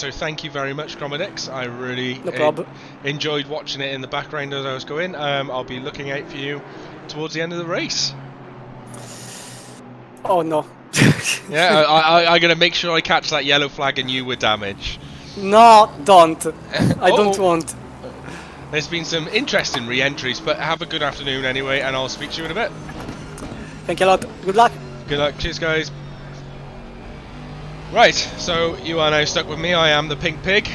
so thank you very much, Chromadex. I really No problem. enjoyed watching it in the background as I was going. I'll be looking out for you towards the end of the race. Oh no. Yeah, I'm going to make sure I catch that yellow flag and you with damage. No, don't. I don't Oh, want. there's been some interesting re-entries, but have a good afternoon anyway, and I'll speak to you in a bit. Thank you a lot. Good luck. Good luck. Cheers, guys. Right, so you are now stuck with me. I am the Pink Pig.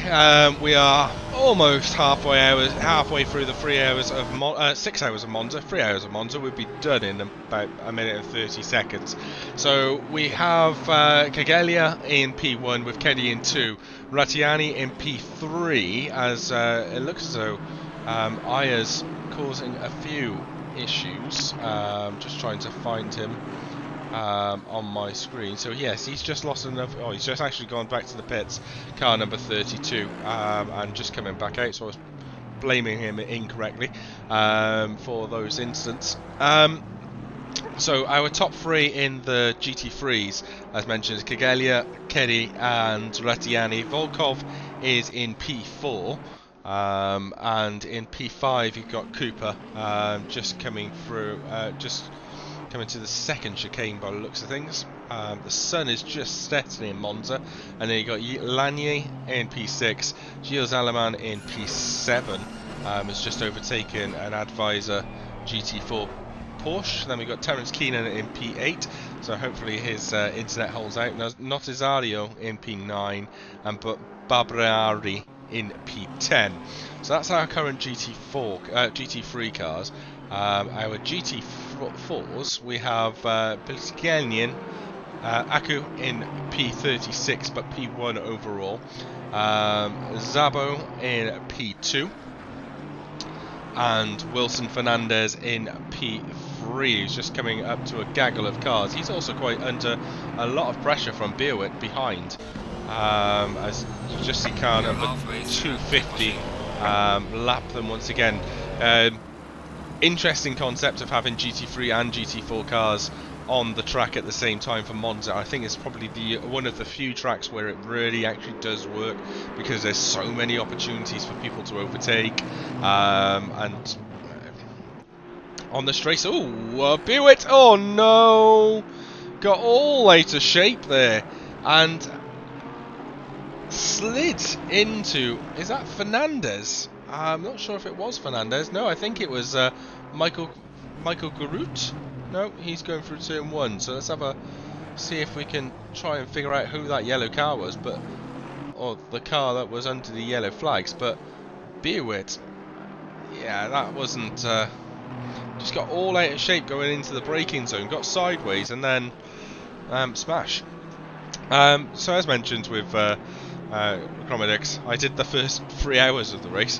We are almost halfway through the 3 hours of 6 hours of Monza. 3 hours of Monza. We'll be done in about a minute and 30 seconds. So we have Cagaglia in P1 with Keddy in 2, Rattiani in P3. As it looks as though Aya's causing a few issues. Just trying to find him. On my screen. So yes, he's just lost enough. Oh, he's just actually gone back to the pits, car number 32, and just coming back out. So I was blaming him incorrectly for those incidents. So our top 3 in the GT3s, as mentioned, is Cagaglia, Keddy, and Rattiani. Volkov is in P4. And in P5 you've got Cooper just coming through, coming to the second chicane by the looks of things. The sun is just setting in Monza, and then you got Lanier in P6, Gilles Alleman in P7, has just overtaken an Advisor GT4 Porsche. Then we got Terence Keenan in P8, so hopefully his internet holds out. Notizario in P9, and Babrari in P10. So that's our current GT3 cars. Our GT4s, we have Pilskanian, Aku in P36 but P1 overall, Zabo in P2, and Wilson Fernandez in P3. He's just coming up to a gaggle of cars. He's also quite under a lot of pressure from Beerwit behind, as you just see car number 250 lap them once again. Interesting concept of having GT3 and GT4 cars on the track at the same time for Monza. I think it's probably one of the few tracks where it really actually does work, because there's so many opportunities for people to overtake, and on this race. Oh, Bewitt! Oh no! Got all out of shape there, and slid into. Is that Fernandez? I'm not sure if it was Fernandez. No, I think it was Michael Garut. No, he's going through turn 1. So let's see if we can try and figure out who that yellow car was, or the car that was under the yellow flags. But Beerwit, yeah, that wasn't. Just got all out of shape going into the braking zone. Got sideways and then smash. So as mentioned with Chromadex, I did the first 3 hours of the race,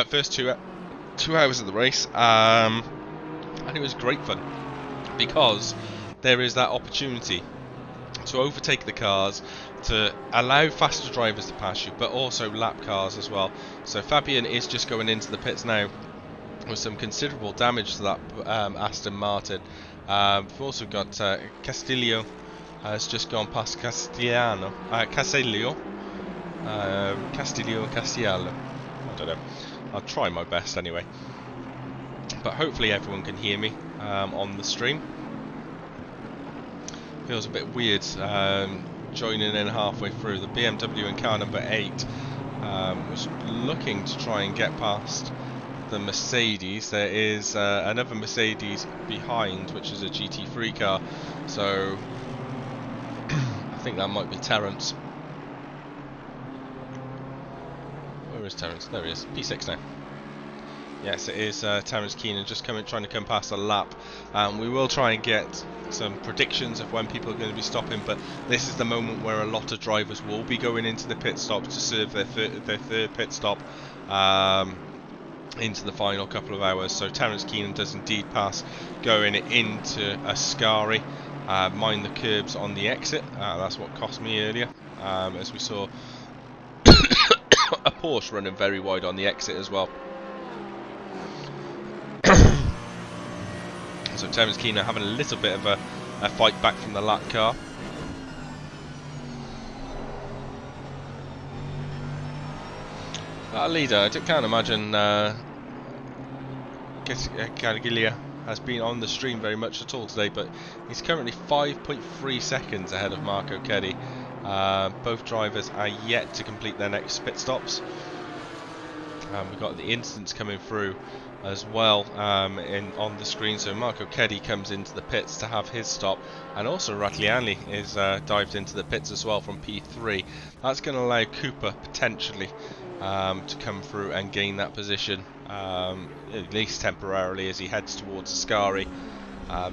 first two hours of the race, and it was great fun, because there is that opportunity to overtake the cars, to allow faster drivers to pass you, but also lap cars as well. So Fabian is just going into the pits now with some considerable damage to that Aston Martin. We've also got Castillo has just gone past Castigliano. I don't know. I'll try my best anyway. But hopefully everyone can hear me on the stream. Feels a bit weird joining in halfway through. The BMW in car number 8 was looking to try and get past the Mercedes. There is another Mercedes behind, which is a GT3 car. So I think that might be Terence. Where is Terence? There he is. P6 now. Yes, it is Terence Keenan just trying to come past a lap. We will try and get some predictions of when people are going to be stopping, but this is the moment where a lot of drivers will be going into the pit stops to serve their third pit stop into the final couple of hours. So Terence Keenan does indeed pass, going into Ascari. Mind the curbs on the exit. That's what cost me earlier, as we saw a Porsche running very wide on the exit as well. So Terence Keenan having a little bit of a fight back from the lap car. That leader, I can't imagine Cargilia has been on the stream very much at all today, but he's currently 5.3 seconds ahead of Marco Keddy. Both drivers are yet to complete their next pit stops. We've got the instance coming through as well on the screen. So Marco Keddy comes into the pits to have his stop, and also Ratliani is dived into the pits as well from P3. That's going to allow Cooper potentially to come through and gain that position, at least temporarily, as he heads towards Ascari,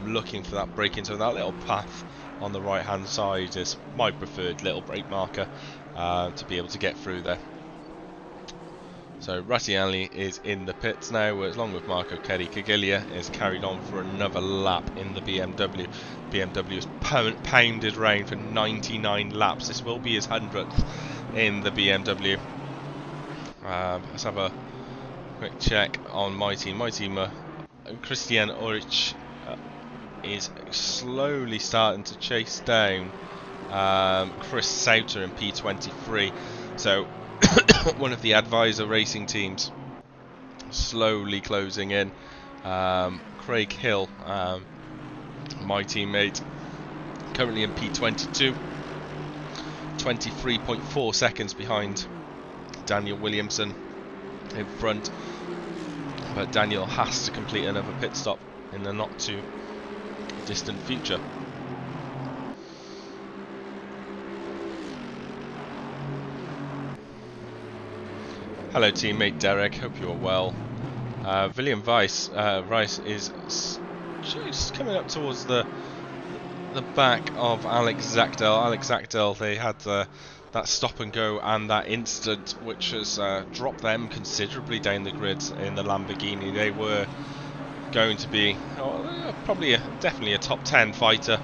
looking for that break into that little path on the right hand side is my preferred little brake marker to be able to get through there. So Rattiani is in the pits now, along with Marco Keddy. Cagilia is carried on for another lap in the BMW. BMW's pounded round for 99 laps. This will be his 100th in the BMW. Let's have a quick check on my team. My team, Christian Orich is slowly starting to chase down Chris Sauter in P23. So one of the advisor racing teams slowly closing in. Craig Hill, my teammate, currently in P22, 23.4 seconds behind Daniel Williamson in front, but Daniel has to complete another pit stop in the not too distant future. Hello teammate Derek, hope you're well. William Rice is just coming up towards the back of Alex Zachtel. Alex Zachtel, they had that stop and go and that instant which has dropped them considerably down the grid in the Lamborghini. They were going to be definitely a top 10 fighter.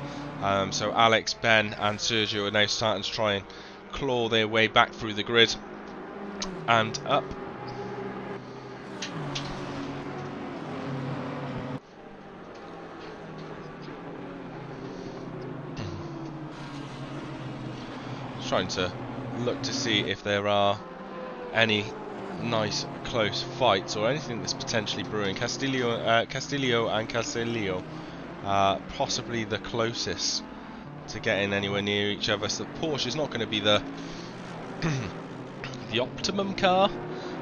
So Alex, Ben and Sergio are now starting to try and claw their way back through the grid and up. Trying to look to see if there are any nice close fights or anything that's potentially brewing. Castillo and Casilio possibly the closest to getting anywhere near each other. So Porsche is not going to be the the optimum car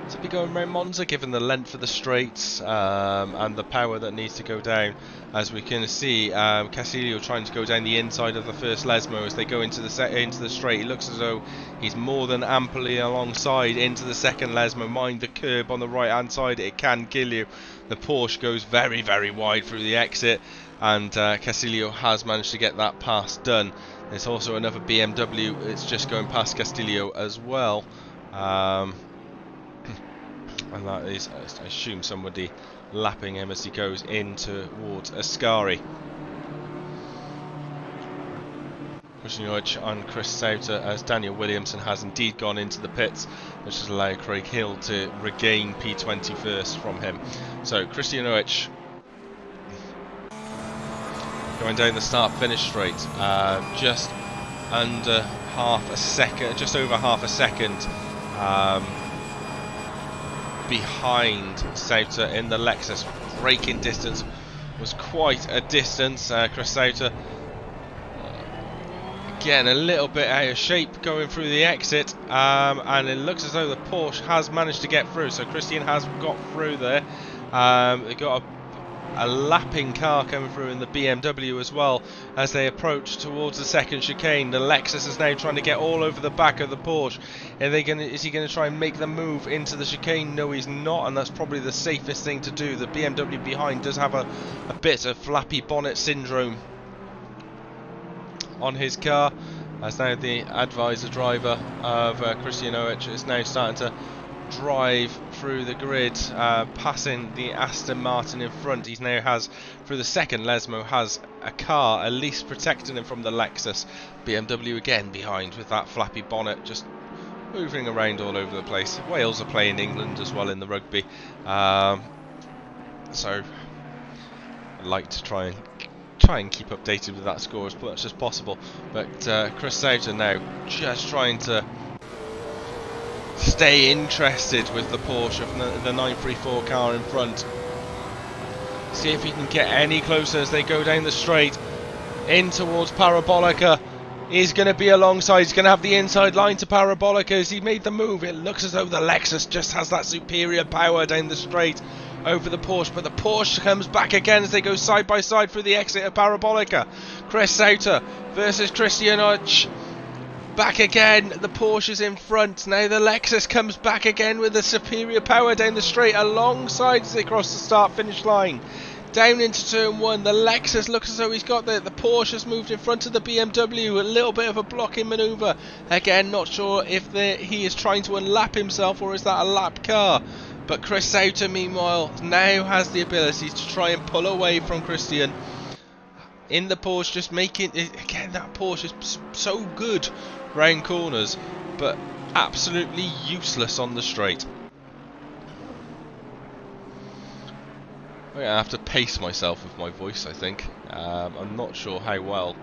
to be going around Monza, given the length of the straights and the power that needs to go down. As we can see, Casilio trying to go down the inside of the first Lesmo as they go into the straight. It looks as though he's more than amply alongside into the second Lesmo. Mind the curb on the right hand side, it can kill you. The Porsche goes very, very wide through the exit, and Casilio has managed to get that pass done. There's also another BMW, it's just going past Castillo as well. And that is, I assume, somebody lapping him as he goes in towards Ascari. Christian Orich and Chris Sauter, as Daniel Williamson has indeed gone into the pits, which has allowed Craig Hill to regain P20 first from him. So Christian Orich going down the start-finish straight, just under half a second, just over half a second behind Sauter in the Lexus. Braking distance was quite a distance. Chris Sauter getting a little bit out of shape going through the exit, and it looks as though the Porsche has managed to get through. So Christian has got through there. They got a lapping car coming through in the BMW as well as they approach towards the second chicane. The Lexus is now trying to get all over the back of the Porsche. Is he going to try and make the move into the chicane? No, he's not, and that's probably the safest thing to do. The BMW behind does have a bit of flappy bonnet syndrome on his car, as now the advisor driver of Christian Orich is now starting to drive through the grid, passing the Aston Martin in front. He now has, through the second Lesmo, has a car at least protecting him from the Lexus. BMW again behind with that flappy bonnet, just moving around all over the place. Wales are playing England as well in the rugby, so I'd like to try and keep updated with that score as much as possible. But Chris Sauter now just trying to stay interested with the Porsche from the 934 car in front. See if he can get any closer as they go down the straight in towards Parabolica. He's going to be alongside, he's going to have the inside line to Parabolica as he made the move. It looks as though the Lexus just has that superior power down the straight over the Porsche, but the Porsche comes back again as they go side by side through the exit of Parabolica. Chris Sauter versus Christian Uch. Back again, the Porsche's in front. Now the Lexus comes back again with the superior power down the straight alongside as they cross the start-finish line. Down into turn 1, the Lexus looks as though he's got the Porsche has moved in front of the BMW, a little bit of a blocking manoeuvre. Again, not sure if he is trying to unlap himself or is that a lap car. But Chris Sauter, meanwhile, now has the ability to try and pull away from Christian. In the Porsche, just making it, again, that Porsche is so good round corners, but absolutely useless on the straight. I'm going to have to pace myself with my voice, I think. I'm not sure how well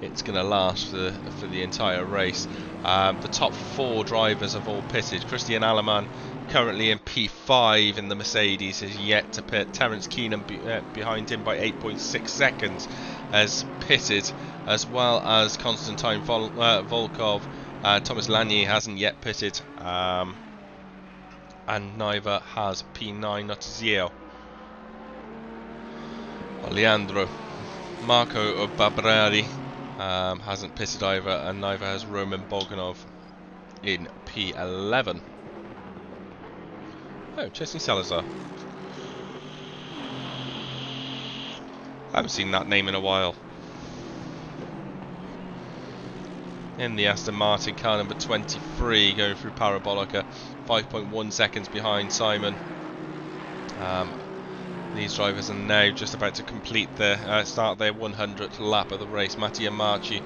it's going to last for the entire race. The top 4 drivers have all pitted. Christian Aleman, currently in P5 in the Mercedes, is yet to pit. Terence Keenan behind him by 8.6 seconds has pitted, as well as Konstantin Volkov. Thomas Lanier hasn't yet pitted, and neither has P9 Notizio. Leandro Marco Babrari hasn't pitted either, and neither has Roman Boganov in P11. Oh, Chesney Salazar. I haven't seen that name in a while. In the Aston Martin, car number 23, going through Parabolica, 5.1 seconds behind Simon. These drivers are now just about to complete start their 100th lap of the race. Mattia Marchi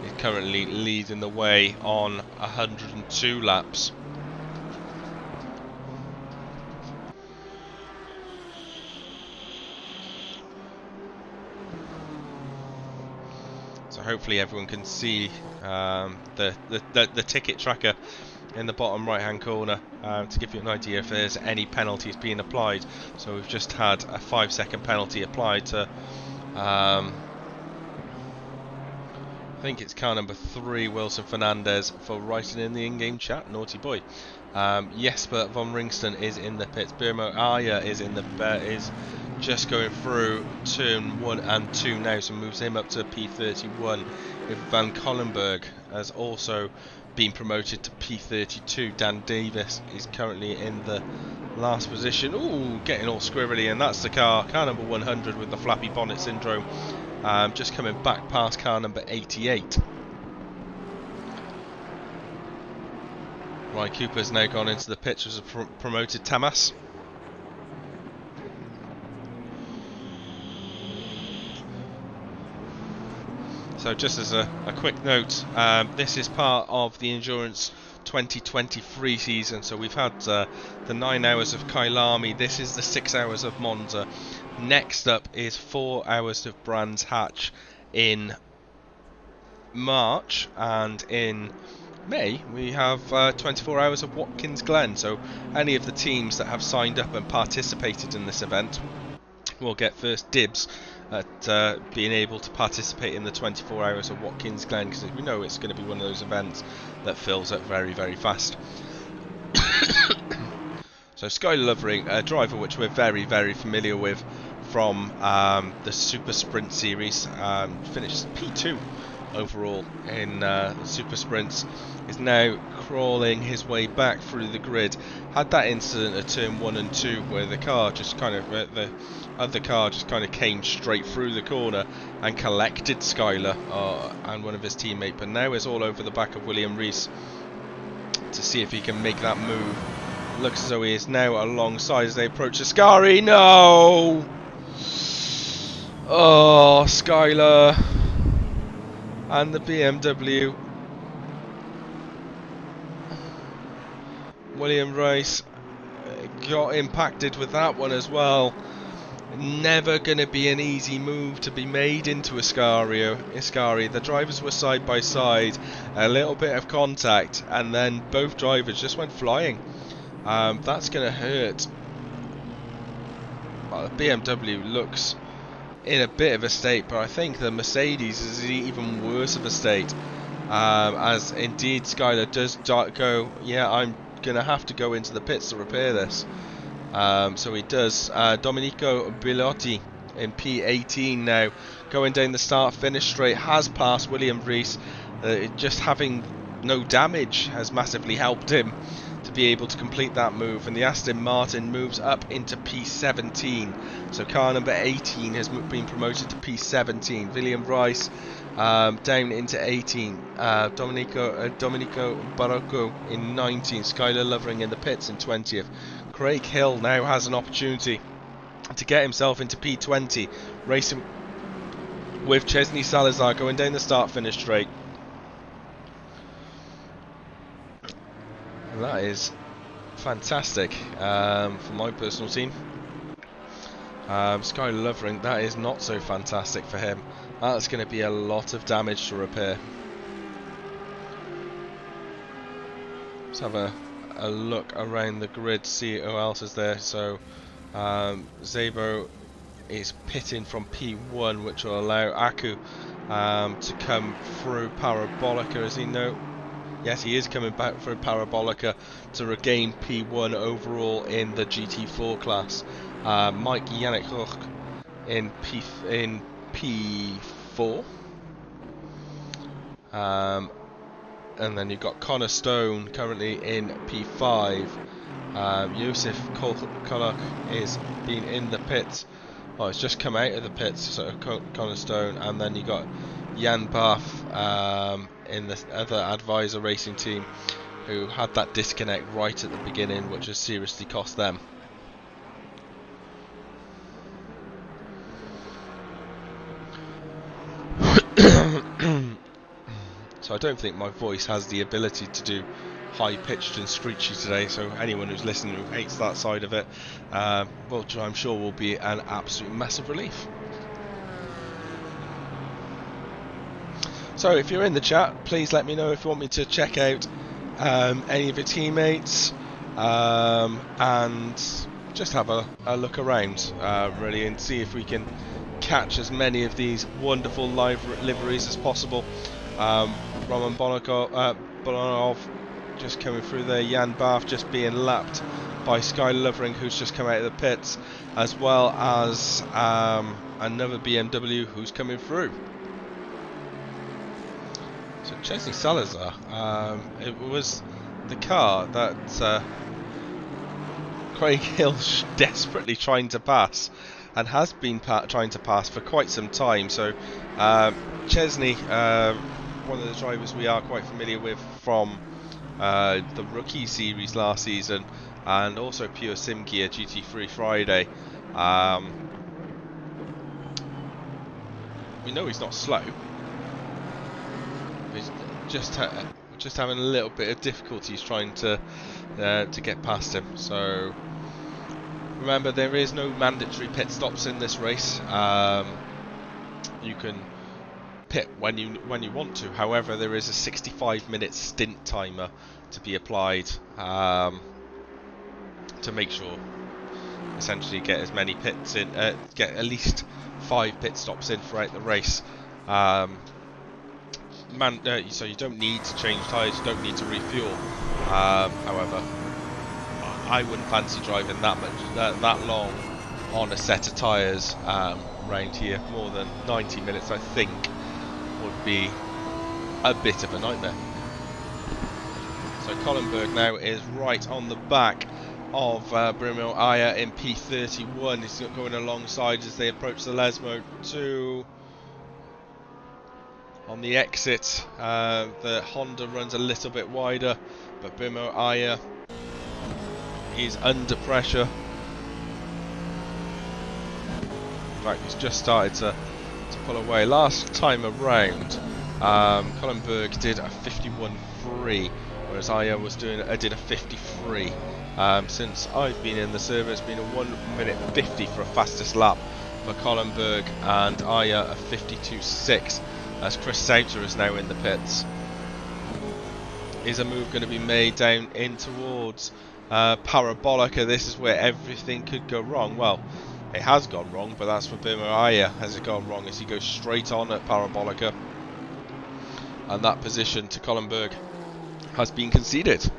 is currently leading the way on 102 laps. So hopefully everyone can see the ticket tracker in the bottom right hand corner to give you an idea if there's any penalties being applied. So we've just had a 5-second penalty applied to I think it's car number 3, Wilson Fernandez, for writing in the in-game chat, naughty boy. Jesper von Ringston is in the pits. Birmo Aya is just going through turn 1 and 2 now, so moves him up to P31. If Van Collenberg has also been promoted to P32. Dan Davis is currently in the last position. Ooh, getting all squirrely, and that's the car number 100 with the flappy bonnet syndrome. Just coming back past car number 88. Ryan Cooper's now gone into the pits as a promoted Tamas. So just as a quick note, this is part of the Endurance 2023 season. So we've had the 9 hours of Kyalami, this is the 6 hours of Monza. Next up is 4 hours of Brands Hatch in March, and in May we have 24 hours of Watkins Glen. So any of the teams that have signed up and participated in this event will get first dibs at being able to participate in the 24 hours of Watkins Glen, because we know it's going to be one of those events that fills up very, very fast. So Skylar Lovering, a driver which we're very, very familiar with from the Super Sprint series, finished P2 overall in the Super Sprints, is now crawling his way back through the grid. Had that incident at turn 1 and 2 where the car just kind of the other car just kind of came straight through the corner and collected Skylar and one of his teammates, but now is all over the back of William Rees to see if he can make that move. Looks as though he is now alongside as they approach Ascari. No! Oh, Skylar and the BMW. William Rees got impacted with that one as well. Never going to be an easy move to be made into Ascari. The drivers were side by side, a little bit of contact, and then both drivers just went flying. That's going to hurt. Well, the BMW looks in a bit of a state, but I think the Mercedes is even worse of a state. As indeed Skyler does go, yeah, I'm going to have to go into the pits to repair this. So he does. Domenico Bilotti in P18 now, going down the start-finish straight, has passed William Rees. Just having no damage has massively helped him to be able to complete that move, and the Aston Martin moves up into P17. So car number 18 has been promoted to P17. William Rice down into 18. Domenico Barocco in 19. Skyler Lovering in the pits in 20th. Craig Hill now has an opportunity to get himself into P20, racing with Chesney Salazar going down the start-finish straight. And that is fantastic for my personal team. Skyler Lovering, that is not so fantastic for him. That's going to be a lot of damage to repair. Let's have a look around the grid, see who else is there. So Zabo is pitting from P1, which will allow Aku to come through Parabolica. As he know, yes, he is coming back through Parabolica to regain P1 overall in the GT4 class. Mike Yannick Hoch in P4. And then you've got Connor Stone currently in P5. Yusuf Kolak is been in the pits. Oh, it's just come out of the pits, so Connor Stone. And then you got Jan Bath in the other advisor racing team, who had that disconnect right at the beginning, which has seriously cost them. So I don't think my voice has the ability to do high-pitched and screechy today, so anyone who's listening who hates that side of it, well, I'm sure will be an absolute massive relief. So if you're in the chat, please let me know if you want me to check out any of your teammates, and just have a look around, really, and see if we can catch as many of these wonderful liveries as possible. Roman Bonakov just coming through there. Jan Bath just being lapped by Sky Lovering, who's just come out of the pits, as well as another BMW who's coming through. So Chesney Salazar, it was the car that Craig Hill's desperately trying to pass, and has been trying to pass for quite some time. So Chesney, one of the drivers we are quite familiar with from the Rookie Series last season, and also Pure Sim Gear GT3 Friday. We know he's not slow. He's just having a little bit of difficulties trying to get past him. So remember, there is no mandatory pit stops in this race. You can pit when you want to. However, there is a 65-minute stint timer to be applied to make sure, essentially, get as many pits in, get at least 5 pit stops in throughout the race. So you don't need to change tyres, you don't need to refuel. However, I wouldn't fancy driving that long on a set of tyres around here. More than 90 minutes, I think, would be a bit of a nightmare. So Collenberg now is right on the back of Brimo Aya in P31. He's going alongside as they approach the Lesmo 2. On the exit, the Honda runs a little bit wider, but Brimo Aya is under pressure. In fact, he's just started to pull away. Last time around, Collenberg did a 51.3, whereas Aya did a 53. Since I've been in the server, it's been a 1 minute 50 for a fastest lap for Collenberg, and Aya a 52.6 as Chris Sauter is now in the pits. Is a move going to be made down in towards Parabolica? This is where everything could go wrong. Well, it has gone wrong, but that's for Boomer Aya. Has it gone wrong as he goes straight on at Parabolica, and that position to Collenberg has been conceded.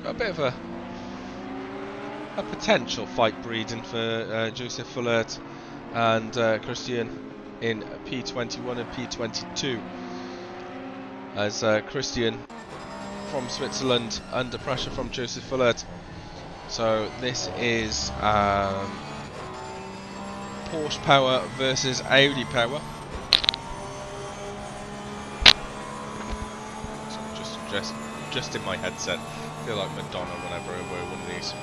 A bit of a potential fight breeding for Joseph Fullert and Christian in P21 and P22, as Christian from Switzerland under pressure from Joseph Fullert. So this is Porsche power versus Audi power. So just in my headset, I feel like Madonna whenever I wear one of these.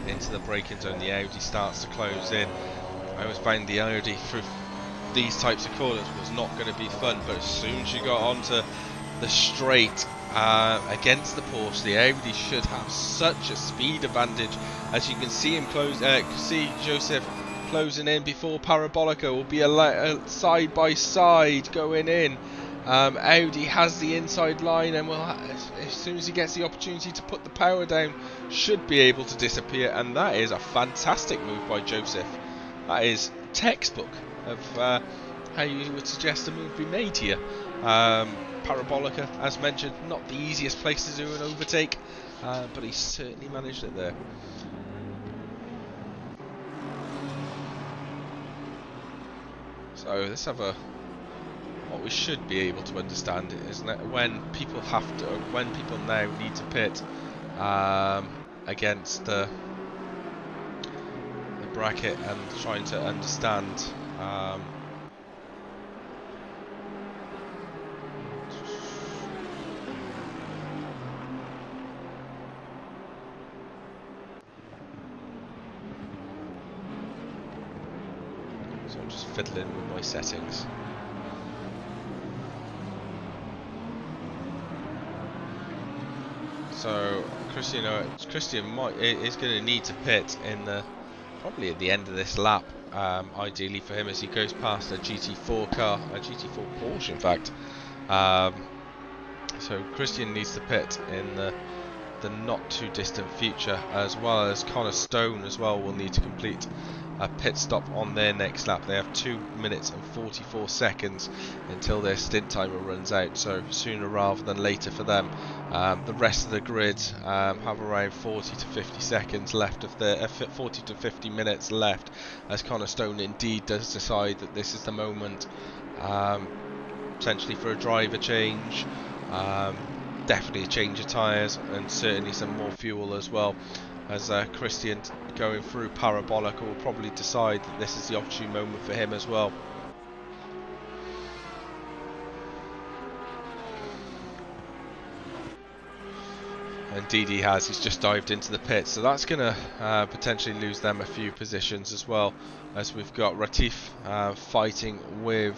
Into the braking zone, the Audi starts to close in. I always find the Audi through these types of corners was not going to be fun, but as soon as you got onto the straight against the Porsche, the Audi should have such a speed advantage. As you can see him see Joseph closing in before Parabolica. Will be a side by side going in. Audi has the inside line, and will, as soon as he gets the opportunity to put the power down, should be able to disappear. And that is a fantastic move by Joseph. That is textbook of how you would suggest a move be made here. Parabolica, as mentioned, not the easiest place to do an overtake, but he certainly managed it there. So let's have a. What we should be able to understand is that when people now need to pit against the bracket, and trying to understand so I'm just fiddling with my settings. So Christian is going to need to pit in probably at the end of this lap, ideally for him, as he goes past a GT4 car, a GT4 Porsche in fact. So Christian needs to pit in the not too distant future, as well as Connor Stone as well will need to complete a pit stop on their next lap. They have 2 minutes and 44 seconds until their stint timer runs out, so sooner rather than later for them. The rest of the grid have around 40 to 50 seconds left of the 40 to 50 minutes left, as Connor Stone indeed does decide that this is the moment, potentially for a driver change, definitely a change of tyres, and certainly some more fuel as well, as Christian going through Parabolica will probably decide that this is the opportune moment for him as well. Indeed he has, he's just dived into the pit, so that's going to potentially lose them a few positions as well, as we've got Retief fighting with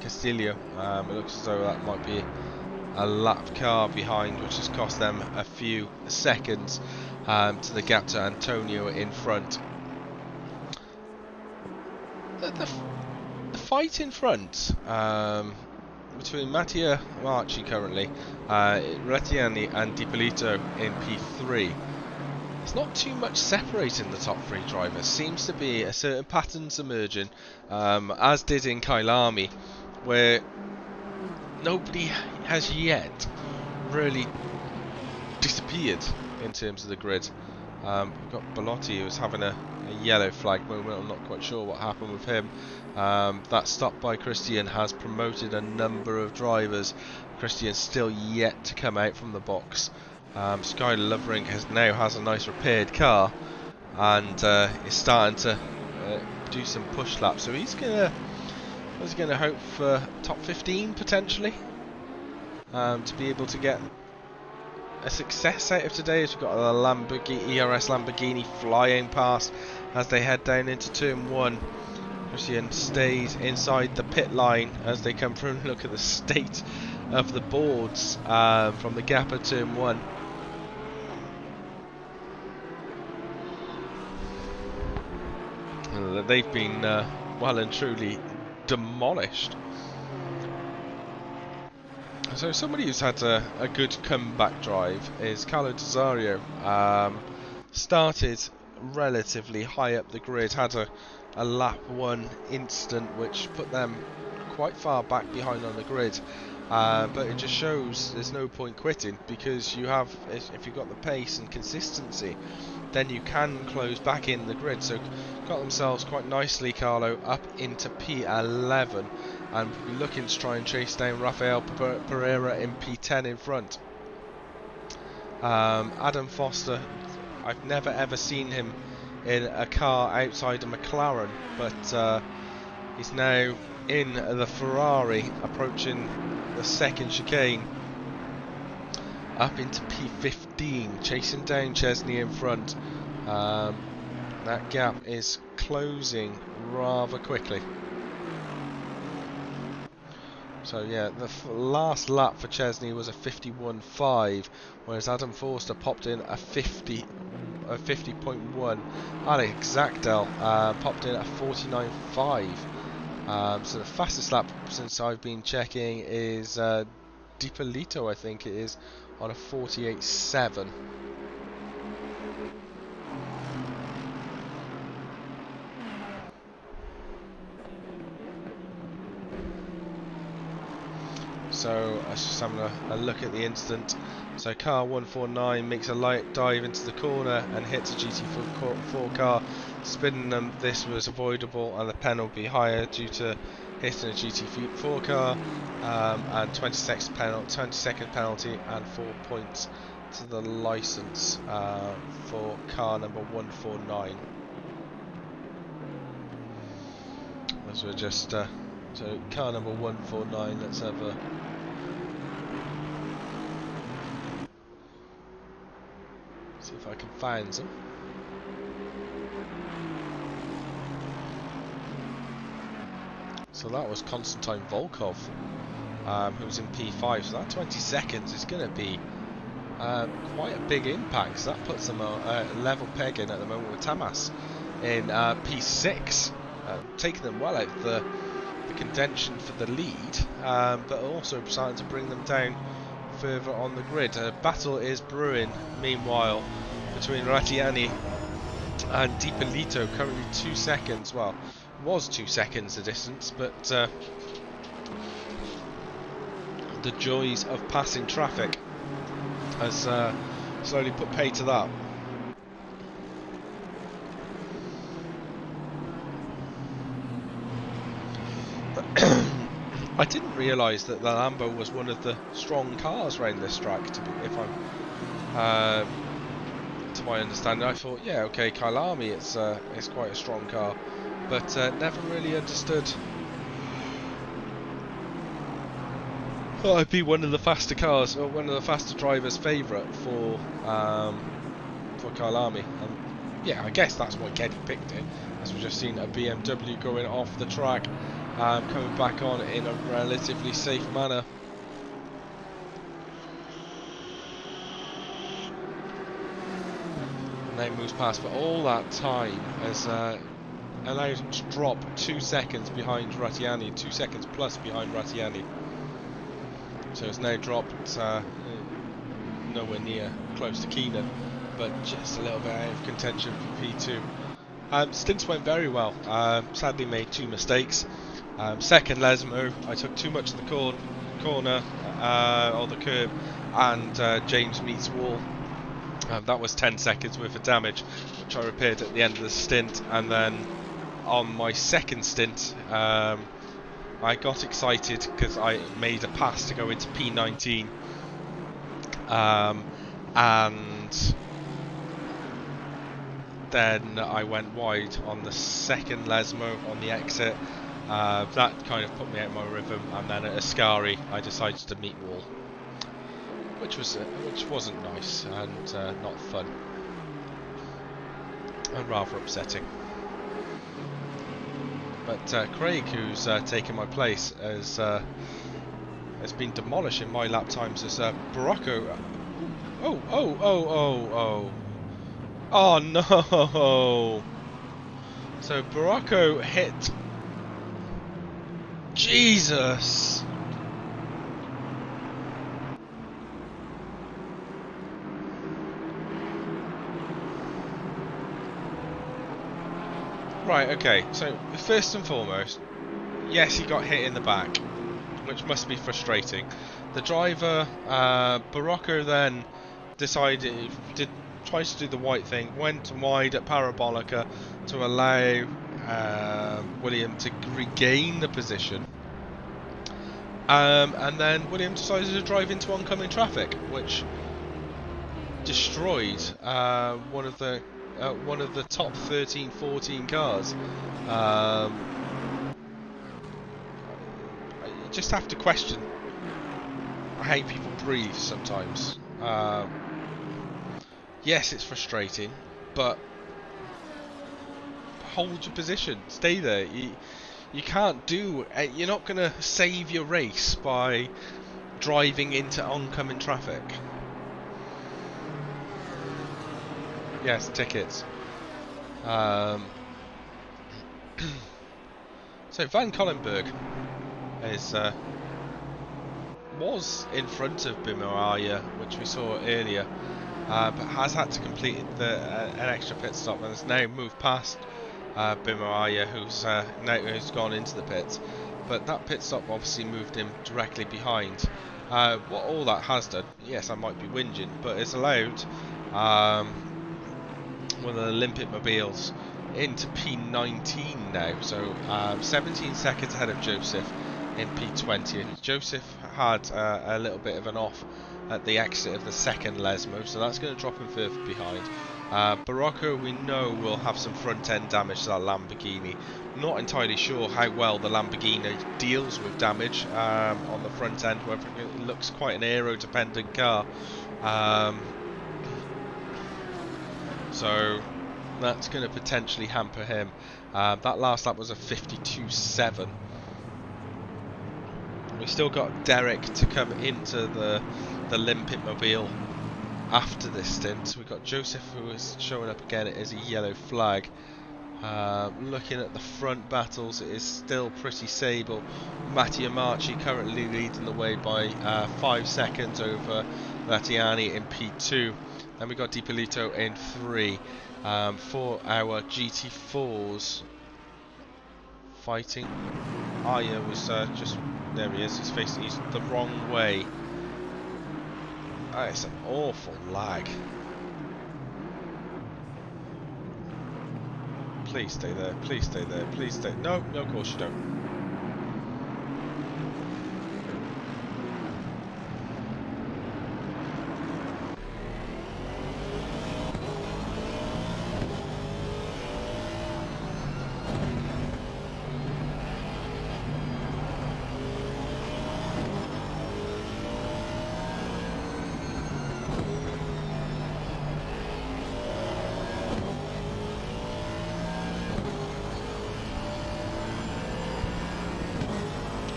Castillo. It looks as though that might be a lap car behind, which has cost them a few seconds to the gap to Antonio in front. The fight in front between Mattia Marchi currently, Rettiani and Di Polito in P3. There's not too much separating the top three drivers. Seems to be a certain patterns emerging, as did in Kailami, where nobody has yet really disappeared in terms of the grid. We've got Bellotti, who's having a yellow flag moment. I'm not quite sure what happened with him. That stop by Christian has promoted a number of drivers. Christian still yet to come out from the box. Sky Lovering now has a nice repaired car, and is starting to do some push laps. So he's gonna hope for top 15 potentially, to be able to get a success out of today as we've got a Lamborghini, ERS Lamborghini flying past as they head down into turn 1. Christian stays inside the pit line as they come through and look at the state of the boards from the gap of turn 1. They've been well and truly demolished. So somebody who's had a good comeback drive is Carlo Desario. Started relatively high up the grid, had a lap 1 incident which put them quite far back behind on the grid. But it just shows there's no point quitting, because you have, if you've got the pace and consistency, then you can close back in the grid. So got themselves quite nicely, Carlo, up into P11, and we'll be looking to try and chase down Rafael Pereira in P10 in front. Adam Foster, I've never ever seen him in a car outside a McLaren, but he's now in the Ferrari, approaching the second chicane, up into P15, chasing down Chesney in front. That gap is closing rather quickly. So yeah, the last lap for Chesney was a 51.5, whereas Adam Forster popped in a 50.1. Alex Zagdell popped in a 49.5. So the fastest lap since I've been checking is DiPolito, I think it is, on a 48.7. So I was just having a look at the incident. So car 149 makes a light dive into the corner and hits a GT4 car, spinning them. This was avoidable, and the penalty will be higher due to hitting a GT4 car, and 20-second penalty and 4 points to the licence for car number 149. As we're just so car number 149. Let's have a see if I can find them. So that was Konstantin Volkov, who was in P5. So that 20 seconds is going to be quite a big impact. So that puts them level pegging at the moment with Tamas in P6, taking them well out of the contention for the lead, but also starting to bring them down further on the grid. A battle is brewing, meanwhile, between Rattiani and DiPolito, currently 2 seconds, well, was 2 seconds the distance, but the joys of passing traffic has slowly put pay to that. I didn't realise that the Lambo was one of the strong cars around this track. To my understanding, I thought, yeah, okay, Kyalami, it's quite a strong car, but never really understood. Thought I'd be one of the faster cars, or one of the faster drivers' favourite for Kyalami. Yeah, I guess that's why Geddy picked it, as we've just seen a BMW going off the track. Coming back on in a relatively safe manner. Now moves past, but all that time has allowed him to drop 2 seconds behind Rattiani, 2 seconds plus behind Rattiani. So it's now dropped nowhere near close to Keenan, but just a little bit out of contention for P2. Stints went very well. Sadly made 2 mistakes. Second Lesmo, I took too much of the corner or the curb, and James meets wall. That was 10 seconds worth of damage, which I repaired at the end of the stint. And then on my second stint, I got excited because I made a pass to go into P19, and then I went wide on the second Lesmo on the exit. That kind of put me out of my rhythm, and then at Ascari I decided to meet wall. which wasn't nice and not fun, and rather upsetting. But Craig, who's taken my place, has been demolishing my lap times as Barocco. Oh no! So Barocco hit. Jesus! Right, okay, so first and foremost, yes, he got hit in the back, which must be frustrating. The driver, Barocco, then tries to do the right thing, went wide at Parabolica to allow William to regain the position. And then William decided to drive into oncoming traffic, which destroyed one of the top 13, 14 cars. You just have to question how people breathe sometimes. Yes, it's frustrating, but hold your position, stay there. You can't do. You're not going to save your race by driving into oncoming traffic. Yes, tickets. So Van Collenberg was in front of Bimaraya, which we saw earlier, but has had to complete an extra pit stop and has now moved past Bimaraya, who's gone into the pits. But that pit stop obviously moved him directly behind. What all that has done, yes, I might be whinging, but it's allowed one of the Olympic mobiles into P19 now, so 17 seconds ahead of Joseph in P20. And Joseph had a little bit of an off at the exit of the second Lesmo, so that's going to drop him further behind. Barocco, we know, will have some front end damage to that Lamborghini. Not entirely sure how well the Lamborghini deals with damage on the front end, whether it looks quite an aero dependent car. So that's going to potentially hamper him. That last lap was a 52.7. We've still got Derek to come into the Limpet Mobile after this stint. We've got Joseph, who is showing up again as a yellow flag. Looking at the front battles, it is still pretty sable. Mattia Marchi currently leading the way by 5 seconds over Lattiani in P2. Then we got Di Polito in 3. For our GT4s fighting, Aya was just there. He is. He's the wrong way. It's an awful lag. Please stay there. Please stay there. Please stay. No, of course you don't.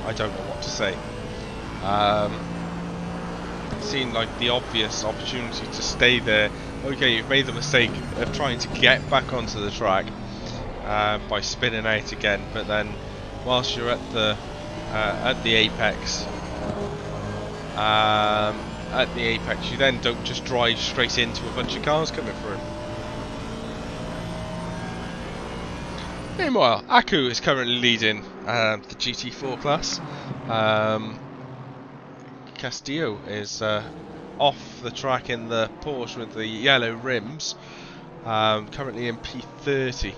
I don't know what to say. It seemed like the obvious opportunity to stay there. Okay, you've made the mistake of trying to get back onto the track by spinning out again, but then whilst you're at the apex, you then don't just drive straight into a bunch of cars coming through. Meanwhile, Aku is currently leading the GT4 class. Castillo is off the track in the Porsche with the yellow rims, currently in P30.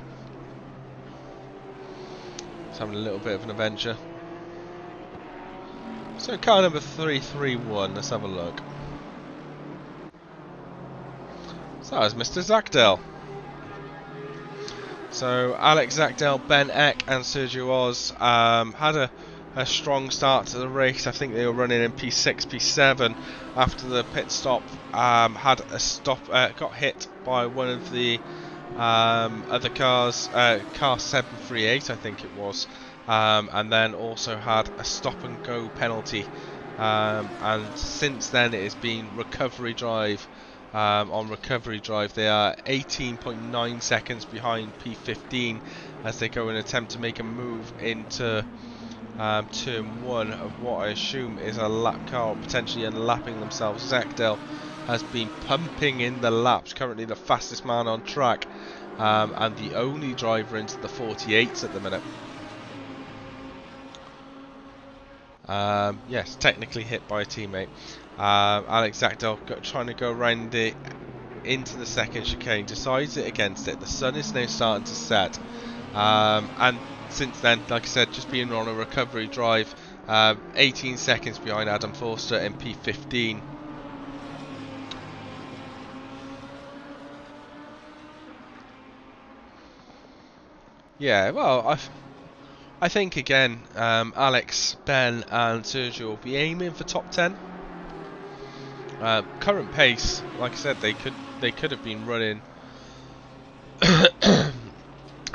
He's having a little bit of an adventure. So car number 331, let's have a look. So that's Mr. Zachdel. So Alex Zachdel, Ben Eck and Sergio Oz had a a strong start to the race. I think they were running in P6, P7 after the pit stop. Had a stop, got hit by one of the other cars, car 738 I think it was, and then also had a stop and go penalty, and since then it has been recovery drive. On recovery drive they are 18.9 seconds behind P15 as they go and attempt to make a move into turn 1 of what I assume is a lap car, potentially unlapping themselves. Assetto has been pumping in the laps, currently the fastest man on track, and the only driver into the 48s at the minute. Yes, technically hit by a teammate. Assetto trying to go around it into the second chicane, decides it against it. The sun is now starting to set, and since then, like I said, just being on a recovery drive, 18 seconds behind Adam Forster in P15. Yeah, well, I think again, Alex, Ben, and Sergio will be aiming for top 10. Current pace, like I said, they could have been running.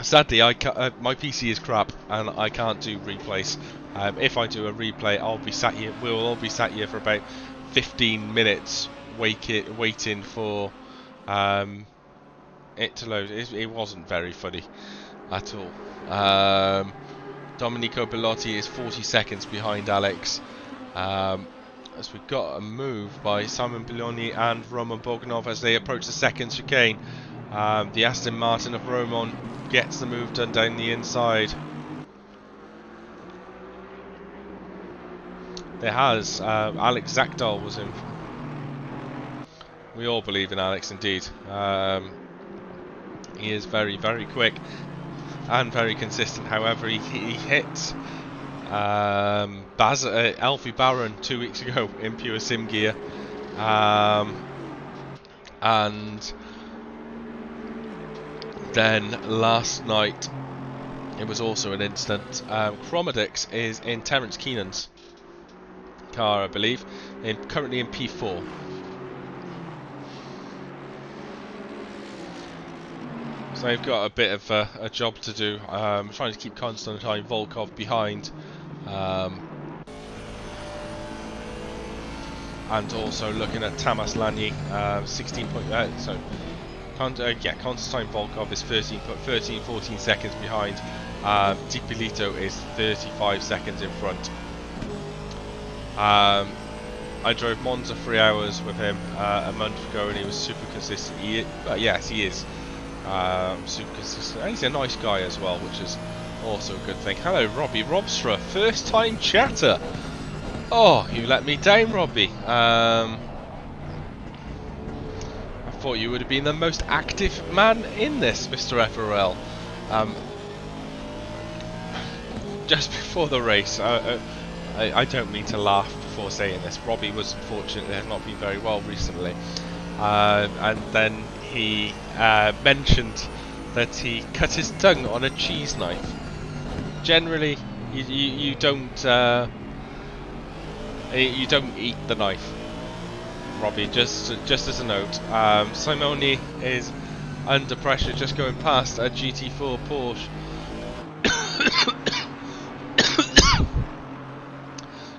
Sadly, my PC is crap and I can't do replays. If I do a replay, I'll be sat here. We'll all be sat here for about 15 minutes, waiting for it to load. It wasn't very funny at all. Domenico Bellotti is 40 seconds behind Alex. As we've got a move by Simon Belloni and Roman Bogdanov as they approach the second chicane. The Aston Martin of Roman gets the move done down the inside. There has. Alex Zakdal was in. We all believe in Alex indeed. He is very, very quick and very consistent. However, he hit Alfie Baron 2 weeks ago in pure sim gear. And then last night it was also an incident. Chromodix is in Terence Keenan's car, I believe, currently in P4. So they've got a bit of a job to do, trying to keep Konstantin Volkov behind, and also looking at Tamas Lanyi, 16 point. Konstantin Volkov is 14 seconds behind. Dipilito is 35 seconds in front. I drove Monza 3 hours with him a month ago, and he was super consistent. Yes, he is super consistent. And he's a nice guy as well, which is also a good thing. Hello, Robbie Robstra, first time chatter. Oh, you let me down, Robbie. I thought you would have been the most active man in this, Mr. FRL. Just before the race, I don't mean to laugh before saying this. Robbie was unfortunately has not been very well recently, and then he mentioned that he cut his tongue on a cheese knife. Generally, you don't eat the knife, Robbie. Just as a note, Simone is under pressure, just going past a GT4 Porsche.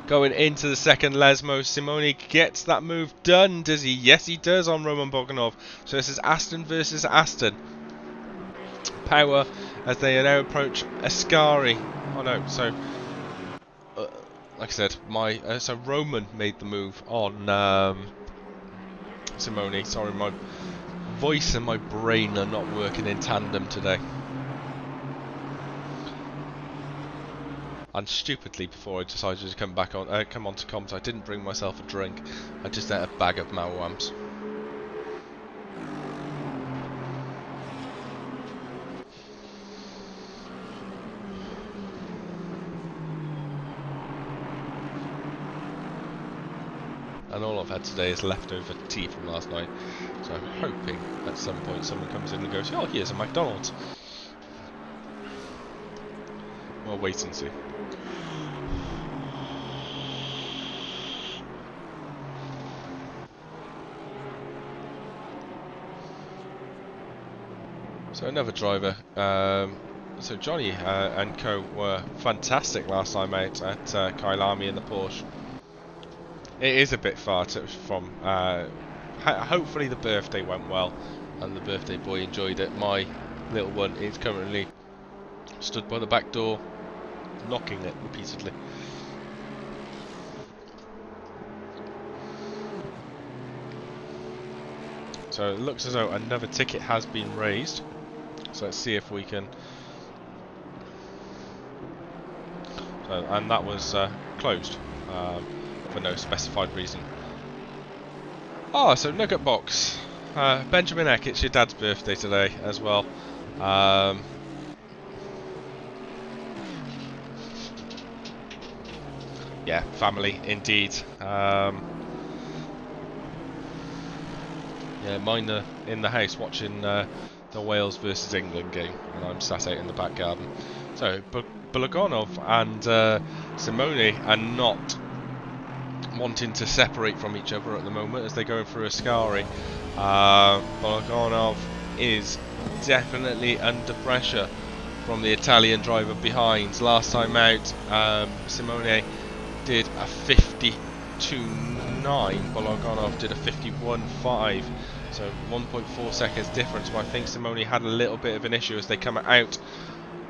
Going into the second Lesmo, Simone gets that move done, does he? Yes, he does on Roman Bogdanov. So this is Aston versus Aston. Power as they now approach Ascari. Oh no, so like I said, so Roman made the move on Simone. Sorry, my voice and my brain are not working in tandem today. And stupidly, before I decided to come on to comms, I didn't bring myself a drink. I just ate a bag of Malwams. And all I've had today is leftover tea from last night. So I'm hoping at some point someone comes in and goes, "Oh, here's a McDonald's." We'll wait and see. So another driver. So Johnny and co were fantastic last time out at Kyalami in the Porsche. It is a bit far from. Hopefully the birthday went well and the birthday boy enjoyed it. My little one is currently stood by the back door, knocking it repeatedly. So it looks as though another ticket has been raised. So let's see if we can. And that was closed for no specified reason. Oh, so Nugget Box. Benjamin Eck, it's your dad's birthday today as well. Yeah, family indeed. Yeah, mine are in the house watching the Wales versus England game, and I'm sat out in the back garden. So, Bulaganov and Simone are not wanting to separate from each other at the moment as they're going through a Ascari. Bulaganov is definitely under pressure from the Italian driver behind. Last time out, Simone did a 52.9, Bulaganov did a 51.5, so 1.4 seconds difference. But I think Simone had a little bit of an issue as they come out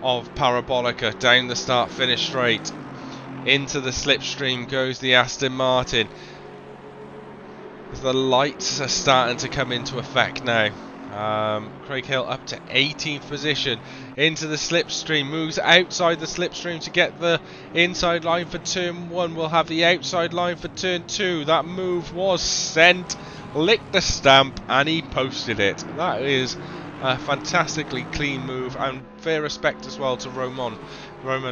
of Parabolica, down the start finish straight. Into the slipstream goes the Aston Martin. The lights are starting to come into effect now. Craig Hill up to 18th position. Into the slipstream, moves outside the slipstream to get the inside line for turn 1. We'll have the outside line for turn 2. That move was sent, licked the stamp, and he posted it. That is a fantastically clean move, and fair respect as well to Roman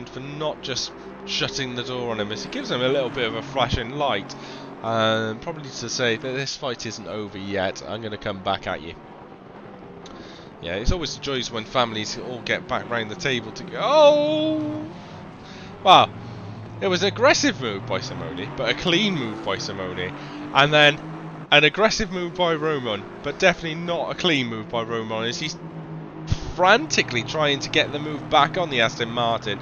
for not just shutting the door on him, as he gives him a little bit of a flashing light, probably to say that this fight isn't over yet. I'm going to come back at you. Yeah, it's always the joys when families all get back round the table to go. Oh! Well, it was an aggressive move by Simone, but a clean move by Simone, and then an aggressive move by Roman, but definitely not a clean move by Roman, as he's frantically trying to get the move back on the Aston Martin.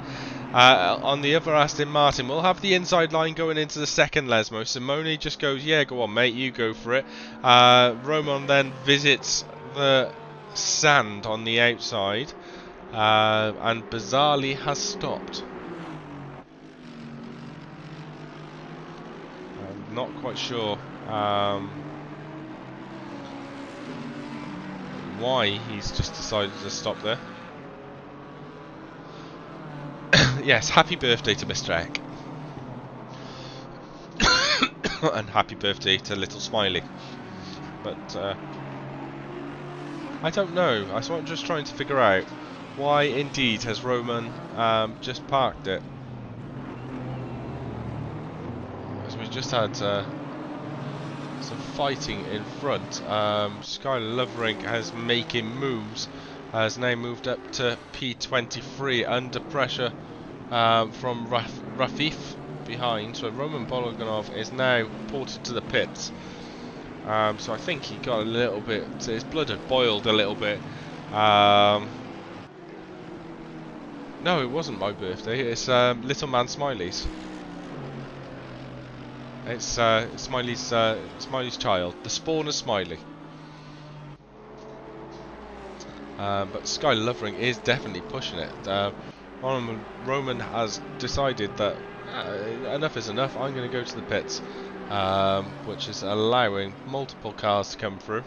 On the other Aston Martin, we'll have the inside line going into the second Lesmo. Simone just goes, yeah, go on, mate, you go for it. Roman then visits the sand on the outside, and bizarrely has stopped. I'm not quite sure why he's just decided to stop there. Yes, happy birthday to Mr. Eck. And happy birthday to Little Smiley. But I don't know. I'm just trying to figure out why indeed has Roman just parked it. As we just had some fighting in front. Sky Lovering has making moves. Has now moved up to P23 under pressure from Rafif behind. So Roman Bologanov is now ported to the pits. So I think he got a little bit, his blood had boiled a little bit. No, it wasn't my birthday, it's Little Man Smiley's. It's Smiley's child, the spawn of Smiley. But Sky Lovering is definitely pushing it. Roman has decided that enough is enough, I'm going to go to the pits. Which is allowing multiple cars to come through.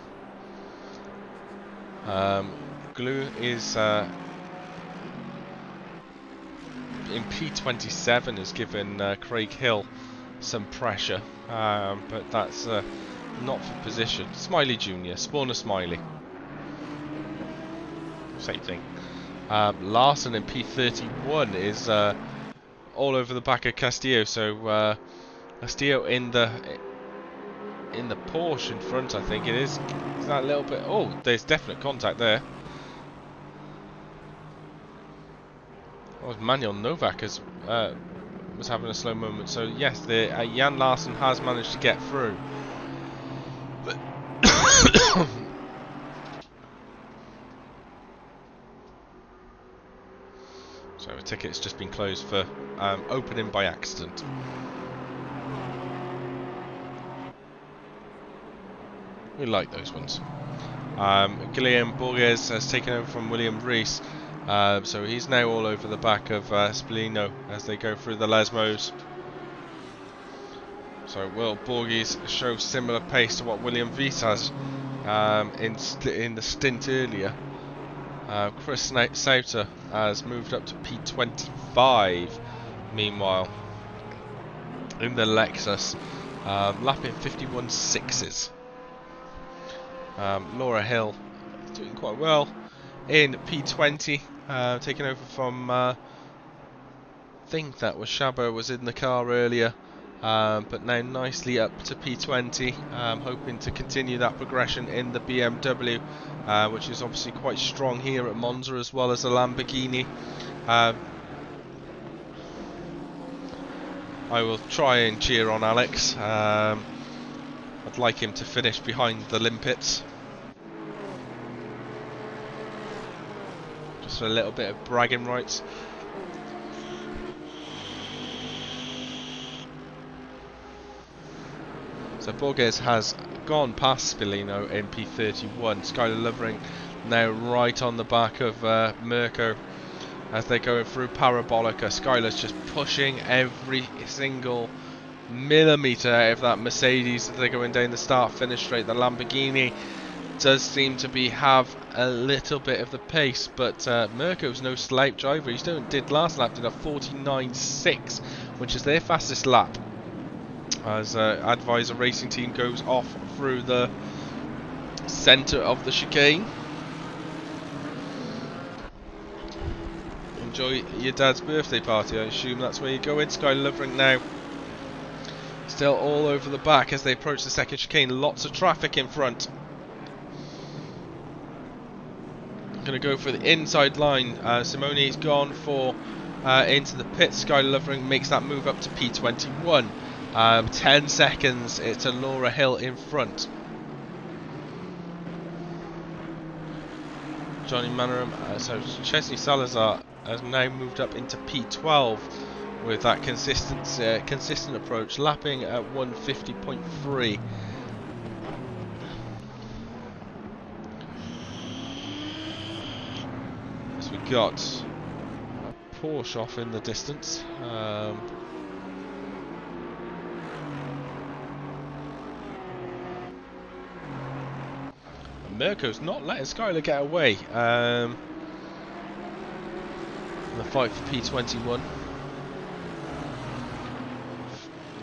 Glue is in P27 has given Craig Hill some pressure, but that's not for position. Smiley Jr., Spawner Smiley. Same thing. Larson in P31 is all over the back of Castillo, so Castillo in the Porsche in front, I think it is. Is that a little bit? Oh, there's definite contact there. Oh, Manuel Novak was having a slow moment. So yes, the Jan Larson has managed to get through. ticket's just been closed for opening by accident. We like those ones. Guillaume Borges has taken over from William Rees, so he's now all over the back of Spillino as they go through the Lesmos. So will Borges show similar pace to what William Rees has in the stint earlier? Chris Sauter has moved up to P25, meanwhile, in the Lexus, lapping 51.6s. Laura Hill doing quite well in P20, taking over from, I think that was Shabo was in the car earlier, but now nicely up to P20, hoping to continue that progression in the BMW, which is obviously quite strong here at Monza as well as the Lamborghini. I will try and cheer on Alex. I'd like him to finish behind the limpets. Just for a little bit of bragging rights. So Borges has gone past Spillino in P31. Skylar Lovering now right on the back of Mirko as they're going through Parabolica. Skylar's just pushing every single millimetre out of that Mercedes as they're going down the start-finish straight. The Lamborghini does seem to have a little bit of the pace, but Mirko's no slouch driver. Did last lap did a 49.6, which is their fastest lap, as Advisor Racing Team goes off through the centre of the chicane. Enjoy your dad's birthday party, I assume that's where you're going. Sky Lovering now still all over the back as they approach the second chicane. Lots of traffic in front. Going to go for the inside line. Simone's gone for into the pit. Sky Lovering makes that move up to P21. 10 seconds to Laura Hill in front. Johnny Manoram, so Chesney Salazar has now moved up into P12 with that consistent approach, lapping at 150.3. As we got a Porsche off in the distance. Mirko's not letting Skylar get away. The fight for P21.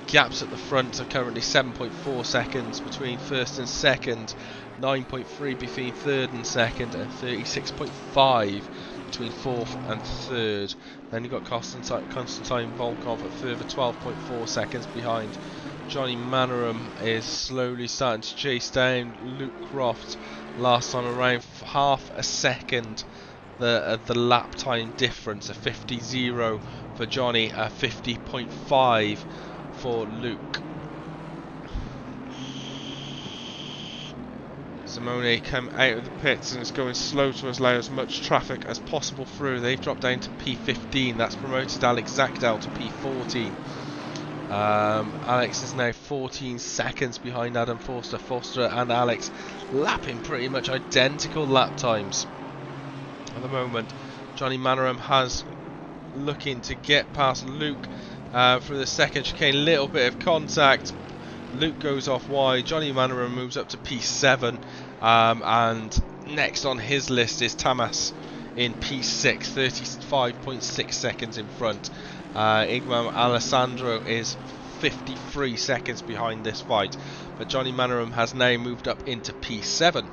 Gaps at the front are currently 7.4 seconds between first and second, 9.3 between third and second, and 36.5 between fourth and third. Then you've got Konstantin Volkov at further 12.4 seconds behind. Johnny Manoram is slowly starting to chase down Luke Croft. Last on around half a second. The lap time difference, a 50.0 for Johnny, a 50.5 for Luke. Simone come out of the pits and is going slow to allow as much traffic as possible through. They've dropped down to P15. That's promoted Alex Zakdal to P14. Alex is now 14 seconds behind Adam Forster. Forster and Alex lapping pretty much identical lap times at the moment. Johnny Manoram has looking to get past Luke for the second chicane. Little bit of contact. Luke goes off wide. Johnny Manoram moves up to P7, and next on his list is Tamas in P6, 35.6 seconds in front. Igmam Alessandro is 53 seconds behind this fight, but Johnny Manoram has now moved up into P7.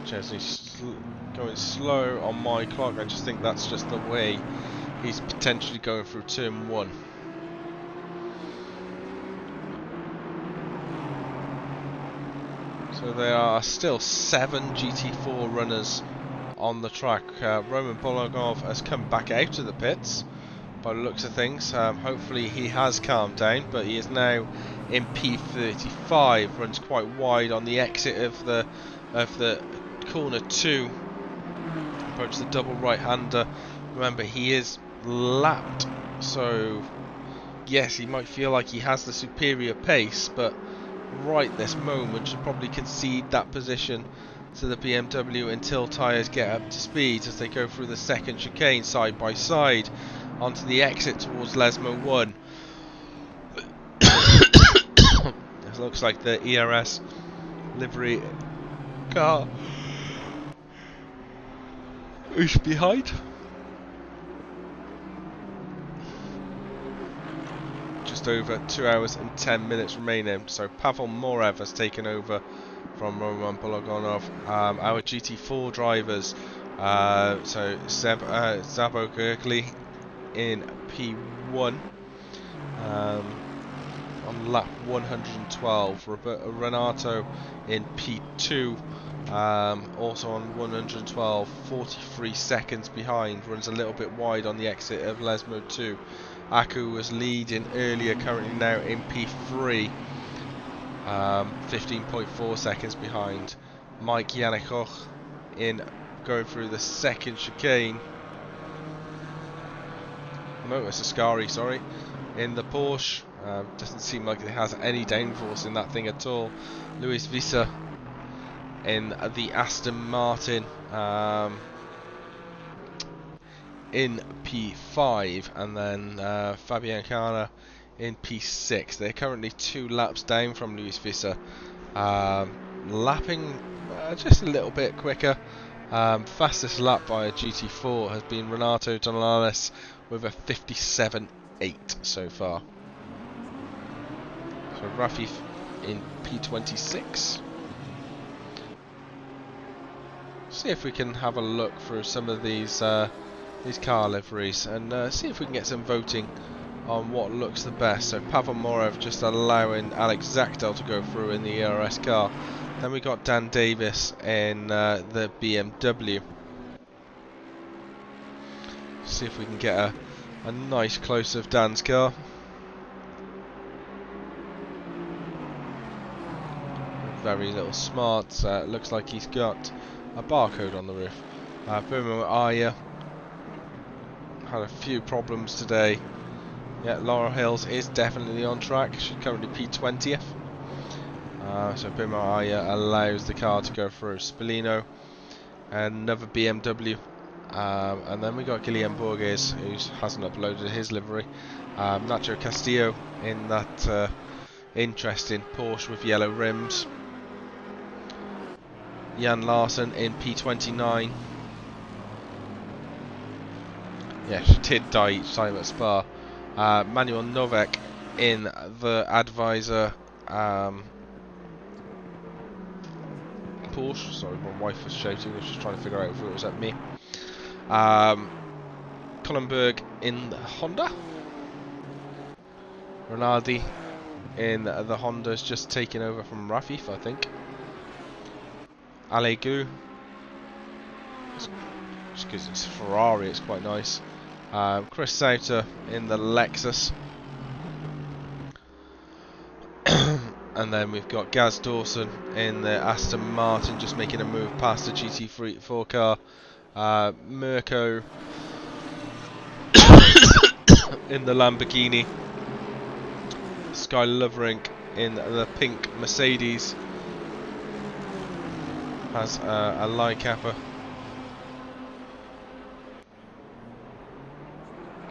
Chesney's going slow on my clock. I just think that's just the way he's potentially going through turn 1. So there are still 7 GT4 runners on the track. Roman Bologov has come back out of the pits by the looks of things. Hopefully he has calmed down, but he is now in P35. Runs quite wide on the exit of the corner 2 approach the double right-hander. Remember, he is lapped, so yes, he might feel like he has the superior pace, but right this moment should probably concede that position to the BMW until tyres get up to speed as they go through the second chicane side by side onto the exit towards Lesmo 1. It looks like the ERS livery car is behind. Just over 2 hours and 10 minutes remaining, so Pavel Morev has taken over from Roman Pologonov. Our GT4 drivers, so Zabo Gergely in P1 on lap 112, Renato in P2 also on 112, 43 seconds behind, runs a little bit wide on the exit of Lesmo 2. Aku was leading earlier, currently now in P3, 15.4 seconds behind. Mike Yannick in going through the second chicane. No, it's Ascari, sorry. In the Porsche, doesn't seem like it has any downforce in that thing at all. Luis Visser in the Aston Martin in P5, and then Fabian Kana in P6. They're currently 2 laps down from Luis Visser, lapping just a little bit quicker. Fastest lap by a GT4 has been Renato Donales with a 57.8 so far. So Rafi in P26. See if we can have a look through some of these car liveries and see if we can get some voting on what looks the best. So Pavel Morev just allowing Alex Zakdel to go through in the ERS car. Then we got Dan Davis in the BMW. See if we can get a nice close of Dan's car. Very little smart. Looks like he's got a barcode on the roof. Boomer Arya had a few problems today. Yeah, Laura Hills is definitely on track. She's currently P20th. So Boomer Arya allows the car to go through. Spillino, another BMW. And then we got Guillaume Borges, who hasn't uploaded his livery. Nacho Castillo in that interesting Porsche with yellow rims. Jan Larsen in P29. Yeah, she did die each time at Spa. Manuel Novak in the Advisor Porsche. Sorry, my wife was shouting. I was just trying to figure out if it was at me. Collenberg in the Honda. Rinaldi in the Honda's just taking over from Rafif, I think. Alegu. Just because it's Ferrari, it's quite nice. Chris Sauter in the Lexus. And then we've got Gaz Dawson in the Aston Martin, just making a move past the GT4 car. Mirko in the Lamborghini. Sky Loverink in the pink Mercedes. Has a lie capper.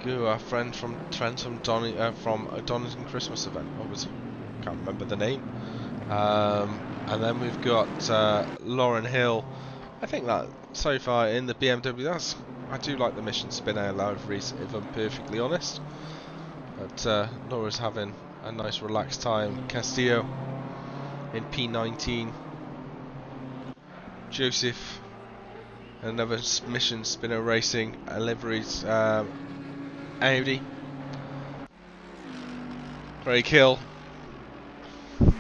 Goo, our friend from Donington Christmas event. Can't remember the name. And then we've got Lauren Hill. I think that so far in the BMW, I do like the Mission Spin Out liveries, if I'm perfectly honest. But Laura's having a nice relaxed time. Castillo in P19. Joseph, another Mission Spinner Racing liveries. Audi. Craig Hill. I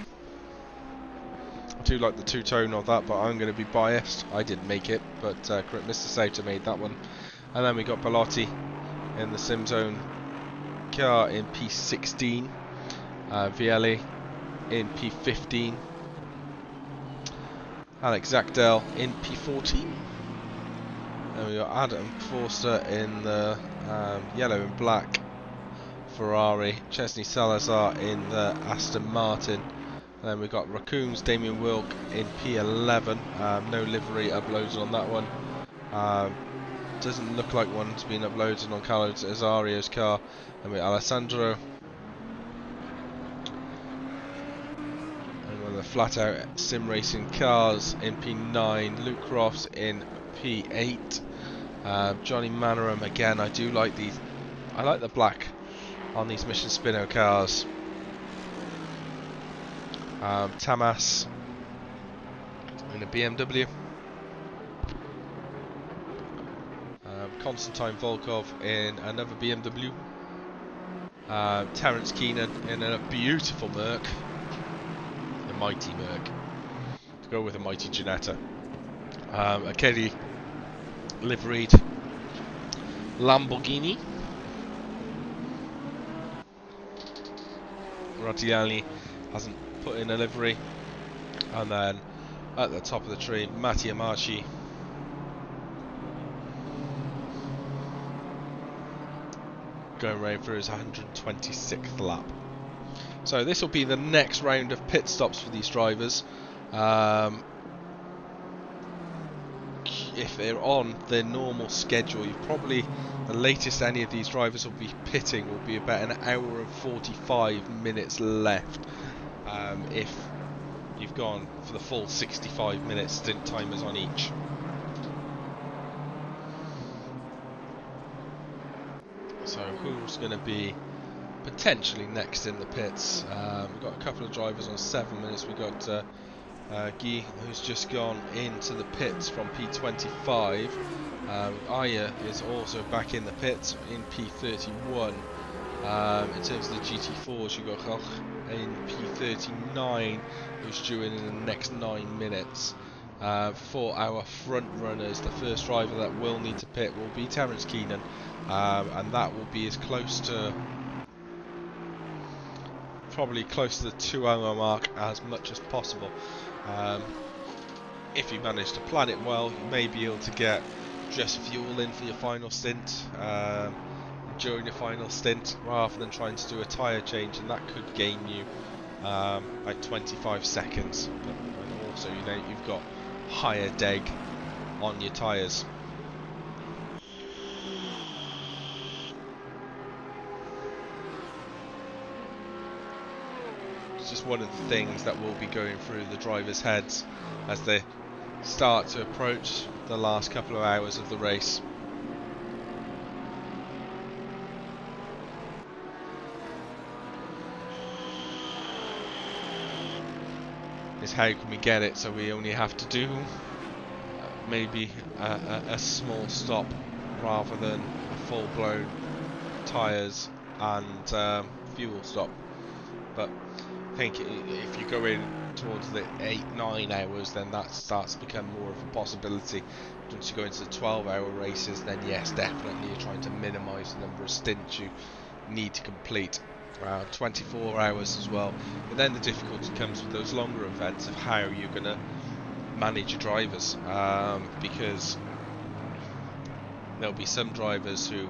do like the two-tone of that, but I'm going to be biased. I didn't make it, but Mr. Sauter made that one. And then we got Bellotti in the SimZone car in P16. Vielle in P15. Alex Zakdel in P14. And we got Adam Forster in the yellow and black Ferrari, Chesney Salazar in the Aston Martin. Then we've got Raccoons, Damien Wilk in P11. No livery uploaded on that one. Doesn't look like one's been uploaded on Carlos Azario's car. And with Alessandro. And one of the flat out sim racing cars in P9. Luke Crofts in P8. Johnny Manoram again. I do like these. I like the black on these Mission Spino cars. Tamas in a BMW. Konstantin Volkov in another BMW. Terence Keenan in a beautiful Merc. A mighty Merc. To go with a mighty Ginetta. A Kelly liveried Lamborghini. Rattiali hasn't put in a livery. And then at the top of the tree, Mattia Marchi. Going right through his 126th lap. So this will be the next round of pit stops for these drivers. If they're on their normal schedule, the latest any of these drivers will be pitting will be about an hour and 45 minutes left. If you've gone for the full 65-minute stint timers on each. So who's going to be potentially next in the pits? We've got a couple of drivers on 7 minutes. We've got Guy, who's just gone into the pits from P25. Aya is also back in the pits in P31. In terms of the GT4s, you've got Koch in P39, who's due in the next 9 minutes. For our front runners, the first driver that will need to pit will be Terence Keenan, and that will be as close to, probably close to the 2 hour mark as much as possible. If you manage to plan it well, you may be able to get just fuel in for your final stint during your final stint, rather than trying to do a tyre change, and that could gain you like 25 seconds. But also, you know, you've got higher deg on your tyres. It's just one of the things that will be going through the drivers' heads as they start to approach the last couple of hours of the race. Is how can we get it so we only have to do maybe a small stop rather than full-blown tyres and fuel stop. But I think if you go in towards the 8-9 hours, then that starts to become more of a possibility. Once you go into the 12-hour races, then yes, definitely you're trying to minimise the number of stints you need to complete. 24 hours as well. But then the difficulty comes with those longer events of how you're going to manage your drivers, because there'll be some drivers who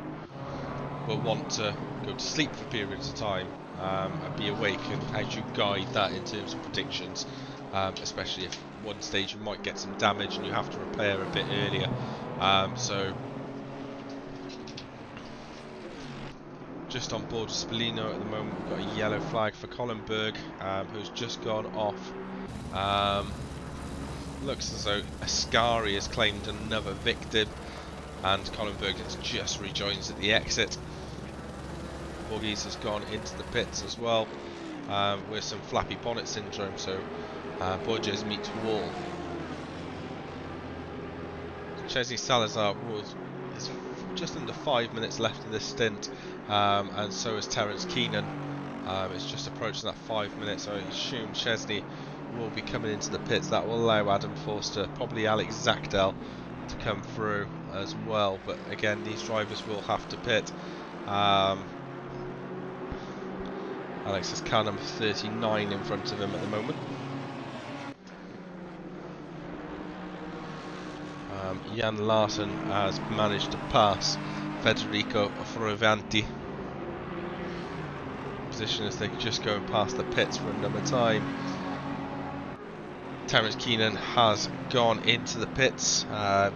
will want to go to sleep for periods of time and be awake, and how do you guide that in terms of predictions, especially if one stage you might get some damage and you have to repair a bit earlier. So just on board Spallino at the moment, we've got a yellow flag for Colin Berg, who's just gone off. Looks as though Ascari has claimed another victim, and Colin Berg has just rejoined at the exit. Borges has gone into the pits as well, with some flappy bonnet syndrome, so Borges meets wall. Chesney Salazar is just under 5 minutes left in this stint, and so is Terence Keenan. It's just approaching that 5 minutes, so I assume Chesney will be coming into the pits. That will allow Adam Forster, probably Alex Zakdel, to come through as well, but again, these drivers will have to pit. Alex has car number 39 in front of him at the moment. Jan Larsen has managed to pass Federico Fioravanti. Position as they just go past the pits for another time. Terence Keenan has gone into the pits.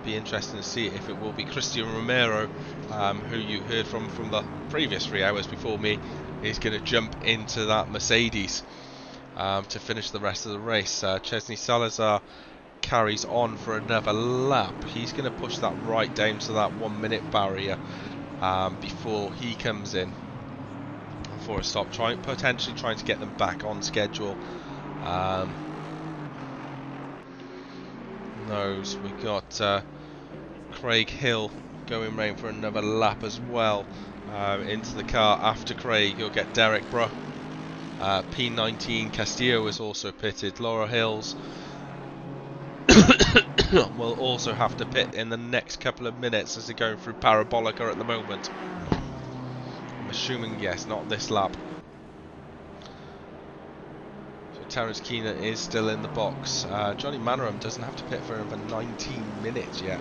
Be interesting to see if it will be Christian Romero, who you heard from the previous 3 hours before me, is going to jump into that Mercedes to finish the rest of the race. Chesney Salazar carries on for another lap. He's going to push that right down to that 1 minute barrier before he comes in for a stop, potentially trying to get them back on schedule. We got Craig Hill going round for another lap as well into the car. After Craig, you'll get Derek Bruh. P19 Castillo is also pitted. Laura Hills will also have to pit in the next couple of minutes as they're going through Parabolica at the moment. I'm assuming yes, not this lap. Terence Keenan is still in the box. Johnny Mannering doesn't have to pit for another 19 minutes yet,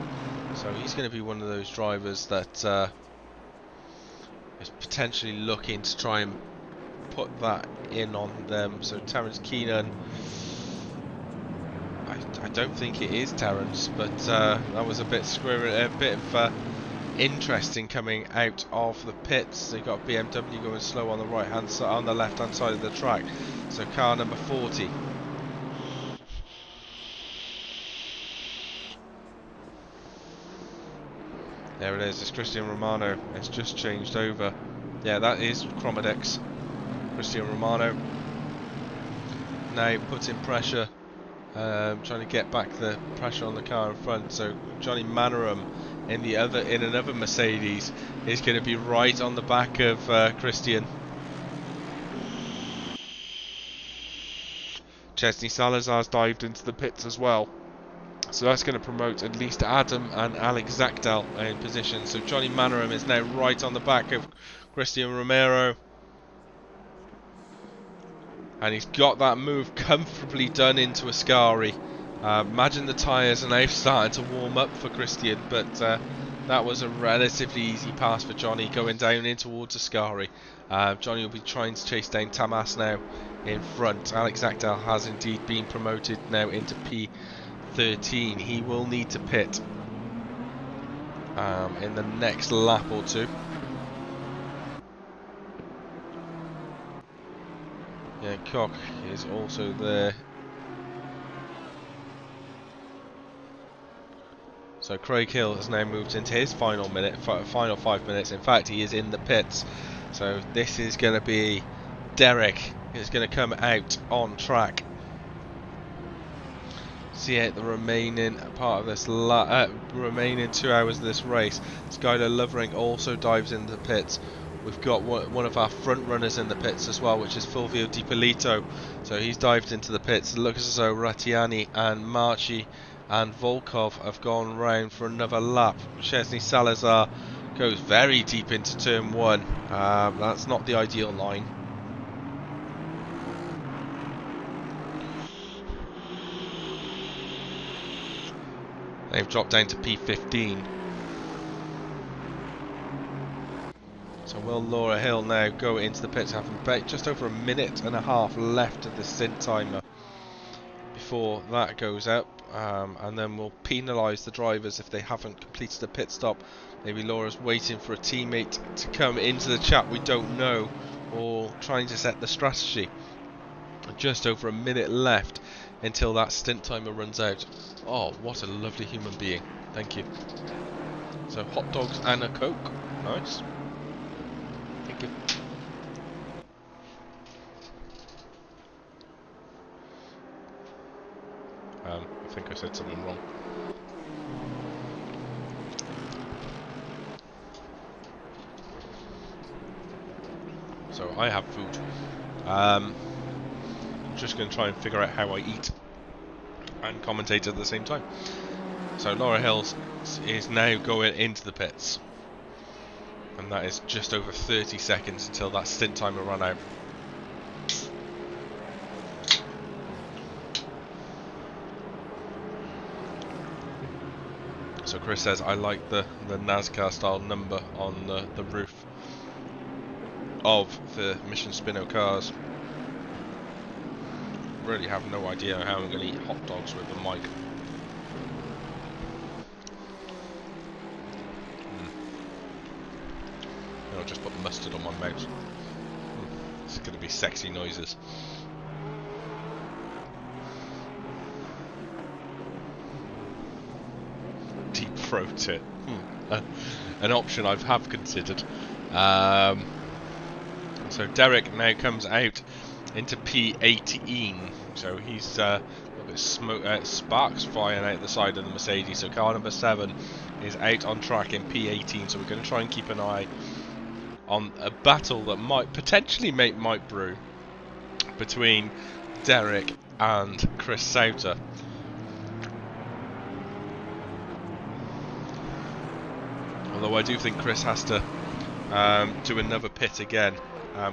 so he's going to be one of those drivers that is potentially looking to try and put that in on them. So Terence Keenan, I don't think it is Terence, but that was a bit interesting coming out of the pits. They got BMW going slow on the on the left hand side of the track. So car number 40. There it is. It's Christian Romano. It's just changed over. Yeah, that is Chromadex. Christian Romano now puts in pressure, trying to get back the pressure on the car in front. So Johnny Mannering in another Mercedes is going to be right on the back of Christian. Chesney Salazar's dived into the pits as well, so that's going to promote at least Adam and Alex Zakdal in position. So Johnny Mannering is now right on the back of Christian Romero, and he's got that move comfortably done into Ascari. Imagine the tyres are now starting to warm up for Christian, but that was a relatively easy pass for Johnny going down in towards Ascari. Johnny will be trying to chase down Tamas now in front. Alex Zakdal has indeed been promoted now into P13. He will need to pit in the next lap or two. Yeah, Koch is also there. So Craig Hill has now moved into his final 5 minutes. In fact, he is in the pits. So this is going to be Derek is going to come out on track. See out the remaining part of this remaining 2 hours of this race. Skylar Lovering also dives into the pits. We've got one of our front runners in the pits as well, which is Fulvio Di Polito. So he's dived into the pits. It looks as though Rattiani and Marchi and Volkov have gone round for another lap. Chesney Salazar goes very deep into turn 1. That's not the ideal line. They've dropped down to P15. So will Laura Hill now go into the pits, having just over a minute and a half left of the stint timer before that goes up, and then we'll penalise the drivers if they haven't completed a pit stop. Maybe Laura's waiting for a teammate to come into the chat, we don't know, or trying to set the strategy. Just over a minute left until that stint timer runs out. Oh, what a lovely human being. Thank you. So hot dogs and a Coke. Nice. Thank you. I think I said something wrong. So I have food. I'm just going to try and figure out how I eat and commentate at the same time. So Laura Hills is now going into the pits, and that is just over 30 seconds until that stint timer run out. So Chris says, I like the NASCAR style number on the roof of the Mission Spino cars. Really have no idea how I'm going to eat hot dogs with the mic. I'll just put mustard on my mouth. It's going to be sexy noises. Deep throat it. An option I have considered. So Derek now comes out into P18. So he's got sparks flying out the side of the Mercedes. So car number 7 is out on track in P18. So we're going to try and keep an eye on a battle that might brew between Derek and Chris Sauter. Although I do think Chris has to do another pit again.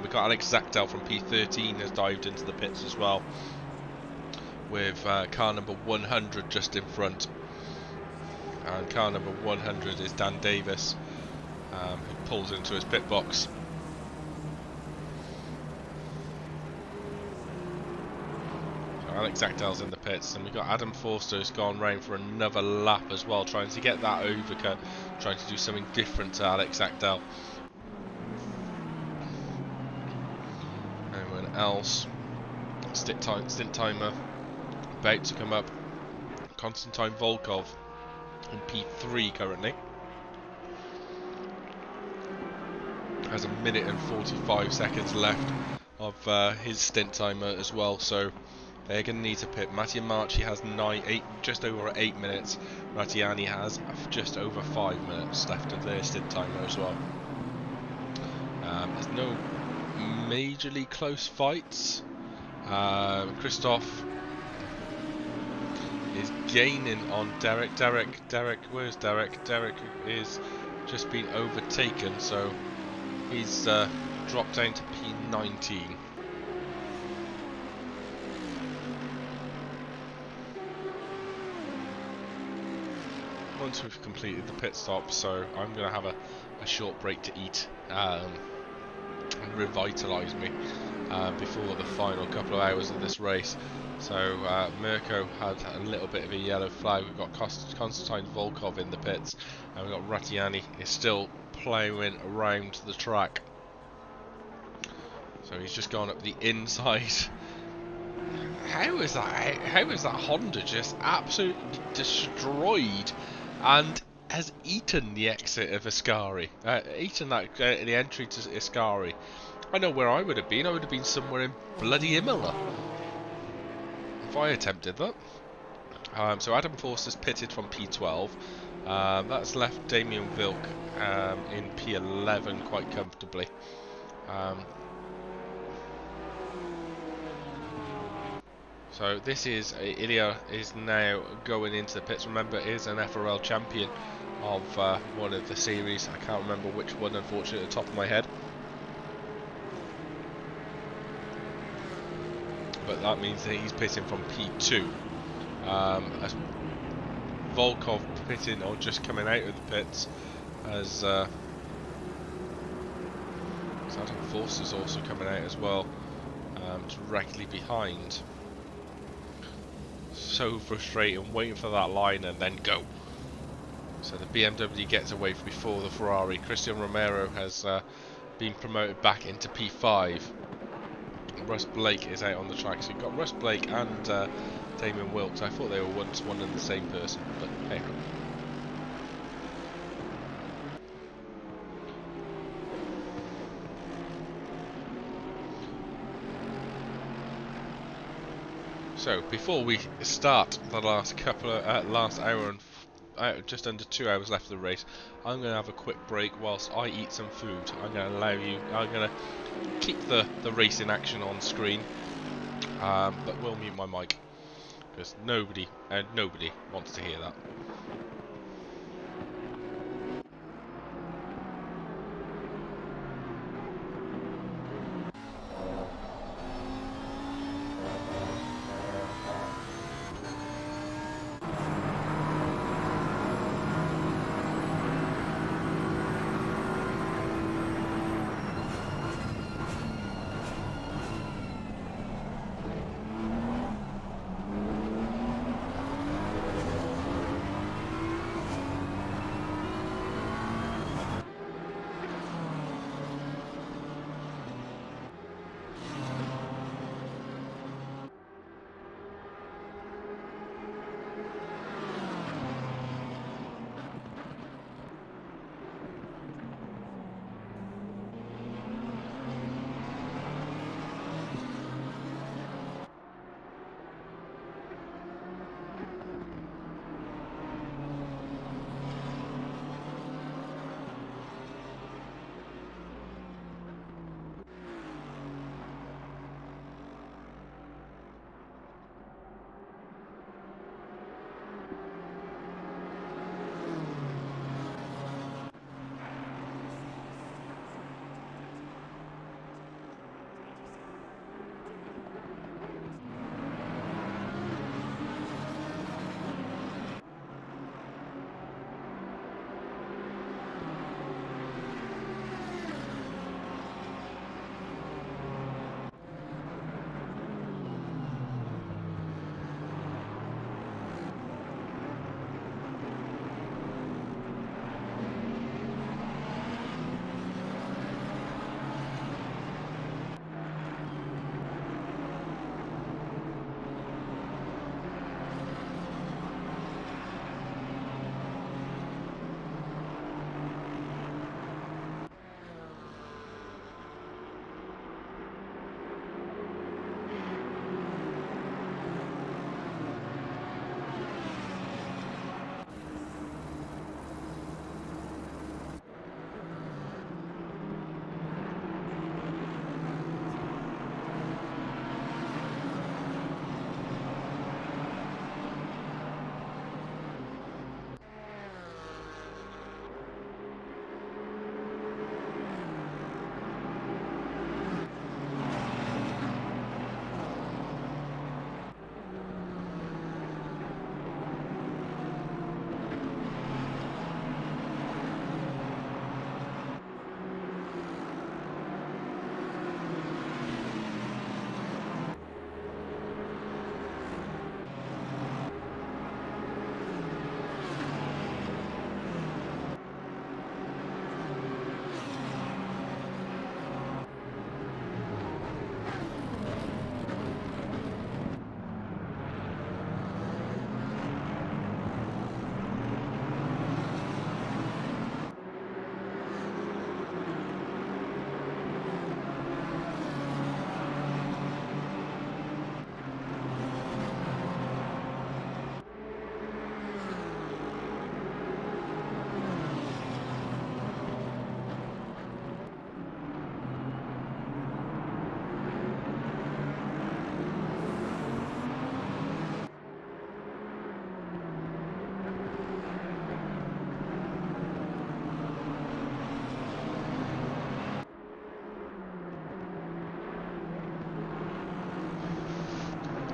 We've got Alex Zachtel from P13 has dived into the pits as well, with car number 100 just in front. And car number 100 is Dan Davis, who pulls into his pit box. So Alex Zachtel's in the pits, and we've got Adam Forster who's gone round for another lap as well, trying to get that overcut, trying to do something different to Alex Zachtel. Anyone else? Stint timer about to come up. Konstantin Volkov in P3 currently. Has a minute and 45 seconds left of his stint timer as well, so they're going to need to pit. Mattia Marchi has just over 8 minutes. Rattiani has just over 5 minutes left of their stint timer as well. There's no majorly close fights. Christoph is gaining on Derek. Derek, where's Derek? Derek is just been overtaken, so he's dropped down to P19. Once we've completed the pit stop, so I'm going to have a short break to eat and revitalise me before the final couple of hours of this race. So Mirko had a little bit of a yellow flag. We've got Konstantin Volkov in the pits, and we've got Rattiani is still ploughing around the track. So he's just gone up the inside. How is that Honda just absolutely destroyed and has eaten the exit of Ascari? Eaten that the entry to Ascari. I know where I would have been. I would have been somewhere in bloody Imola if I attempted that. So Adam Forster's pitted from P12. That's left Damien Vilk in P11 quite comfortably. So this is Ilya is now going into the pits. Remember, is an FRL champion of one of the series. I can't remember which one, unfortunately, at the top of my head. But that means that he's pitting from P2. As Volkov pitting or just coming out of the pits, as Adam Forster's also coming out as well, directly behind. So frustrating, waiting for that line and then go. So the BMW gets away before the Ferrari. Christian Romero has been promoted back into P5. Russ Blake is out on the track. So you've got Russ Blake and Damien Wilkes. I thought they were once one and the same person, but hey. So before we start the last hour and just under 2 hours left of the race, I'm going to have a quick break whilst I eat some food. I'm going to keep the racing action on screen, but we'll mute my mic because nobody wants to hear that.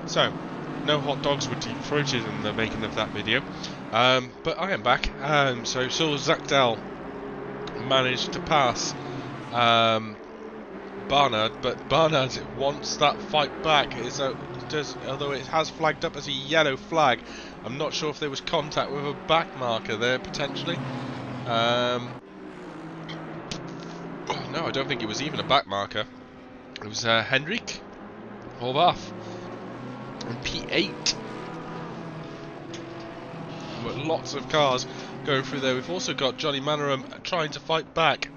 So, no hot dogs were deep-throated in the making of that video, but I am back. So Zachtel managed to pass Barnard, but Barnard wants that fight back. Although it has flagged up as a yellow flag, I'm not sure if there was contact with a back marker there potentially. Oh, no, I don't think it was even a back marker. It was Henrik Horvath on P8. With lots of cars going through there. We've also got Johnny Mannering trying to fight back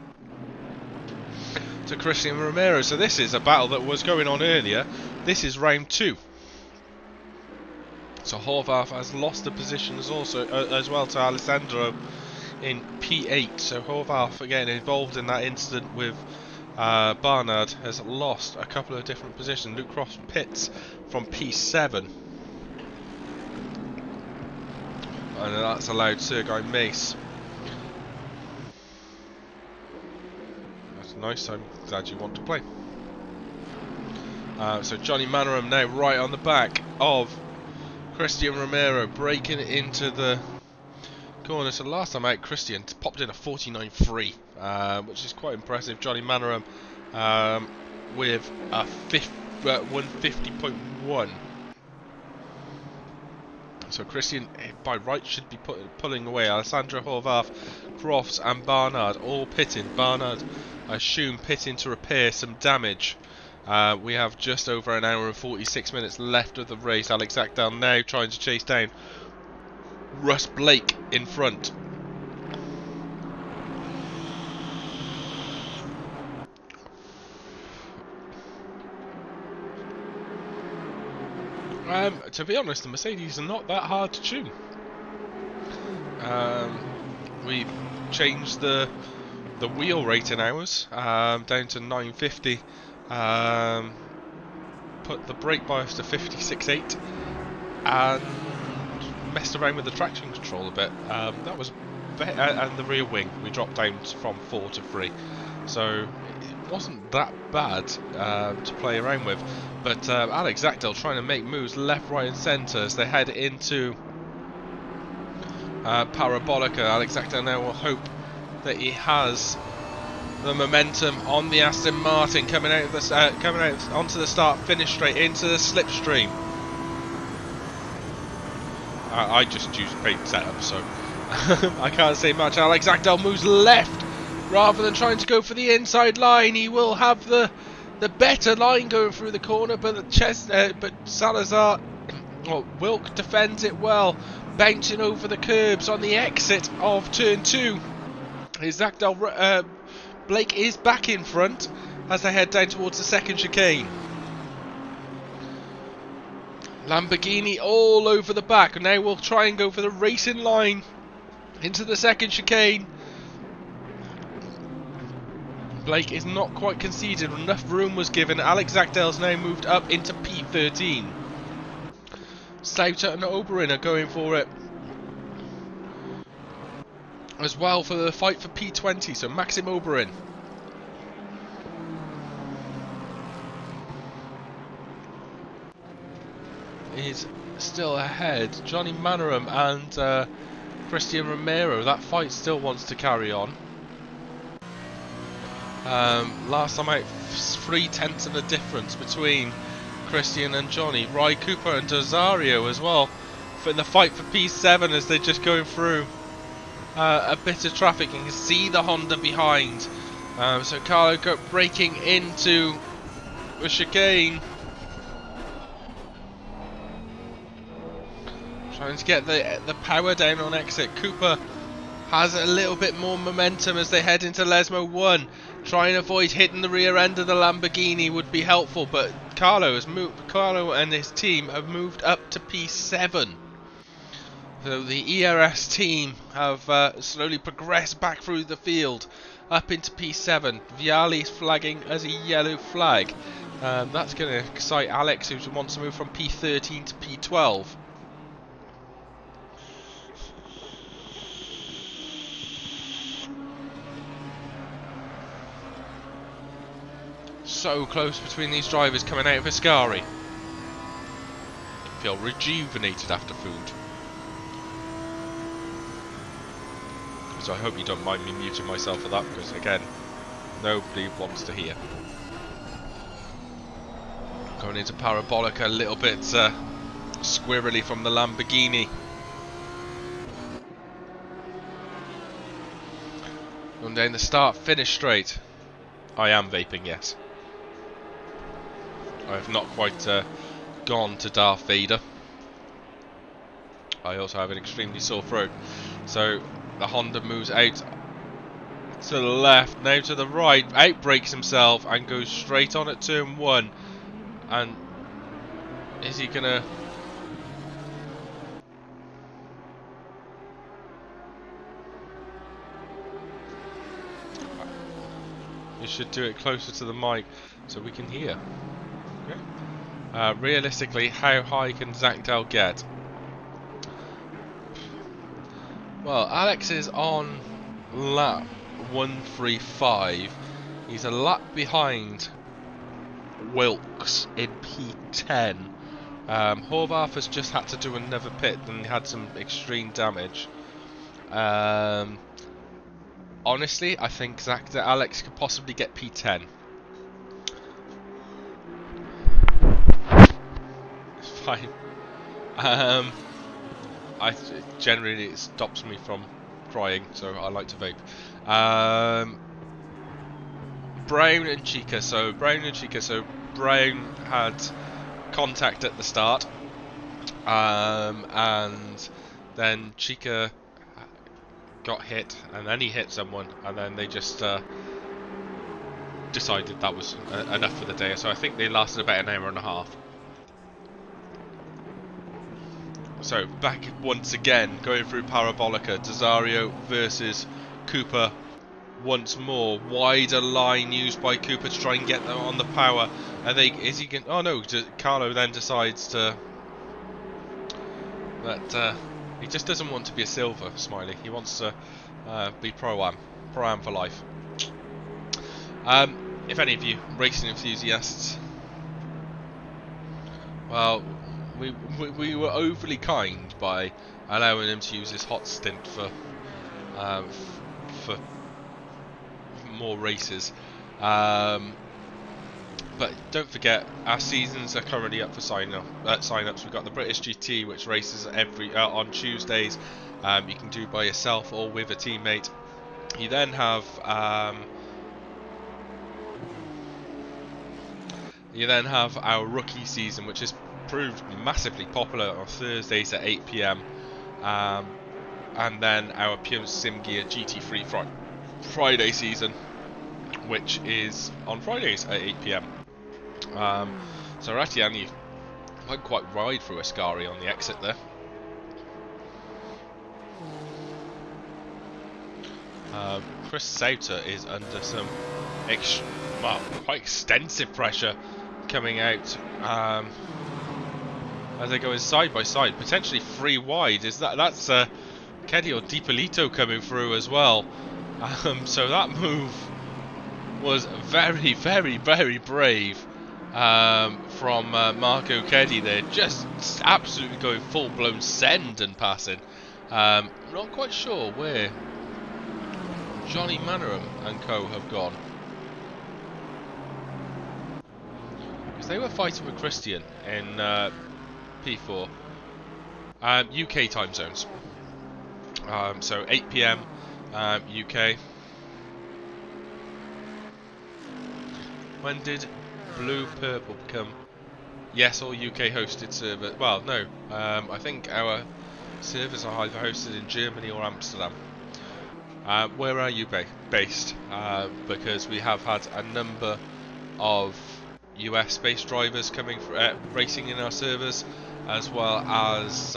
to Christian Romero. So this is a battle that was going on earlier. This is round 2. So Horvath has lost the positions also as well to Alessandro in P8. So Horvath again involved in that incident with Barnard has lost a couple of different positions. Luke Cross pits from P7. And that's allowed Sergei Mace. That's nice, I'm glad you want to play. So Johnny Mannering now right on the back of Christian Romero, breaking into the corner. So last time out, Christian popped in a 49.3, which is quite impressive. Johnny Mannering with a 150.1. So Christian, by right, should be pulling away. Alessandro Horvath, Crofts and Barnard all pitting. Barnard, I assume, pitting to repair some damage. We have just over an hour and 46 minutes left of the race. Alex Zachtel now trying to chase down Russ Blake in front. To be honest, the Mercedes are not that hard to tune. We changed the wheel rating hours down to 950. Put the brake bias to 56.8 and messed around with the traction control a bit. That was and the rear wing we dropped down from 4 to 3. So it wasn't that bad to play around with. But Alex Zachtel trying to make moves left, right and centre as they head into Parabolica. Alex Zachtel now will hope that he has the momentum on the Aston Martin coming out onto the start finish straight into the slipstream. I just choose paint setup, so I can't say much. Alex Zachtel moves left rather than trying to go for the inside line. He will have the better line going through the corner, but but Salazar, well, Wilk defends it well, bouncing over the curbs on the exit of turn 2. Zachtel, Blake is back in front as they head down towards the second chicane. Lamborghini all over the back. Now we'll try and go for the racing line into the second chicane. Blake is not quite conceded. Enough room was given. Alex Zachtel's now moved up into P13. Sauter and Oberyn are going for it as well for the fight for P20. So Maxim Oberyn is still ahead. Johnny Mannering and Christian Romero. That fight still wants to carry on. Last time out, 3/10 of the difference between Christian and Johnny. Ry Cooper and Dozario as well for the fight for P7 as they're just going through a bit of traffic. You can see the Honda behind. So Carlo breaking into the chicane, trying to get the power down on exit. Cooper has a little bit more momentum as they head into Lesmo 1. Trying to avoid hitting the rear end of the Lamborghini would be helpful, but Carlo and his team have moved up to P7. So the ERS team have slowly progressed back through the field up into P7. Viali's flagging as a yellow flag. That's going to excite Alex, who wants to move from P13 to P12. So close between these drivers coming out of Ascari. feel rejuvenated after food. So I hope you don't mind me muting myself for that, because again, nobody wants to hear. Going into Parabolica, a little bit squirrely from the Lamborghini. Going down the start, finish straight. I am vaping, yes. I have not quite gone to Darth Vader. I also have an extremely sore throat. So the Honda moves out to the left, now to the right, outbrakes himself and goes straight on at turn 1. And is he gonna... You should do it closer to the mic so we can hear. Okay. Realistically, how high can Zach Dell get? Well, Alex is on lap 135. He's a lap behind Wilkes in P10. Horvath has just had to do another pit and had some extreme damage. Honestly, I think Alex could possibly get P10. It's fine. Generally it stops me from crying, so I like to vape. Brown and Chica. So Brown had contact at the start, and then Chica got hit, and then he hit someone, and then they just decided that was enough for the day. So I think they lasted about an hour and a half. So back once again, going through Parabolica, Desario versus Cooper once more. Wider line used by Cooper to try and get them on the power. And is he going? Oh no! Carlo then decides to that he just doesn't want to be a silver, Smiley. He wants to be pro-am for life. If any of you racing enthusiasts, well, we were overly kind by allowing him to use his hot stint for more races. But don't forget, our seasons are currently up for sign-ups. We've got the British GT, which races on Tuesdays. You can do by yourself or with a teammate. You then have our rookie season, which has proved massively popular on Thursdays at 8 PM. And then our Pure Sim Gear GT3 Friday season, which is on Fridays at 8 PM. So Rattiani went quite wide through Ascari on the exit there. Chris Sauter is under some quite extensive pressure coming out as they go side by side, potentially 3 wide. That's Keddy or DiPolito coming through as well. So that move was very, very, very brave from Marco Keddy there, just absolutely going full-blown send and passing. Not quite sure where Johnny Mannering and co have gone, because they were fighting with Christian in P4 UK time zones. So 8 PM UK. When did Blue Purple become yes or UK hosted server? Well, no. I think our servers are either hosted in Germany or Amsterdam. Where are you based? Because we have had a number of US-based drivers coming racing in our servers, as well as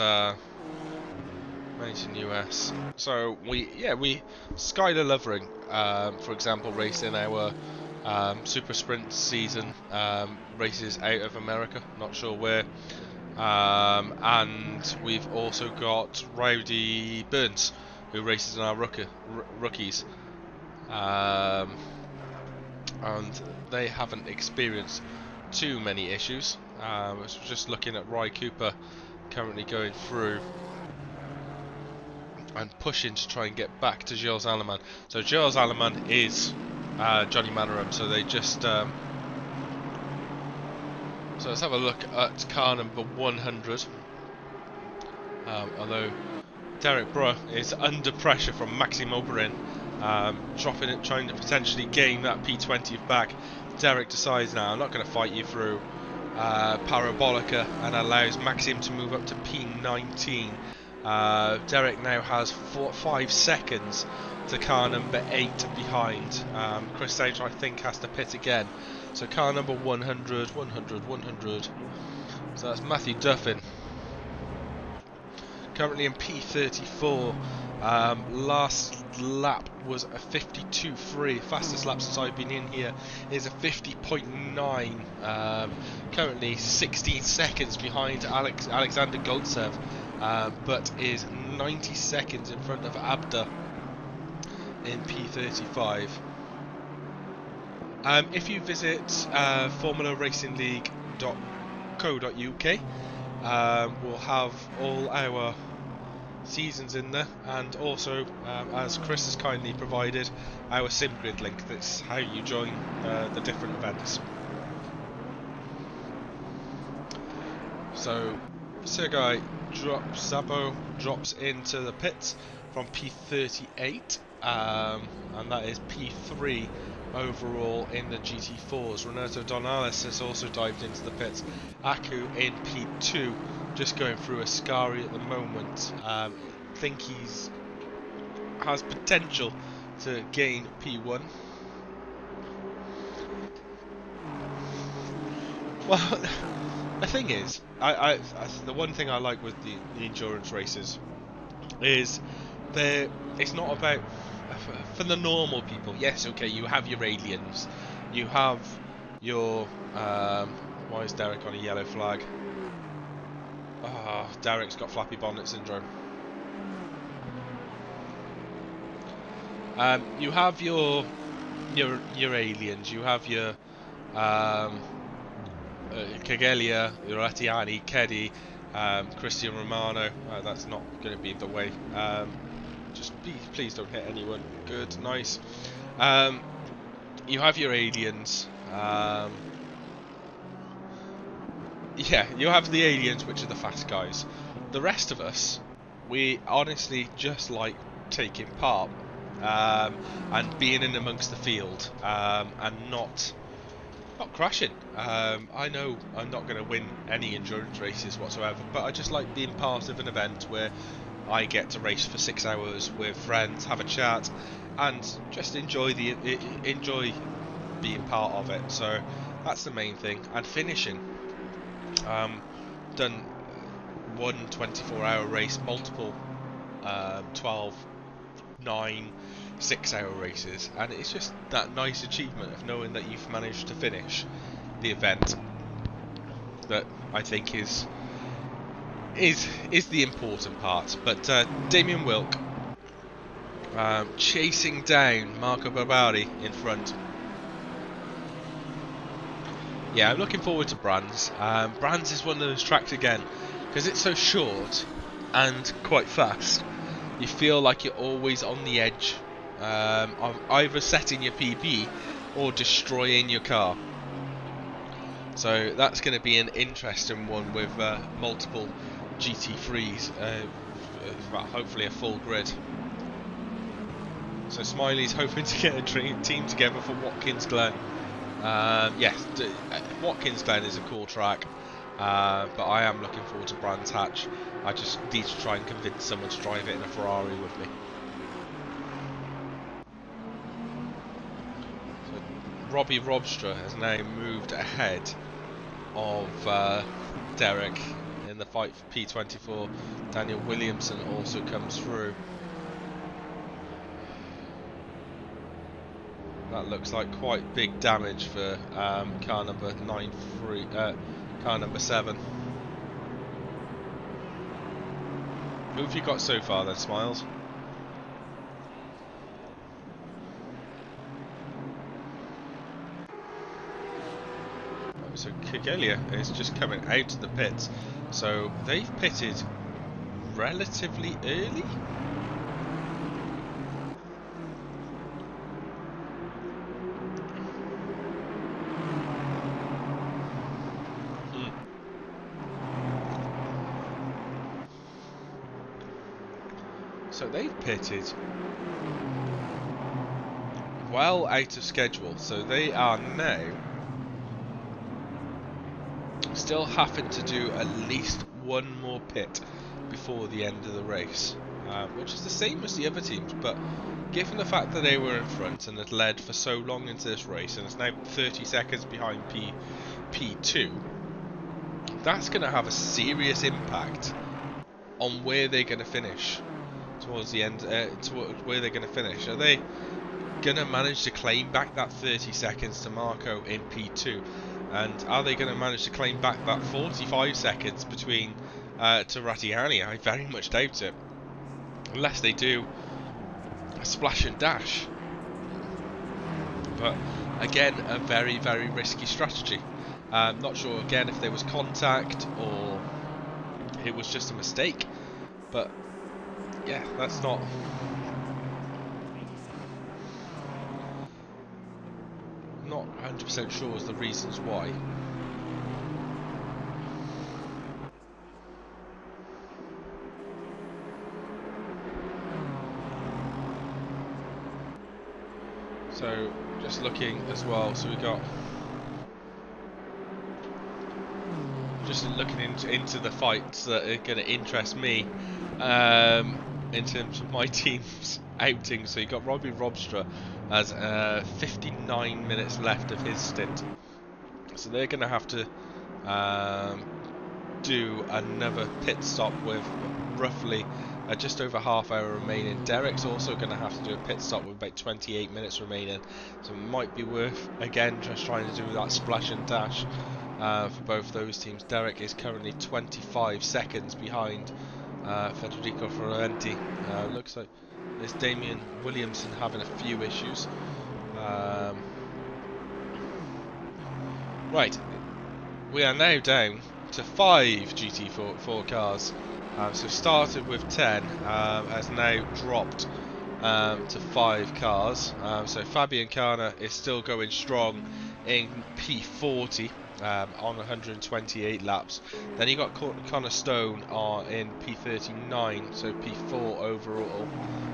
in US. So Skylar Lovering, for example, raced in our Super Sprint season, races out of America, not sure where. And we've also got Rowdy Burns, who races in our rookies, and they haven't experienced too many issues. I was just looking at Ry Cooper currently going through and pushing to try and get back to Gilles Alleman. So Gilles Alleman is Johnny Manaram, so they just... so let's have a look at car number 100. Although Derek Bruh is under pressure from Maxime Aubrin, dropping it, trying to potentially gain that P20 back. Derek decides now, I'm not going to fight you through Parabolica, and allows Maxime to move up to P19. Derek now has 5 seconds to car number 8 behind. Chris Sage, I think, has to pit again. So car number 100, 100, 100. So that's Matthew Duffin. Currently in P34. Last lap was a 52.3. Fastest lap since I've been in here is a 50.9. Currently 16 seconds behind Alexander Goltsev, but is 90 seconds in front of Abda in P35. If you visit formularacinglleague.co.uk, we'll have all our seasons in there, and also, as Chris has kindly provided, our SimGrid link. That's how you join the different events. So Sergei Zabo drops into the pits from P38, and that is P3 overall in the GT4s. Renato Donales has also dived into the pits. Aku in P2, just going through Ascari at the moment. Think he's has potential to gain P1. Well, the thing is, the one thing I like with the endurance races is it's not about, for the normal people. Yes, okay, you have your aliens, you have your why is Derek on a yellow flag? Derek's got flappy bonnet syndrome. You have your aliens, you have your Kagelia, Rattiani, Keddy, Christian Romano. That's not going to be the way. Please don't hit anyone. Good, nice. You have your aliens. Yeah, you have the aliens, which are the fast guys. The rest of us, we honestly just like taking part and being in amongst the field and not crashing. I know I'm not going to win any endurance races whatsoever, but I just like being part of an event where I get to race for 6 hours with friends, have a chat, and just enjoy being part of it. So that's the main thing. And finishing, done one 24-hour race, multiple 12, 9, 6-hour races, and it's just that nice achievement of knowing that you've managed to finish the event that I think is the important part. But Damien Wilk chasing down Marco Barbari in front. Yeah, I'm looking forward to Brands. Brands is one of those tracks again, because it's so short and quite fast. You feel like you're always on the edge of either setting your PB or destroying your car. So that's going to be an interesting one with multiple GT3s, well, hopefully a full grid. So Smiley's hoping to get a team together for Watkins Glen. Yes, Watkins Glen is a cool track, but I am looking forward to Brands Hatch. I just need to try and convince someone to drive it in a Ferrari with me. So Robbie Robstra has now moved ahead of Derek in the fight for P24. Daniel Williamson also comes through. That looks like quite big damage for car number 7. Who have you got so far then, Smiles? So Kigelia is just coming out of the pits. So they've pitted relatively early. So they've pitted well out of schedule. So they are now still having to do at least one more pit before the end of the race, which is the same as the other teams, but given the fact that they were in front and had led for so long into this race and it's now 30 seconds behind P2, that's going to have a serious impact on where they're going to finish towards the end, where they're going to finish. Are they going to manage to claim back that 30 seconds to Marco in P2? And are they going to manage to claim back that 45 seconds between to Rattiani? I very much doubt it. Unless they do a splash and dash. But again, a very, very risky strategy. Not sure again if there was contact or it was just a mistake. But yeah, that's not... Not 100% sure as the reasons why. So just looking as well, so we got just looking into the fights that are going to interest me in terms of my team's outing. So you got Robbie Robstra has 59 minutes left of his stint, so they're going to have to do another pit stop with roughly just over half hour remaining. Derek's also going to have to do a pit stop with about 28 minutes remaining, so it might be worth again just trying to do that splash and dash for both those teams. Derek is currently 25 seconds behind Federico Ferrenti. Looks like there's Damien Williamson having a few issues. Right, we are now down to 5 GT4 cars. So started with 10, has now dropped to 5 cars. So Fabian Carner is still going strong in P40 on 128 laps. Then you got Connor Stone in P39, so P4 overall,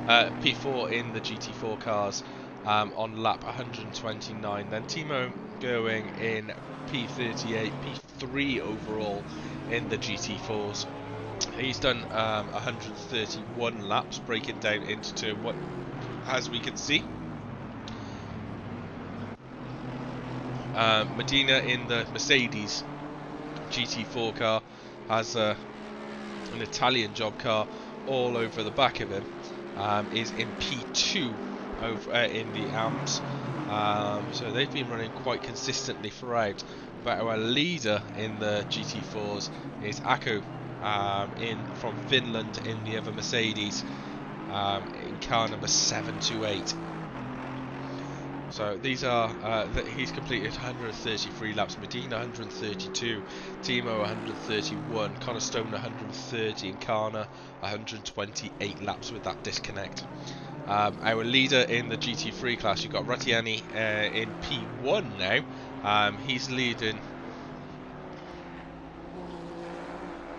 P4 in the GT4 cars on lap 129. Then Timo going in P38, P3 overall in the GT4s. He's done 131 laps, breaking down into turn 1, as we can see. Medina in the Mercedes GT4 car has an Italian job car all over the back of him. Is in P2 over in the AMS. So they've been running quite consistently throughout. But our leader in the GT4s is Aku from Finland in the other Mercedes in car number 728. So these are he's completed 133 laps, Medina 132, Timo 131, Connor Stone 130, and Kana 128 laps with that disconnect. Our leader in the GT3 class, you've got Rattiani in P1 now. He's leading.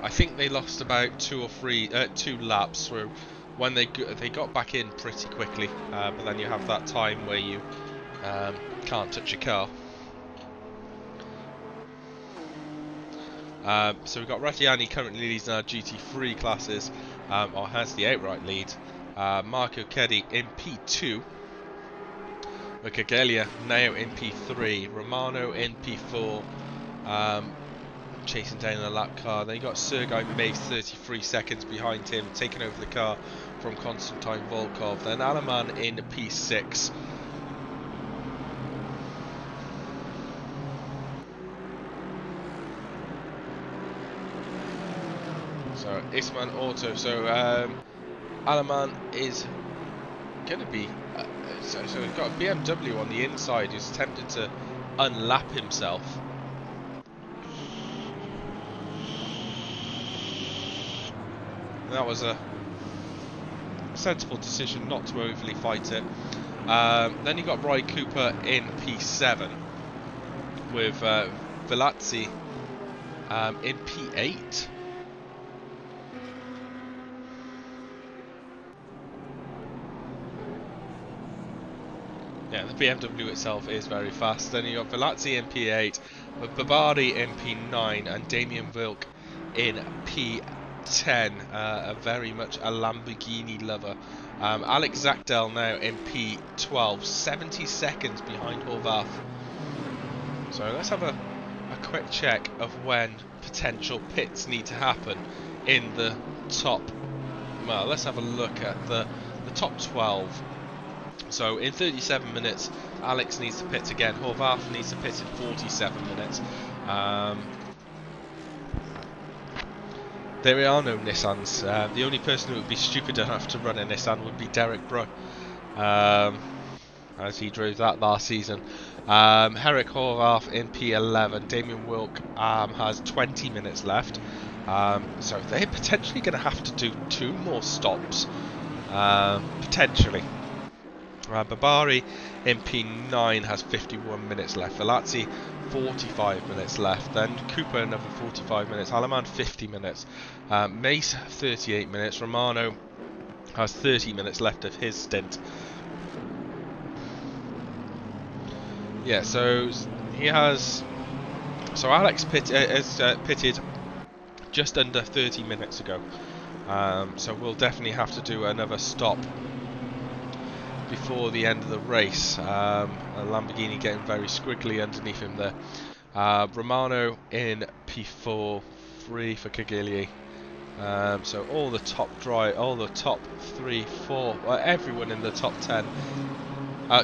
I think they lost about 2 laps when they got back in pretty quickly, but then you have that time where you can't touch your car. So we've got Rattiani currently leads in our GT3 classes, or has the outright lead. Marco Keddy in P2. Cagelia now in P3. Romano in P4. Chasing down the lap car. Then you got Sergei May 33 seconds behind him, taking over the car from Konstantin Volkov. Then Alaman in P6. So Isman Auto. So Alaman is going to be. So we've got a BMW on the inside who's attempted to unlap himself. That was a sensible decision not to overly fight it. Then you got Roy Cooper in P7 with FRLACC in P8. Yeah, the BMW itself is very fast. Then you got FRLACC in P8, with Babari in P9, and Damien Wilk in P10. Very much a Lamborghini lover. Alex Zachtel now in P12, 70 seconds behind Horvath. So let's have a quick check of when potential pits need to happen in the top. Well, let's have a look at the top 12. So in 37 minutes, Alex needs to pit again. Horvath needs to pit in 47 minutes. There are no Nissans. The only person who would be stupid enough to run a Nissan would be Derek Bruh, as he drove that last season. Herrick Horvath in P11. Damien Wilk has 20 minutes left. So they're potentially going to have to do 2 more stops. Potentially. Babari in P9 has 51 minutes left. FRLACC 45 minutes left. Then Cooper another 45 minutes. Aleman 50 minutes. Mace 38 minutes. Romano has 30 minutes left of his stint. Yeah, so he has. So Alex pitted just under 30 minutes ago. So we'll definitely have to do another stop before the end of the race. A Lamborghini getting very squiggly underneath him there. Romano in P4, 3 for Cagigli. So all the top 3, 4, everyone in the top 10,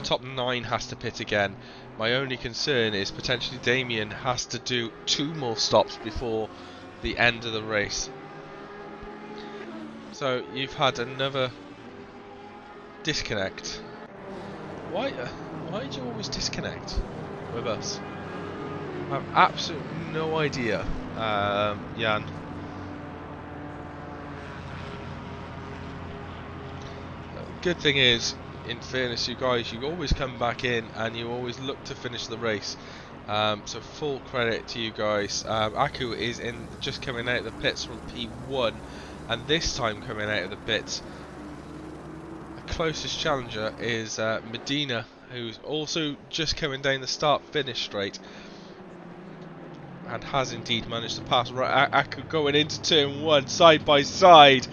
top 9 has to pit again. My only concern is potentially Damien has to do 2 more stops before the end of the race. So you've had another disconnect. Why do you always disconnect with us? I have absolutely no idea, Jan. Good thing is, in fairness, you guys, you always come back in and you always look to finish the race. So full credit to you guys. Aku is just coming out of the pits from P1, and this time coming out of the pits. Closest challenger is Medina, who's also just coming down the start-finish straight and has indeed managed to pass. Aku going into turn 1 side by side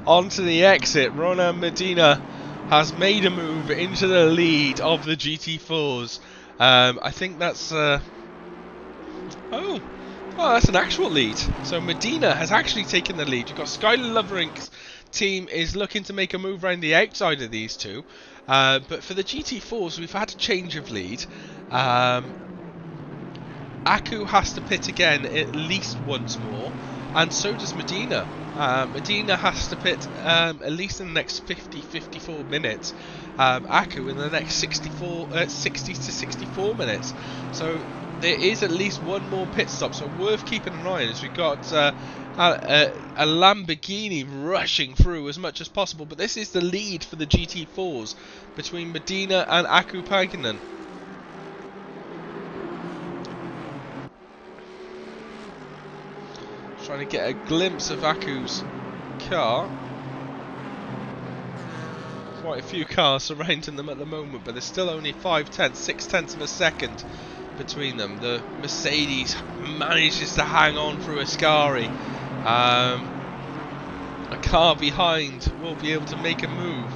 onto the exit. Ronan Medina has made a move into the lead of the GT4s. I think that's oh, that's an actual lead. So Medina has actually taken the lead. You've got Skylar Loverink's team is looking to make a move around the outside of these two, but for the GT4s we've had a change of lead. Aku has to pit again at least once more, and so does Medina. Medina has to pit at least in the next 50-54 minutes. Aku in the next 60 to 64 minutes. So there is at least one more pit stop, so worth keeping an eye on, as we've got a Lamborghini rushing through as much as possible. But this is the lead for the GT4s between Medina and Aku Paikinen. Trying to get a glimpse of Aku's car. Quite a few cars surrounding them at the moment, but there's still only 6/10 of a second between them. The Mercedes manages to hang on through Ascari. A car behind will be able to make a move.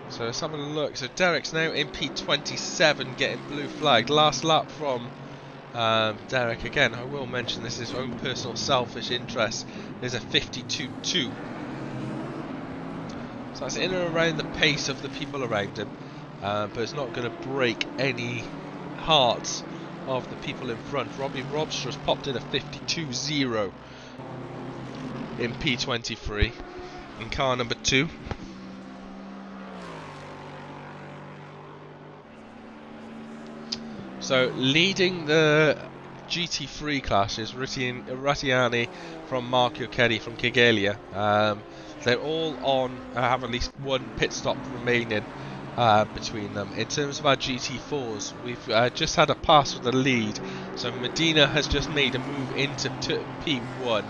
So let's have a look. So Derek's now in P27 getting blue flagged. Last lap from Derek. Again, I will mention this is his own personal selfish interest. There's a 52.2. So that's in and around the pace of the people around him. But it's not going to break any hearts of the people in front. Robbie Robster has popped in a 52.0 in P23 in car number 2. So leading the GT3 classes, Rattiani from Marco Keddy from Kigelia. They're all on, have at least one pit stop remaining between them. In terms of our GT4s, we've just had a pass with the lead. So Medina has just made a move into P1,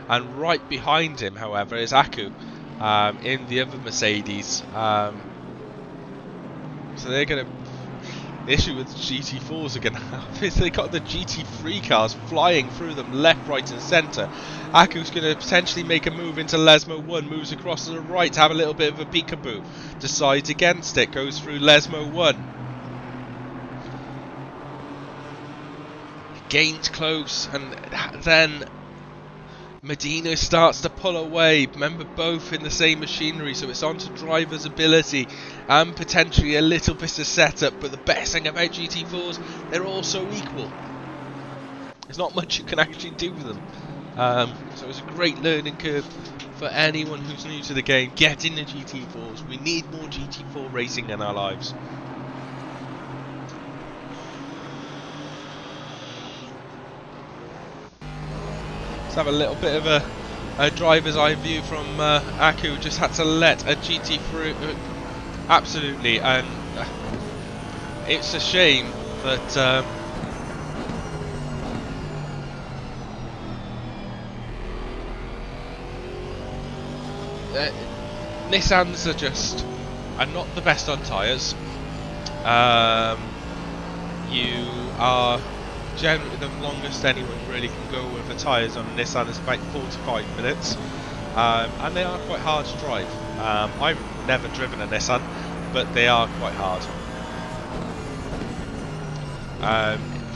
and right behind him, however, is Aku in the other Mercedes. So they're going to... The issue with GT4s are going to have is they got the GT3 cars flying through them left, right and centre. Aku's going to potentially make a move into Lesmo 1, moves across to the right to have a little bit of a peekaboo. Decides against it, goes through Lesmo 1. Gains close, and then Medina starts to pull away. Remember, both in the same machinery, so it's on to driver's ability and potentially a little bit of setup. But the best thing about GT4s, they're all so equal. There's not much you can actually do with them. So it's a great learning curve for anyone who's new to the game. Get in the GT4s. We need more GT4 racing in our lives. Have a little bit of a driver's eye view from Aku. Just had to let a GT through, absolutely, and it's a shame that Nissans are not the best on tyres. You are generally the longest anyone really can go with the tyres on a Nissan is about 45 minutes, and they are quite hard to drive. I've never driven a Nissan, but they are quite hard.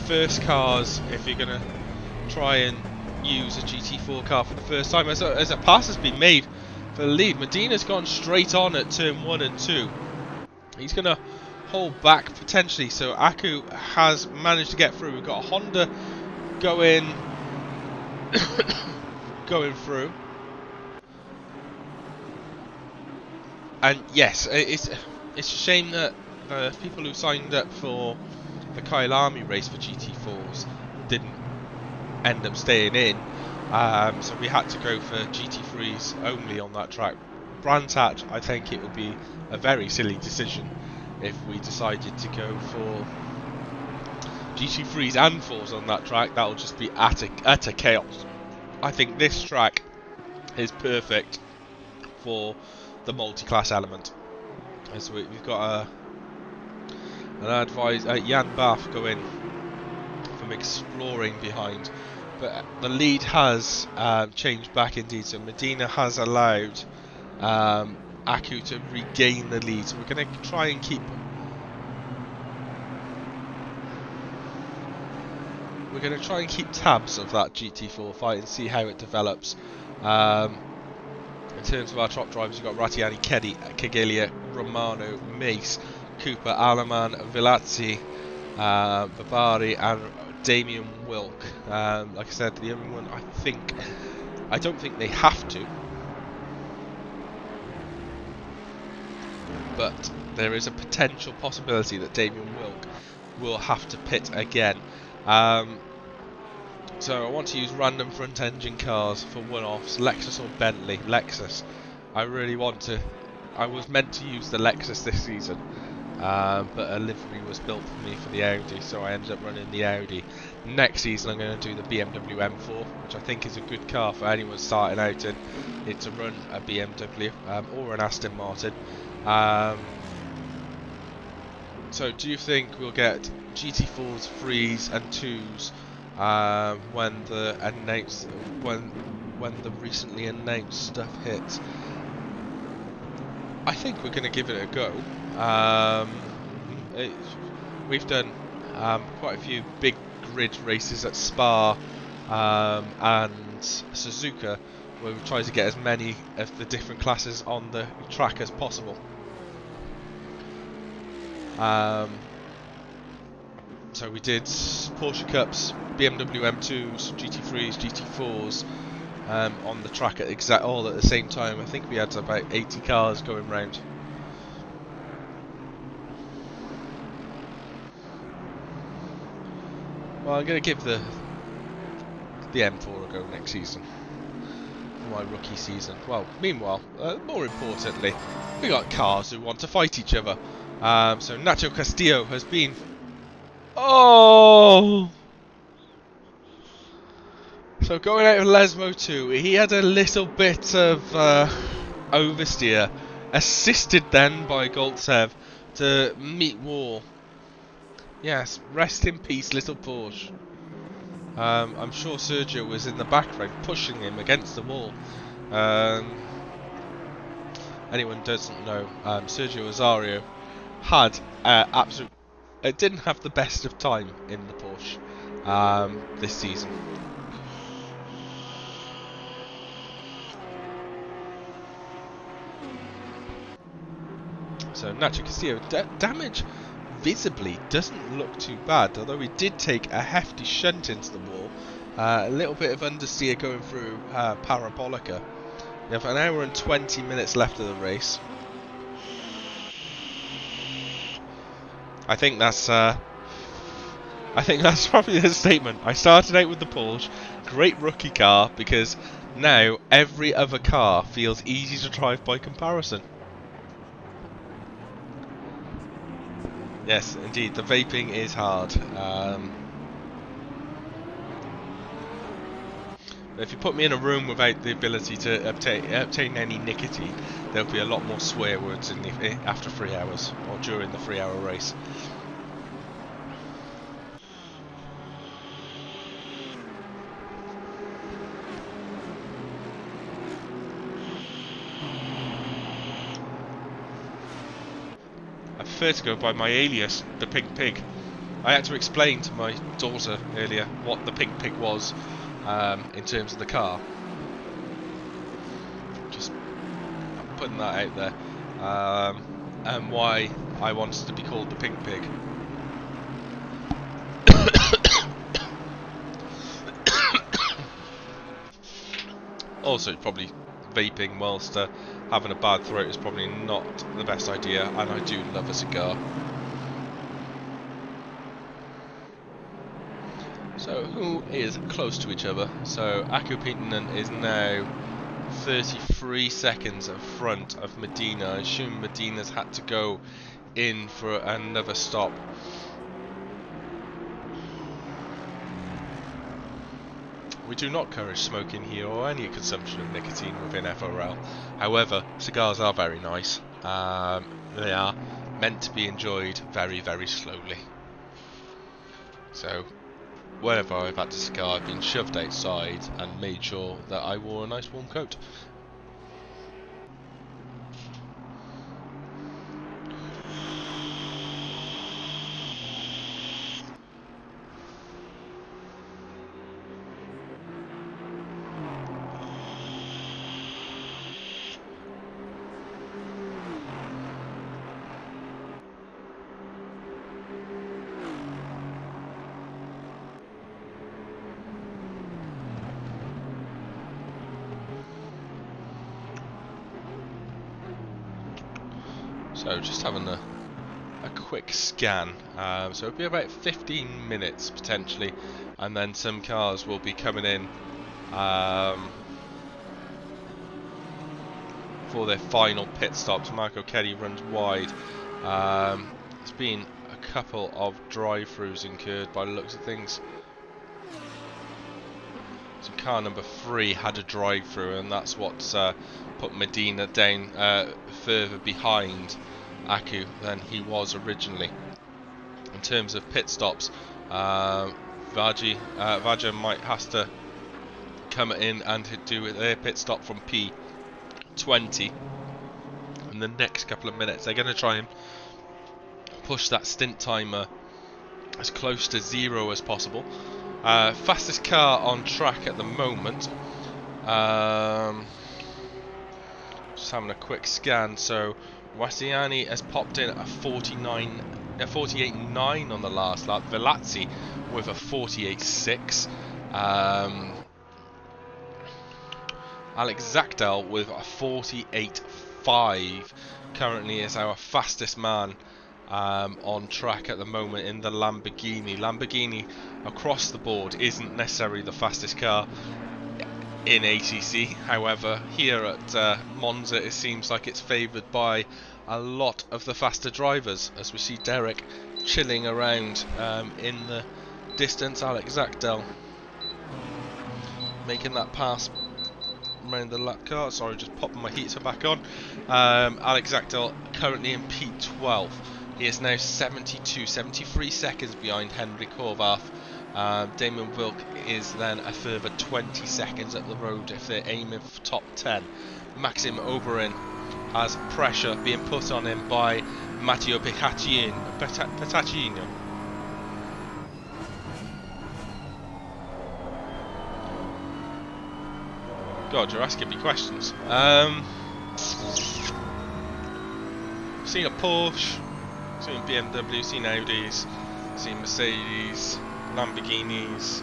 First cars, if you're going to try and use a GT4 car for the first time, as a pass has been made for the lead. Medina's gone straight on at turn 1 and 2. He's going to hold back potentially, so Aku has managed to get through. We've got a Honda going through, and yes, it's a shame that the people who signed up for the Kyalami race for GT4s didn't end up staying in, so we had to go for GT3s only on that track. Brantat, I think it would be a very silly decision if we decided to go for GT3s and 4s on that track. That will just be utter chaos. I think this track is perfect for the multi-class element. So we've got an advisor, Jan Bath, going from exploring behind, but the lead has changed back indeed. So Medina has allowed Aku to regain the lead, so we're going to try and keep tabs of that GT4 fight and see how it develops. In terms of our top drivers, we've got Rattiani, Keddy, Kigelia, Romano, Mace, Cooper, Alaman, Vilazzi, Babari and Damien Wilk. Like I said, the only one I don't think they have to, but there is a potential possibility that Damien Wilk will have to pit again. So I want to use random front engine cars for one-offs, Lexus or Bentley. Lexus. I really want to. I was meant to use the Lexus this season, but a livery was built for me for the Audi, so I ended up running the Audi. Next season I'm going to do the BMW M4, which I think is a good car for anyone starting out in it to run a BMW or an Aston Martin. So do you think we'll get GT4s, 3s and 2s when the recently announced stuff hits? I think we're going to give it a go. We've done quite a few big grid races at Spa and Suzuka, where we try to get as many of the different classes on the track as possible. So we did Porsche Cups, BMW M2s, GT3s, GT4s on the track at all at the same time. I think we had about 80 cars going round. Well, I'm going to give the the M4 ago next season. My rookie season. Well, meanwhile, more importantly, we got cars who want to fight each other. So Nacho Castillo has been... Oh! So going out of Lesmo 2, he had a little bit of oversteer, assisted then by Goltsev to meet Wall. Yes, rest in peace, little Porsche. I'm sure Sergio was in the background pushing him against the wall. Anyone doesn't know, Sergio Azario had didn't have the best of time in the Porsche this season. So Nacho Castillo, damage visibly doesn't look too bad, although he did take a hefty shunt into the wall. A little bit of understeer going through Parabolica. We have an hour and 20 minutes left of the race. I think that's probably the statement. I started out with the Porsche, great rookie car, because now every other car feels easy to drive by comparison. Yes, indeed, the vaping is hard. If you put me in a room without the ability to obtain any nicotine, there'll be a lot more swear words after 3 hours, or during the 3-hour race. I prefer to go by my alias, the Pink Pig. I had to explain to my daughter earlier what the Pink Pig was in terms of the car. Just putting that out there. And why I wanted to be called the Pink Pig. Also, probably vaping whilst having a bad throat is probably not the best idea, and I do love a cigar. So, who is close to each other? So, Aku Pietinen is now 33 seconds in front of Medina. I assume Medina's had to go in for another stop. We do not encourage smoking here or any consumption of nicotine within FRL. However, cigars are very nice. They are meant to be enjoyed very, very slowly. So, whenever I've had a cigar, I've been shoved outside and made sure that I wore a nice warm coat. So just having a quick scan, so it'll be about 15 minutes potentially, and then some cars will be coming in for their final pit stops. Marco Kelly runs wide. There's been a couple of drive-throughs incurred by the looks of things. So car number 3 had a drive-through, and that's what's put Medina down further behind Aku than he was originally. In terms of pit stops, Vaja might have to come in and do their pit stop from P20 in the next couple of minutes. They're going to try and push that stint timer as close to 0 as possible. Fastest car on track at the moment. Just having a quick scan. So Wasiani has popped in a 48.9 on the last lap. Velazzi with a 48.6. Alex Zakdal with a 48.5 currently is our fastest man on track at the moment in the Lamborghini. Lamborghini across the board isn't necessarily the fastest car in ATC. However, here at Monza it seems like it's favoured by a lot of the faster drivers, as we see Derek chilling around in the distance. Alex Zagdell making that pass around the lap car. Sorry, just popping my heater back on. Alex Zagdell currently in P12. He is now 73 seconds behind Henrik Horvath. Damon Wilk is then a further 20 seconds up the road if they're aiming for top 10. Maxim Oberin has pressure being put on him by Matteo Petacchino. God, you're asking me questions. Seen a Porsche, seen BMW, seen Audis, seen Mercedes, Lamborghinis,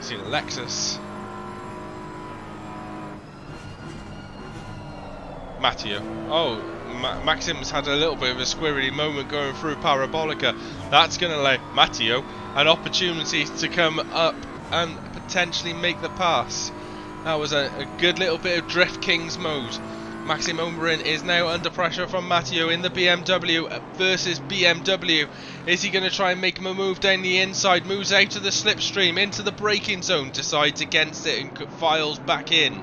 seen a Lexus. Matteo. Oh, Maxim's had a little bit of a squirrely moment going through Parabolica. That's going to allow Matteo an opportunity to come up and potentially make the pass. That was a good little bit of Drift Kings mode. Maxim Oberin is now under pressure from Matteo in the BMW versus BMW. Is he going to try and make him a move down the inside? Moves out of the slipstream into the braking zone, decides against it and files back in.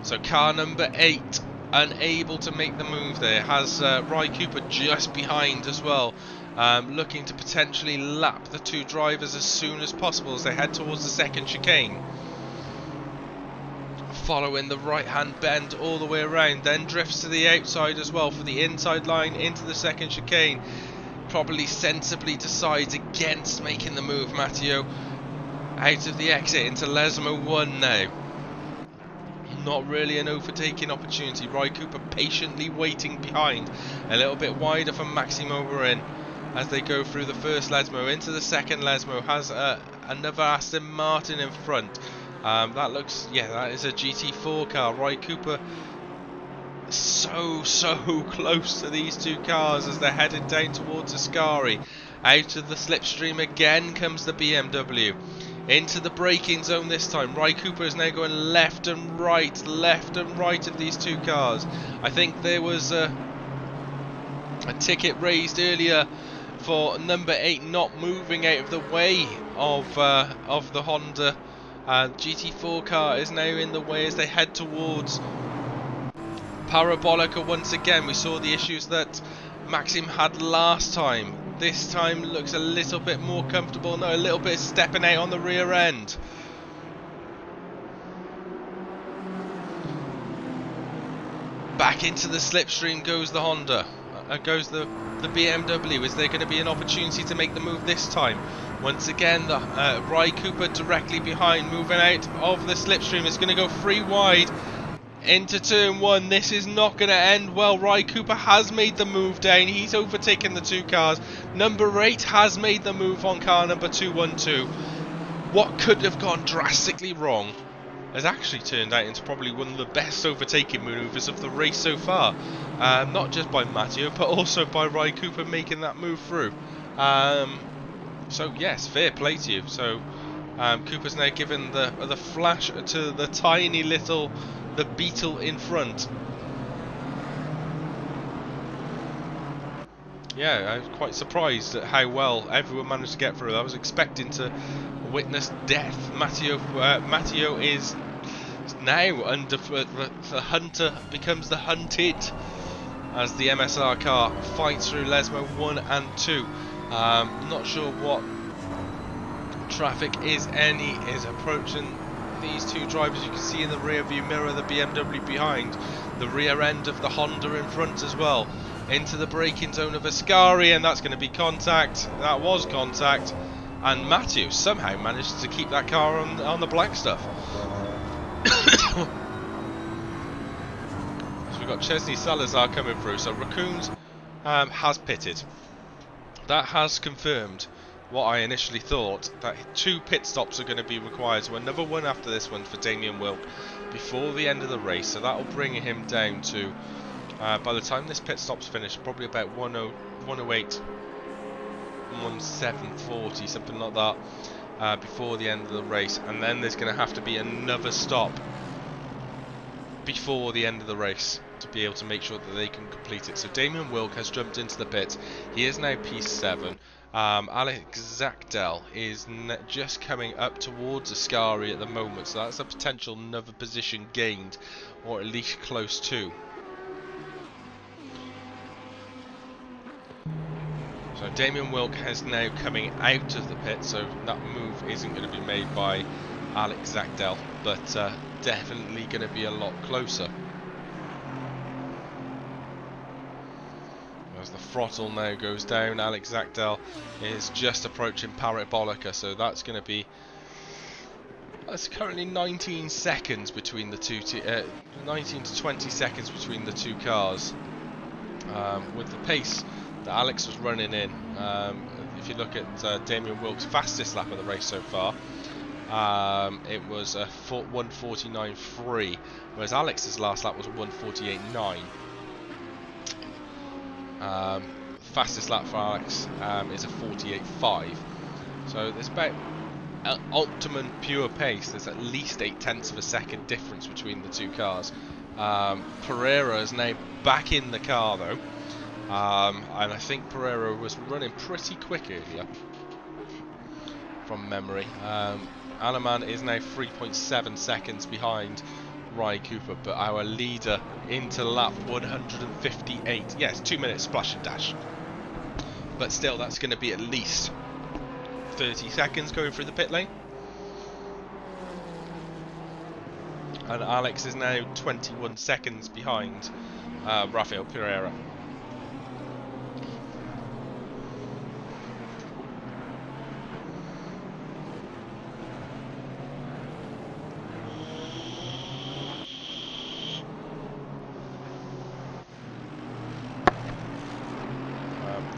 So car number 8 unable to make the move there. Has Ry Cooper just behind as well. Looking to potentially lap the two drivers as soon as possible as they head towards the second chicane. Following the right hand bend all the way around, then drifts to the outside as well for the inside line into the second chicane. Probably sensibly decides against making the move. Matteo out of the exit into Lesmo 1 now. Not really an overtaking opportunity. Ry Cooper patiently waiting behind. A little bit wider from Maxim Oberin as they go through the first Lesmo into the second Lesmo. Has another Aston Martin in front. That looks, yeah, that is a GT4 car. Ry Cooper so close to these two cars as they're headed down towards Ascari. Out of the slipstream again comes the BMW. Into the braking zone this time. Ry Cooper is now going left and right of these two cars. I think there was a ticket raised earlier for number 8 not moving out of the way of the Honda. GT4 car is now in the way as they head towards Parabolica once again. We saw the issues that Maxim had last time. This time looks a little bit more comfortable. No, a little bit stepping out on the rear end. Back into the slipstream goes the Honda. Goes the BMW. Is there going to be an opportunity to make the move this time? Once again, the Ry Cooper directly behind, moving out of the slipstream. It's going to go 3 wide into turn 1. This is not going to end well. Ry Cooper has made the move down. He's overtaken the two cars. Number 8 has made the move on car number 212. What could have gone drastically wrong has actually turned out into probably one of the best overtaking manoeuvres of the race so far. Not just by Matteo, but also by Ry Cooper making that move through. So yes, fair play to you. So Cooper's now given the flash to the tiny little the Beetle in front. Yeah, I was quite surprised at how well everyone managed to get through. I was expecting to witness death. Matteo is now under the hunter becomes the hunted as the MSR car fights through Lesmo 1 and 2. Not sure what traffic is approaching these two drivers. You can see in the rear view mirror the BMW behind, the rear end of the Honda in front as well. Into the braking zone of Ascari, and that's going to be contact. That was contact, and Matteo somehow managed to keep that car on the black stuff. So we've got Chesney Salazar coming through. So Raccoons has pitted. That has confirmed what I initially thought, that 2 pit stops are going to be required. So another one after this one for Damien Wilk before the end of the race. So that will bring him down to By the time this pit stop's finished, probably about 108, 1740, something like that, before the end of the race. And then there's going to have to be another stop before the end of the race to be able to make sure that they can complete it. So Damien Wilk has jumped into the pits. He is now P7. Alex Zachdel is just coming up towards Ascari at the moment, so that's a potential another position gained, or at least close to. So Damien Wilk is now coming out of the pit, so that move isn't going to be made by Alex Zachdel, but definitely going to be a lot closer. As the throttle now goes down, Alex Zachdel is just approaching Parabolica, so that's going to be... That's currently 19 seconds between the two, 19 to 20 seconds between the two cars. With the pace that Alex was running in, if you look at Damien Wilk's fastest lap of the race so far, it was a 1:49.3, whereas Alex's last lap was a 1:48.9. Fastest lap for Alex is a 48.5. So there's about optimum pure pace. There's at least 0.8 of a second difference between the two cars. Pereira is now back in the car though, and I think Pereira was running pretty quick earlier from memory. Aleman is now 3.7 seconds behind Ry Cooper, but our leader into lap 158. Yes, 2 minutes splash and dash. But still, that's going to be at least 30 seconds going through the pit lane. And Alex is now 21 seconds behind Rafael Pereira.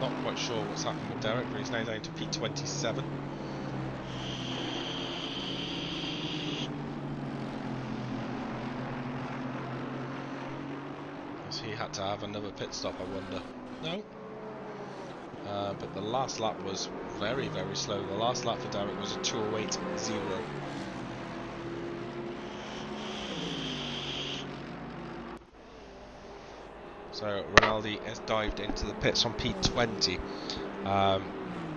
Not quite sure what's happened with Derek, but he's now down to P27. Has he had to have another pit stop, I wonder? No. But the last lap was very, very slow. The last lap for Derek was a 2:08.0. So Rinaldi has dived into the pits on P20.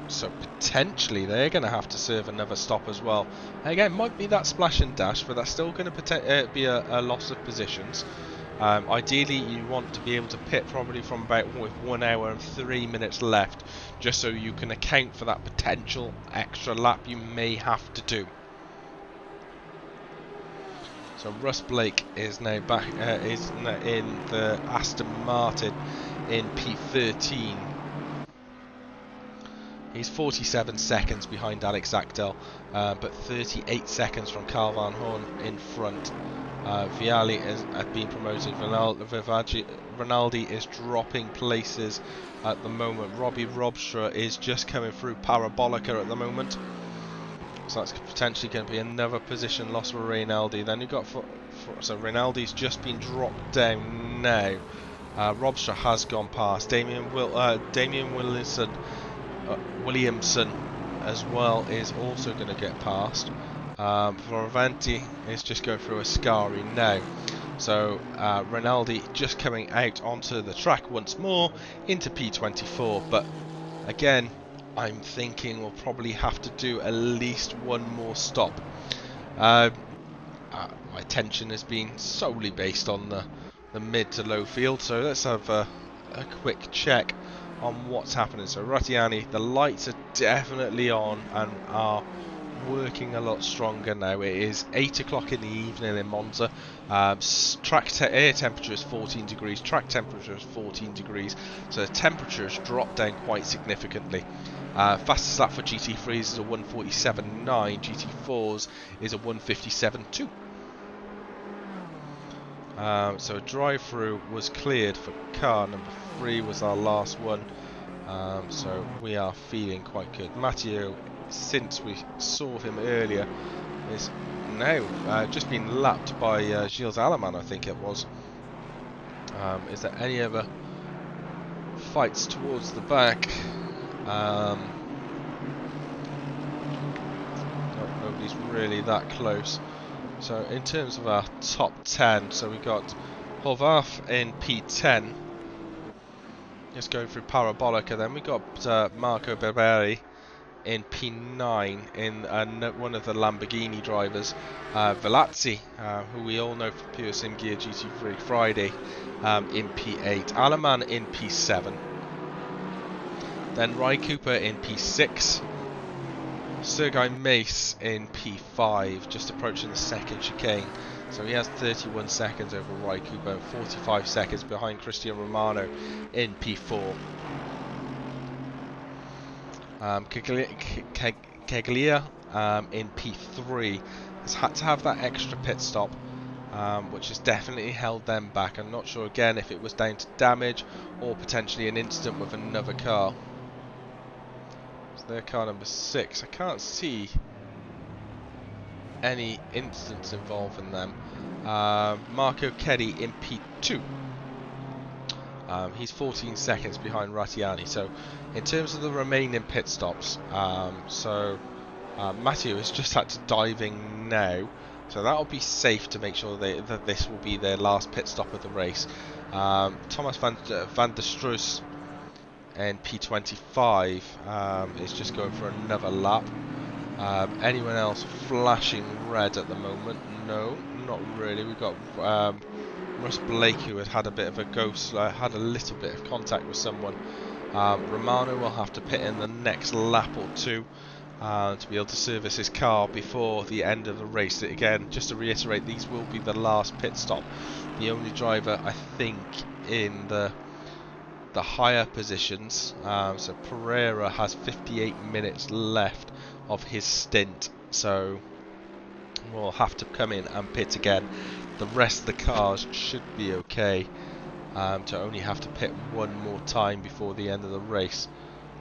So potentially they're going to have to serve another stop as well. Again, might be that splash and dash, but that's still going to be a loss of positions. Ideally, you want to be able to pit probably from about with 1 hour and 3 minutes left, just so you can account for that potential extra lap you may have to do. So Russ Blake is now back, is now in the Aston Martin in P13. He's 47 seconds behind Alex Zachdel, but 38 seconds from Carl Van Horn in front. Viali has been promoted. Rinaldi is dropping places at the moment. Robbie Robstra is just coming through Parabolica at the moment. So that's potentially going to be another position loss for Rinaldi. Then you've got so Rinaldi's just been dropped down now. Robstra has gone past. Damien Williamson as well is also going to get past. Floravanti is just going through Ascari now. So Rinaldi just coming out onto the track once more into P24. But again, I'm thinking we'll probably have to do at least one more stop. My attention has been solely based on the mid to low field, so let's have a quick check on what's happening. So Rattiani, the lights are definitely on and are working a lot stronger now. It is 8 o'clock in the evening in Monza. Air temperature is 14 degrees, track temperature is 14 degrees, so the temperature has dropped down quite significantly. Fastest lap for GT3s is a 1:47.9, GT4s is a 1:57.2. So a drive-through was cleared for car number 3, was our last one. So we are feeling quite good. Matteo, since we saw him earlier, is now just been lapped by Gilles Aleman, I think it was. Is there any other fights towards the back? No, nobody's really that close. So in terms of our top 10, so we got Horvath in P10, just going through Parabolica. Then we got Marco Berberi in P9 in one of the Lamborghini drivers, FRLACC, who we all know from Pure Sim Gear GT3 Friday, in P8, Aleman in P7, then Ry Cooper in P6, Sergei Mace in P5, just approaching the second chicane. So he has 31 seconds over Ry Cooper and 45 seconds behind Cristian Romano in P4. Keglia in P3 has had to have that extra pit stop, which has definitely held them back. I'm not sure again if it was down to damage or potentially an incident with another car. So their car number 6. I can't see any incidents involving them. Marco Keddy in P2. He's 14 seconds behind Rattiani. So in terms of the remaining pit stops, Matteo has just had to diving now, so that'll be safe to make sure that this will be their last pit stop of the race. Thomas van der Stroos in P25 is just going for another lap. Anyone else flashing red at the moment? No, not really. We've got Russ Blake, who had a bit of a had a little bit of contact with someone. Romano will have to pit in the next lap or two to be able to service his car before the end of the race. Again, just to reiterate, these will be the last pit stop. The only driver, I think, in the higher positions, so Pereira has 58 minutes left of his stint, so we'll have to come in and pit again. The rest of the cars should be okay to only have to pit one more time before the end of the race.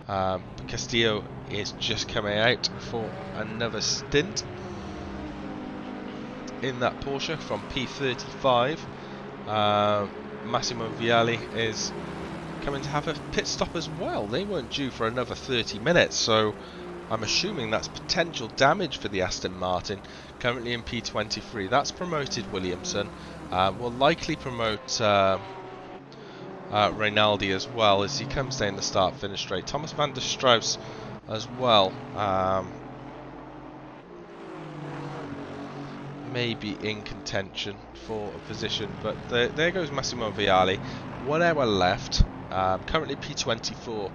Castillo is just coming out for another stint in that Porsche from P35. Massimo Vialli is coming to have a pit stop as well. They weren't due for another 30 minutes, so I'm assuming that's potential damage for the Aston Martin, currently in P23. That's promoted Williamson. Will likely promote Rinaldi as well as he comes down the start-finish straight. Thomas van der Stroos as well. Maybe in contention for a position, but there goes Massimo Vialli. 1 hour left. Currently P24.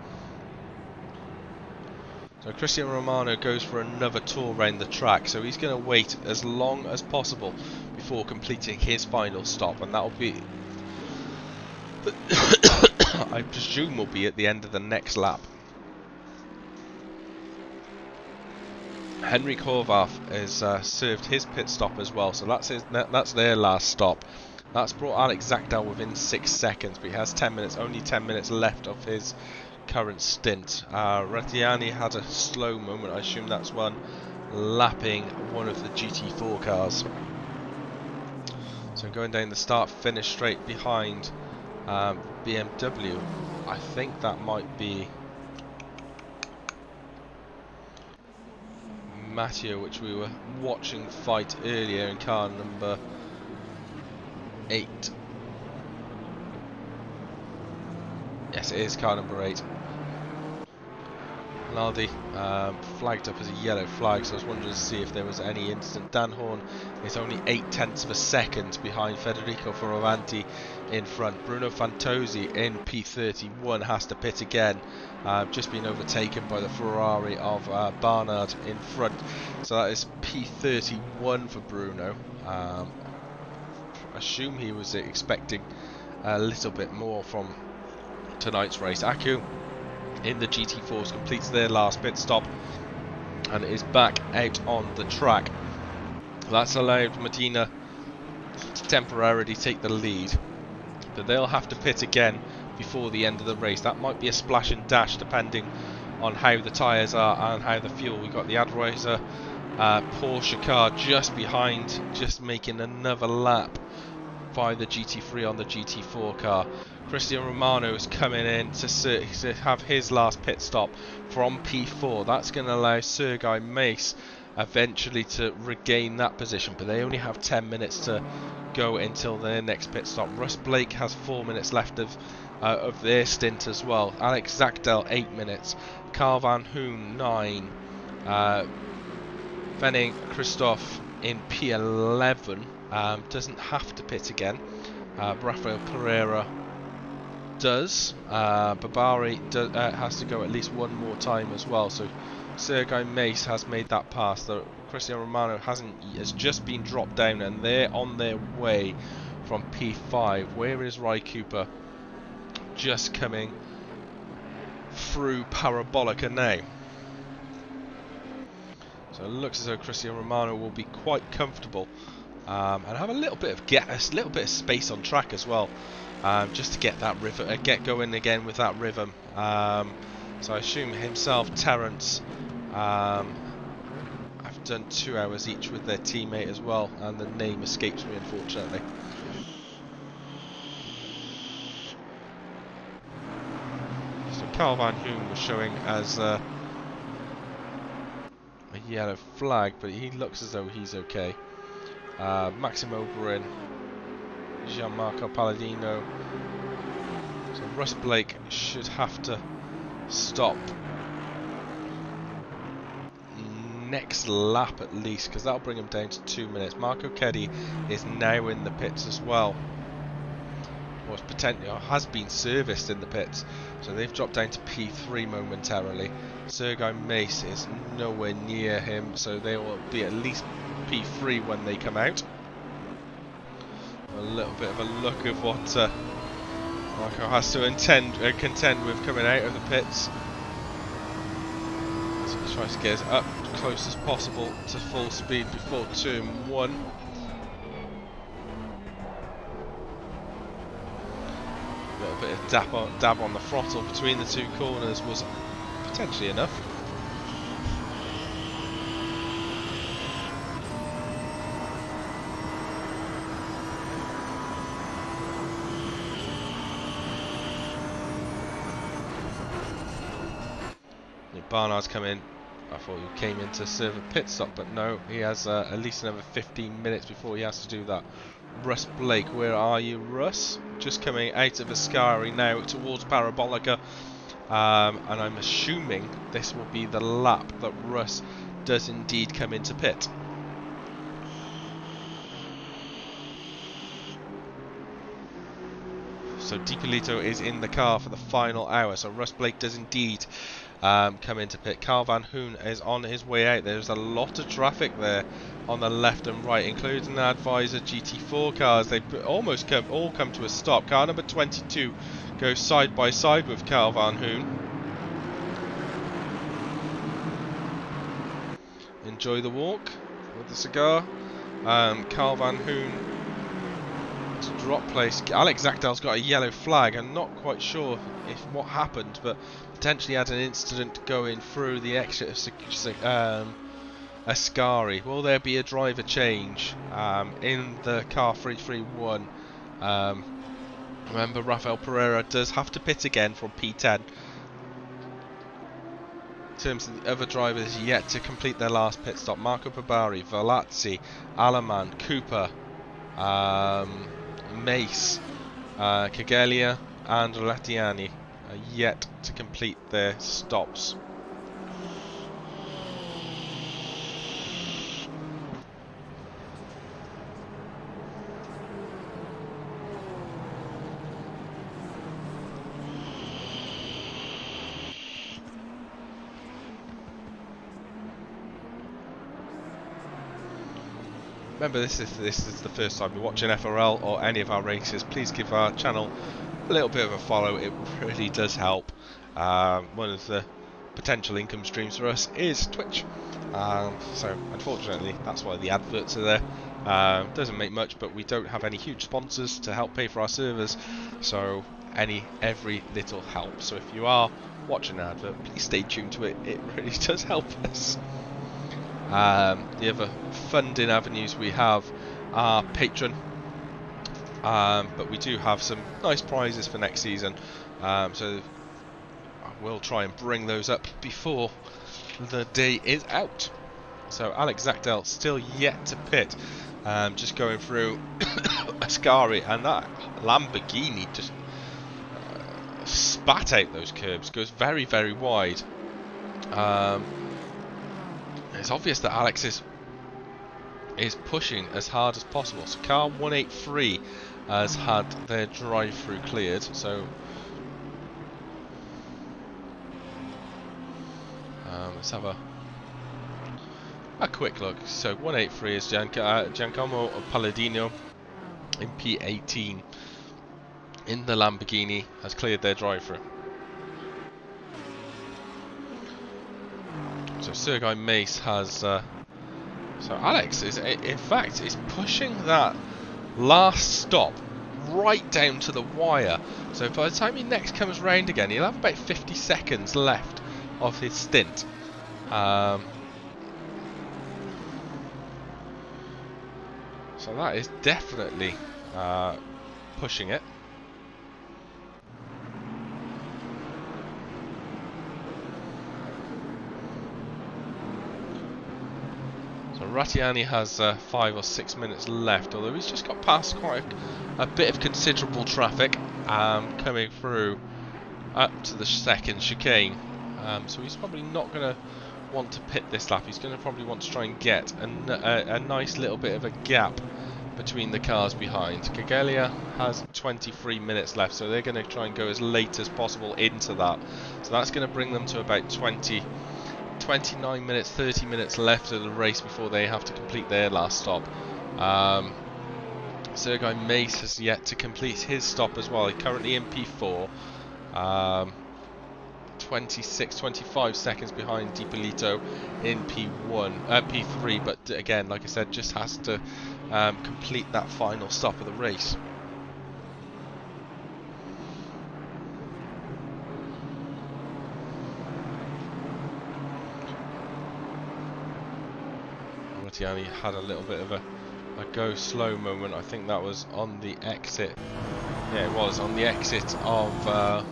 So Cristian Romano goes for another tour around the track, so he's going to wait as long as possible before completing his final stop, and that will be I presume will be at the end of the next lap. Henrik Horvath has served his pit stop as well, so that's their last stop. That's brought Alex Zagdal within 6 seconds, but he has 10 minutes, only 10 minutes left of his current stint. Rattiani had a slow moment. I assume that's one lapping one of the GT4 cars. So going down the start-finish straight behind BMW. I think that might be Matteo, which we were watching fight earlier in car number 8. Yes, it is car number 8. Rinaldi flagged up as a yellow flag, so I was wondering to see if there was any incident. Dan Horn is only 0.8 of a second behind Federico Fioravanti in front. Bruno Fantozzi in P31 has to pit again, just being overtaken by the Ferrari of Barnard in front. So that is P31 for Bruno. I assume he was expecting a little bit more from tonight's race. Aku in the GT4s completes their last pit stop and is back out on the track. That's allowed Medina to temporarily take the lead, but they'll have to pit again before the end of the race. That might be a splash and dash depending on how the tyres are and how the fuel. We've got the Adreiser Porsche car just behind, just making another lap by the GT3 on the GT4 car. Cristian Romano is coming in to have his last pit stop from P4. That's going to allow Sergei Mace eventually to regain that position, but they only have 10 minutes to go until their next pit stop. Russ Blake has 4 minutes left of their stint as well. Alex Zagdel 8 minutes. Carl Van Hoon 9. Venning Christoph in P11 doesn't have to pit again. Rafael Pereira does. Babari has to go at least one more time as well. So Sergei Mace has made that pass. Cristiano Romano has just been dropped down, and they're on their way from P5. Where is Ry Cooper? Just coming through Parabolica now. So it looks as though Cristiano Romano will be quite comfortable and have a little bit of space on track as well, just to get that get going again with that rhythm. So I assume himself, Terence, have done 2 hours each with their teammate as well, and the name escapes me unfortunately. So Carl Van Hoon was showing as a yellow flag, but he looks as though he's okay. Maxim Oberin, Gianmarco Palladino. So Russ Blake should have to stop next lap at least, because that'll bring him down to 2 minutes. Marco Keddy is now in the pits as well. Was potentially has been serviced in the pits, so they've dropped down to P3 momentarily. Sergei Mace is nowhere near him, so they will be at least P3 when they come out. A little bit of a look of what Marco has to contend with coming out of the pits. So he tries to get as up close as possible to full speed before turn 1. A little bit of dab on the throttle between the two corners was potentially enough. Barnard's come in. I thought he came in to serve a pit stop, but no, he has at least another 15 minutes before he has to do that. Russ Blake, where are you, Russ? Just coming out of Ascari now towards Parabolica, and I'm assuming this will be the lap that Russ does indeed come into pit. So Di Polito is in the car for the final hour, so Russ Blake does indeed come into pit. Carl Van Hoon is on his way out. There's a lot of traffic there on the left and right, including the Advisor GT4 cars. They almost all come to a stop. Car number 22 goes side by side with Carl Van Hoon. Enjoy the walk with the cigar. Carl Van Hoon to drop place. Alex Zagdal's got a yellow flag. I'm not quite sure if what happened, but potentially had an incident going through the exit of Ascari. Will there be a driver change in the car 331? Remember, Rafael Pereira does have to pit again from P10. In terms of the other drivers yet to complete their last pit stop, Marco Babari, Velazzi, Alaman, Cooper, Mace, Kagelia and Latiani are yet to complete their stops. Remember, this is the first time you're watching FRL or any of our races. Please give our channel a little bit of a follow. It really does help. One of the potential income streams for us is Twitch. So unfortunately, that's why the adverts are there. Doesn't make much, but we don't have any huge sponsors to help pay for our servers. So every little helps. So if you are watching an advert, please stay tuned to it. It really does help us. The other funding avenues we have are Patreon, But we do have some nice prizes for next season, so we'll try and bring those up before the day is out. So Alex Zachtel still yet to pit, just going through Ascari, and that Lamborghini just spat out those curbs, goes very, very wide. It's obvious that Alex is pushing as hard as possible. So car 183 has had their drive-through cleared, so let's have a quick look. So 183 is Giacomo Palladino in P18 in the Lamborghini, has cleared their drive-through. So Sergei Mace has so Alex is in fact is pushing that last stop right down to the wire. So by the time he next comes round again, he'll have about 50 seconds left of his stint. So that is definitely pushing it. So Rattiani has 5 or 6 minutes left, although he's just got past quite a bit of considerable traffic coming through up to the second chicane. So he's probably not going to want to pit this lap. He's going to probably want to try and get a nice little bit of a gap between the cars behind. Gagalia has 23 minutes left, so they're going to try and go as late as possible into that. So that's going to bring them to about 29 minutes, 30 minutes left of the race before they have to complete their last stop. Sergei Mace has yet to complete his stop as well. He's currently in P4. 25 seconds behind DiPolito in P3, but again, like I said, just has to complete that final stop of the race. Rattiani had a little bit of a go slow moment. I think that was on the exit. Yeah, it was on the exit of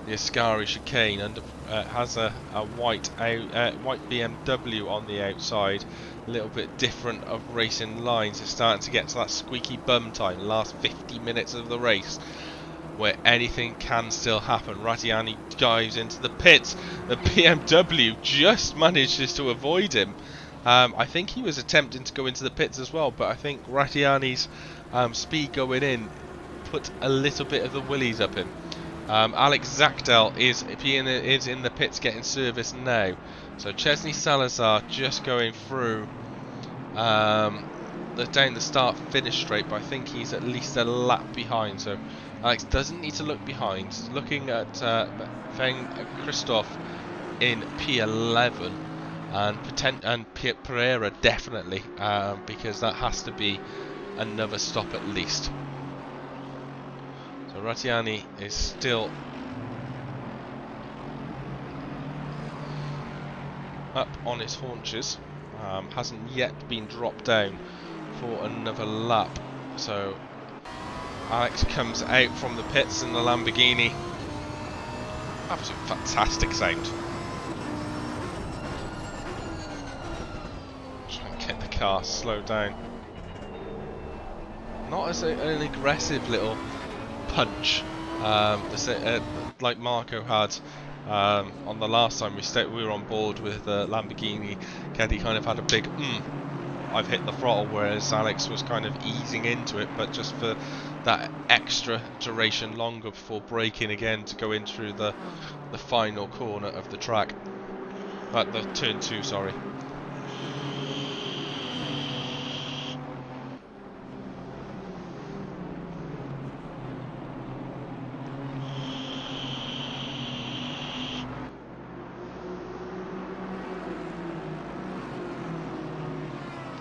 the Ascari chicane, and has a white BMW on the outside. A little bit different of racing lines. It's starting to get to that squeaky bum time, last 50 minutes of the race, where anything can still happen. Rattiani dives into the pits. The BMW just manages to avoid him. I think he was attempting to go into the pits as well, but I think Rattiani's speed going in put a little bit of the willies up him. Alex Zachtel is in the pits getting service now. So Chesney Salazar just going through down the start finish straight, but I think he's at least a lap behind. So Alex doesn't need to look behind. He's looking at Feng Christoph in P11 and Pereira definitely, because that has to be another stop at least. So Rattiani is still up on his haunches, hasn't yet been dropped down for another lap. So Alex comes out from the pits in the Lamborghini. Absolute fantastic sound. Try and get the car slowed down. Not as an aggressive little punch like Marco had on the last time we were on board with the Lamborghini. Caddy kind of had a big I've hit the throttle, whereas Alex was kind of easing into it, but just for that extra duration longer before braking again to go in through the final corner of the track, the turn 2, sorry.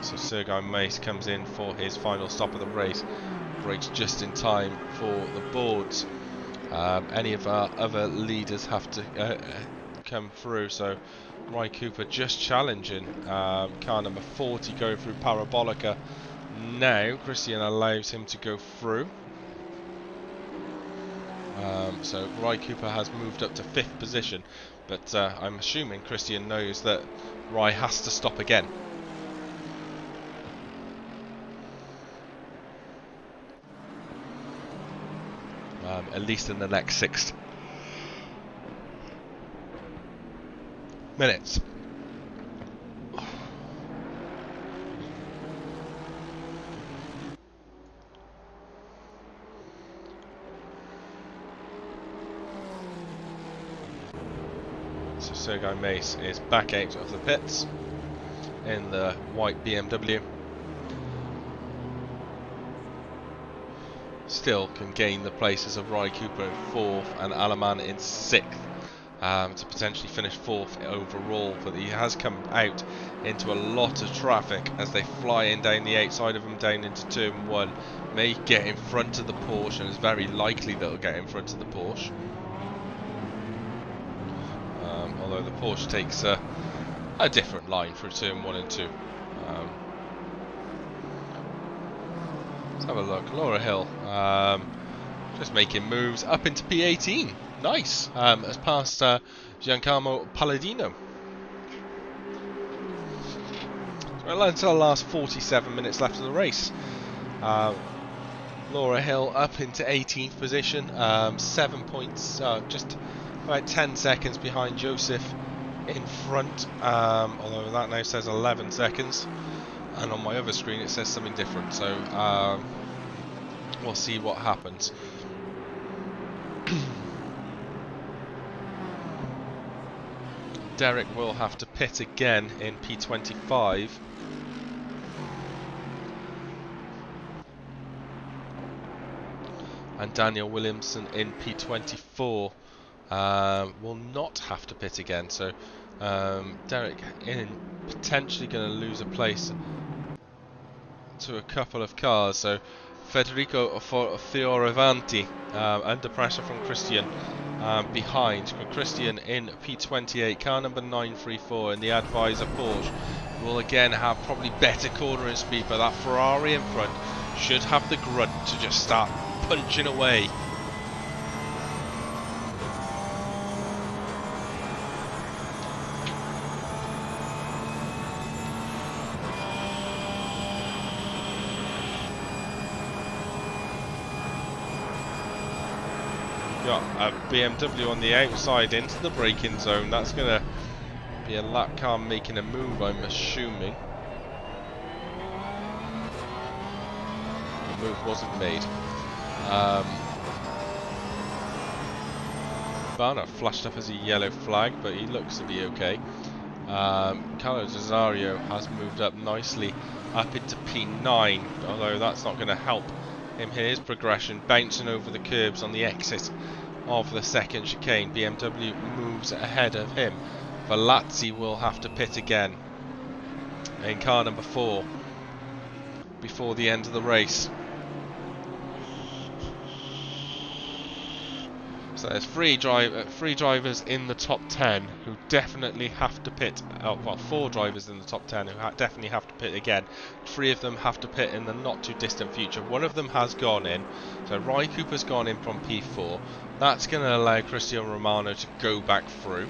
So Sergei Mace comes in for his final stop of the race, brakes just in time for the boards. Any of our other leaders have to come through, so Ry Cooper just challenging car number 40 going through Parabolica Now Christian allows him to go through. So Roy Cooper has moved up to 5th position, but I'm assuming Christian knows that Roy has to stop again. At least in the next 6 minutes. So Sergei Mace is back out of the pits in the white BMW. Still can gain the places of Roy Cooper in 4th and Alaman in 6th to potentially finish 4th overall, but he has come out into a lot of traffic as they fly in down the outside of him down into turn 1. May get in front of the Porsche, and it's very likely that he'll get in front of the Porsche. Although the Porsche takes a different line through turn 1 and 2. Let's have a look. Laura Hill just making moves up into P18. Nice. As past Giancarlo Palladino. Well, until the last 47 minutes left of the race. Laura Hill up into 18th position. 7 points, just about 10 seconds behind Joseph in front. Although that now says 11 seconds. And on my other screen it says something different, so we'll see what happens. Derek will have to pit again in P25. And Daniel Williamson in P24 will not have to pit again, so Derek in potentially going to lose a place to a couple of cars. So Federico Fioravanti under pressure from Christian behind. Christian in P28, car number 934 in the Advisor Porsche will again have probably better cornering speed, but that Ferrari in front should have the grunt to just start punching away. Got a BMW on the outside into the braking zone. That's going to be a lap car making a move, I'm assuming. The move wasn't made. Barnett flashed up as a yellow flag, but he looks to be okay. Carlos Rosario has moved up nicely up into P9, although that's not going to help him in his progression, bouncing over the curbs on the exit of the second chicane. BMW moves ahead of him. FRLACC will have to pit again in car number 4 before the end of the race. So there's three drivers in the top 10 who definitely have to pit. Well, 4 drivers in the top 10 who definitely have to pit again. 3 of them have to pit in the not too distant future. 1 of them has gone in. So Roy Cooper's gone in from P4. That's going to allow Cristian Romano to go back through.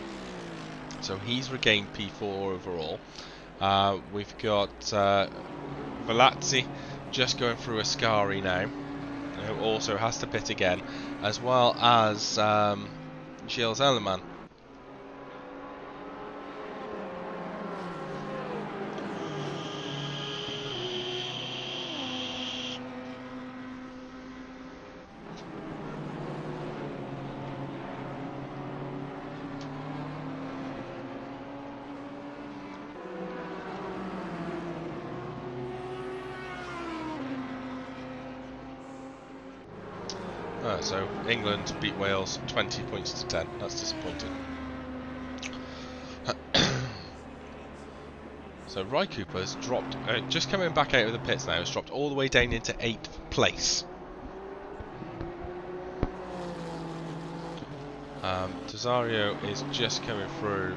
So he's regained P4 overall. We've got FRLACC just going through Ascari now, who also has to pit again, as well as Gilles Ellerman. So England beat Wales 20 points to 10. That's disappointing. So Roy Cooper's dropped, just coming back out of the pits now, has dropped all the way down into 8th place. Rosario is just coming through,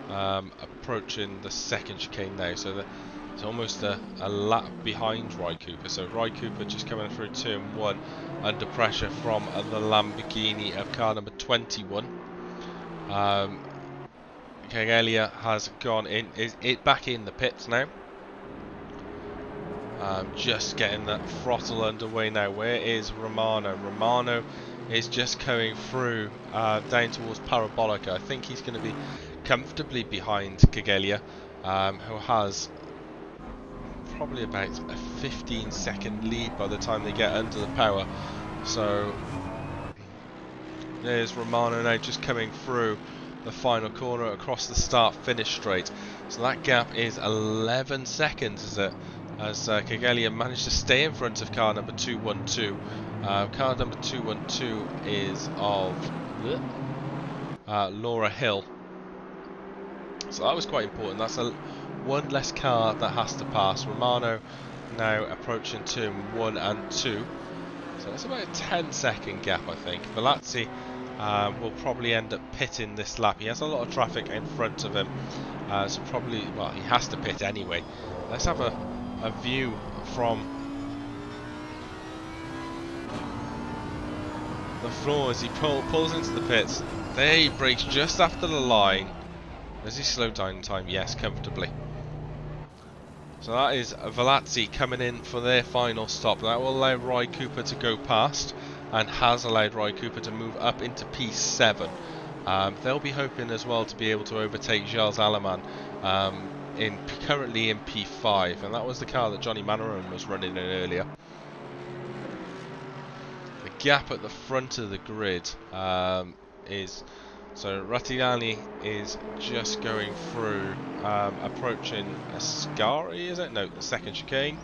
approaching the second chicane now. So It's almost a lap behind Ry Cooper. So Ry Cooper just coming through turn 1 under pressure from the Lamborghini of car number 21. Cagaglia has gone in, is it back in the pits now. Just getting that throttle underway now. Where is Romano? Romano is just coming through down towards Parabolica. I think he's going to be comfortably behind Cagaglia, who has probably about a 15-second lead by the time they get under the power. So there's Romano now just coming through the final corner across the start-finish straight. So that gap is 11 seconds, is it? As Cagaglia managed to stay in front of car number 212. Car number 212 is of Laura Hill. So that was quite important. That's one less car that has to pass. Romano now approaching turn 1 and 2. So that's about a 10-second gap, I think. FRLACC will probably end up pitting this lap. He has a lot of traffic in front of him. So probably, well, he has to pit anyway. Let's have a view from the floor as he pulls into the pits. There he brakes just after the line. Does he slow down in time? Yes, comfortably. So that is FRLACC coming in for their final stop. That will allow Ry Cooper to go past, and has allowed Ry Cooper to move up into P7. They'll be hoping as well to be able to overtake Gilles Aleman, currently in P5, and that was the car that Johnny Manaron was running in earlier. The gap at the front of the grid is... So Rattiani is just going through, approaching Ascari, is it? No, the second chicane.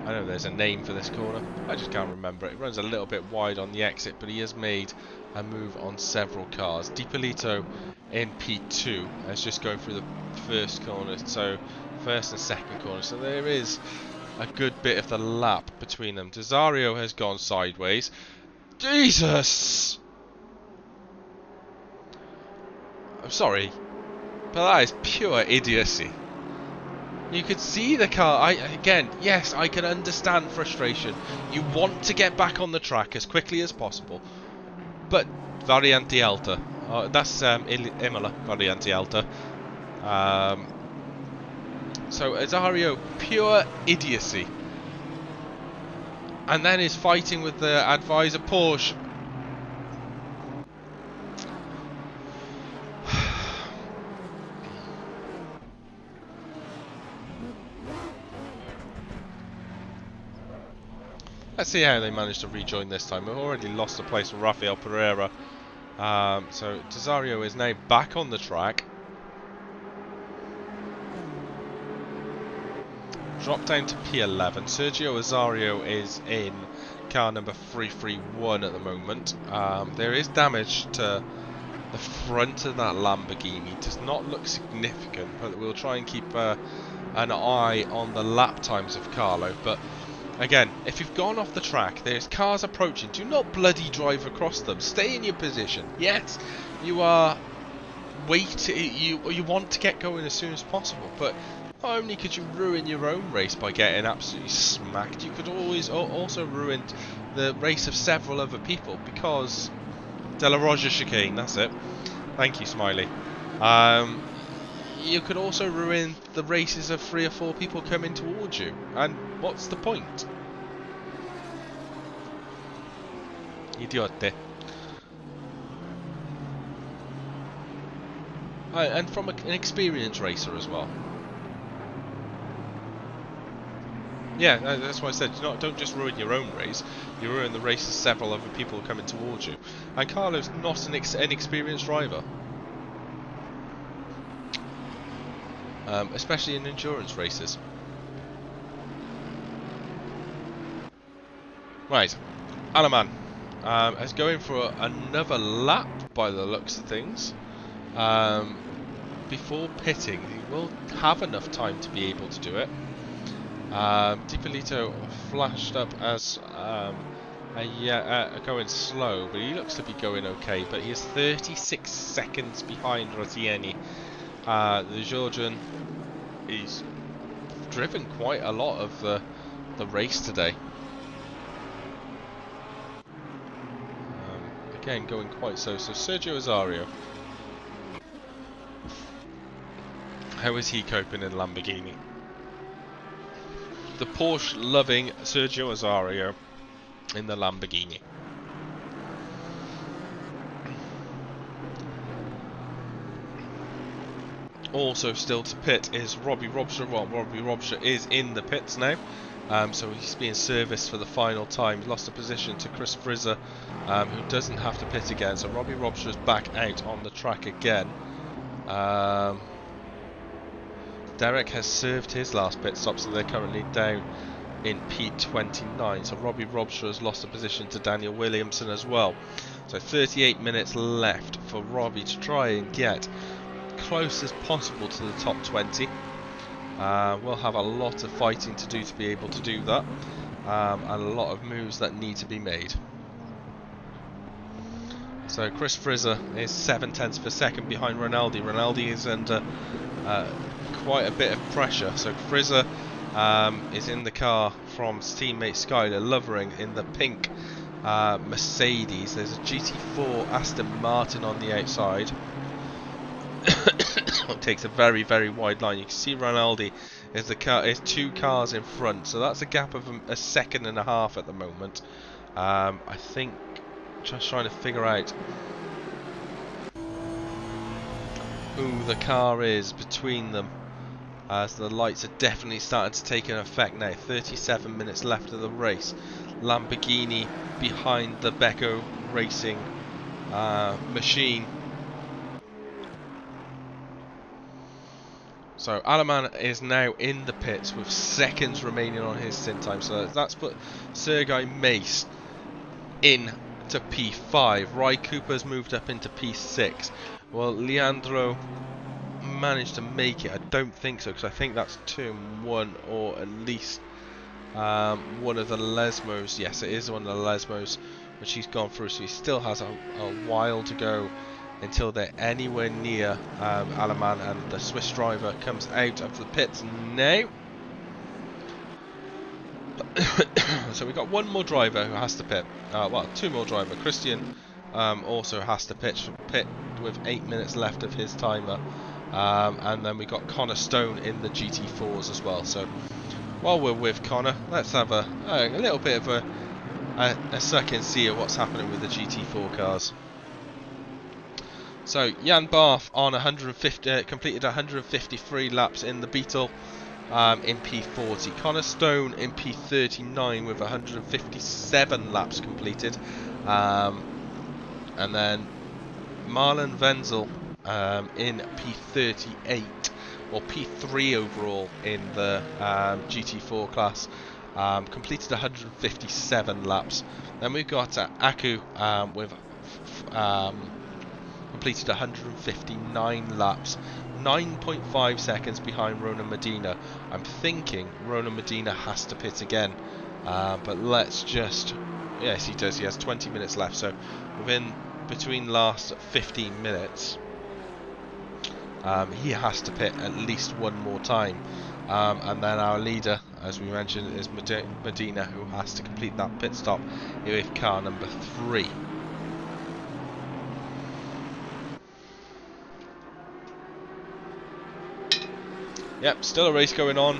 I know there's a name for this corner, I just can't remember it. It runs a little bit wide on the exit, but he has made a move on several cars. Dipolito in P2 is just going through the first corner, so first and second corner. So there is a good bit of the lap between them. Desario has gone sideways. Jesus! I'm sorry, but that is pure idiocy. You could see the car. Again, yes, I can understand frustration. You want to get back on the track as quickly as possible, but Variante Alta. That's Imola, Variante Alta. So Azario, pure idiocy. And then is fighting with the advisor Porsche. Let's see how they manage to rejoin this time. We've already lost the place for Rafael Pereira. So Desario is now back on the track. Drop down to P11. Sergio Azario is in car number 331 at the moment. There is damage to the front of that Lamborghini. Does not look significant, but we'll try and keep an eye on the lap times of Carlo. But again, if you've gone off the track, there's cars approaching. Do not bloody drive across them. Stay in your position. Yes, you are you want to get going as soon as possible, but not only could you ruin your own race by getting absolutely smacked, you could always also ruin the race of several other people, because De La Roja chicane, that's it. Thank you, Smiley. You could also ruin the races of 3 or 4 people coming towards you, and what's the point? Idiote. And from an experienced racer as well. Yeah, that's why I said, don't just ruin your own race, you ruin the race of several other people coming towards you. And Carlo's not an inexperienced driver. Especially in endurance races. Right, Aleman is going for another lap by the looks of things. Before pitting, he will have enough time to be able to do it. Dipolito flashed up as going slow, but he looks to be going okay. But he is 36 seconds behind Rottieni. The Georgian he's driven quite a lot of the race today. Again, going quite so. So Sergio Azario, how is he coping in Lamborghini? The Porsche loving Sergio Azario in the Lamborghini. Also still to pit is Robbie Robshaw. Well, Robbie Robshaw is in the pits now, so he's being serviced for the final time. He lost a position to Chris Frizzer, who doesn't have to pit again. So Robbie Robshaw is back out on the track again. Derek has served his last pit stop, so they're currently down in P29. So Robbie Robshaw has lost a position to Daniel Williamson as well. So 38 minutes left for Robbie to try and get close as possible to the top 20. We'll have a lot of fighting to do to be able to do that, and a lot of moves that need to be made. So Chris Frizzer is 7/10 per second behind Rinaldi. Rinaldi is under quite a bit of pressure. So Frizzer is in the car from his teammate Skyler Lovering in the pink Mercedes. There's a GT4 Aston Martin on the outside. It takes a very, very wide line. You can see Rinaldi is two cars in front, so that's a gap of a second and a half at the moment. I think just trying to figure out who the car is between them, as the lights are definitely starting to take an effect now. 37 minutes left of the race. Lamborghini behind the Beko Racing machine. So Alaman is now in the pits with seconds remaining on his stint time. So that's put Sergei Mace in to P5. Ry Cooper's moved up into P6. Well, Leandro managed to make it. I don't think so, because I think that's turn 1, or at least one of the Lesmos. Yes, it is one of the Lesmos which he's gone through, so he still has a while to go until they're anywhere near Alaman, and the Swiss driver comes out of the pits now. So we've got one more driver who has to pit. Well, two more drivers. Christian also has to pit with 8 minutes left of his timer. And then we got Connor Stone in the GT4s as well. So while we're with Connor, let's have a little bit of a second see at what's happening with the GT4 cars. So Jan Barth on 150 completed 153 laps in the Beetle in P40. Connor Stone in P39 with 157 laps completed, and then Marlon Wenzel in P38, or P3 overall in the GT4 class, completed 157 laps. Then we've got Aku with completed 159 laps, 9.5 seconds behind Ronan Medina. I'm thinking Ronan Medina has to pit again, but let's just, yes he does, he has 20 minutes left, so between last 15 minutes he has to pit at least one more time, and then our leader, as we mentioned, is Medina, who has to complete that pit stop with car number 3. Yep, still a race going on.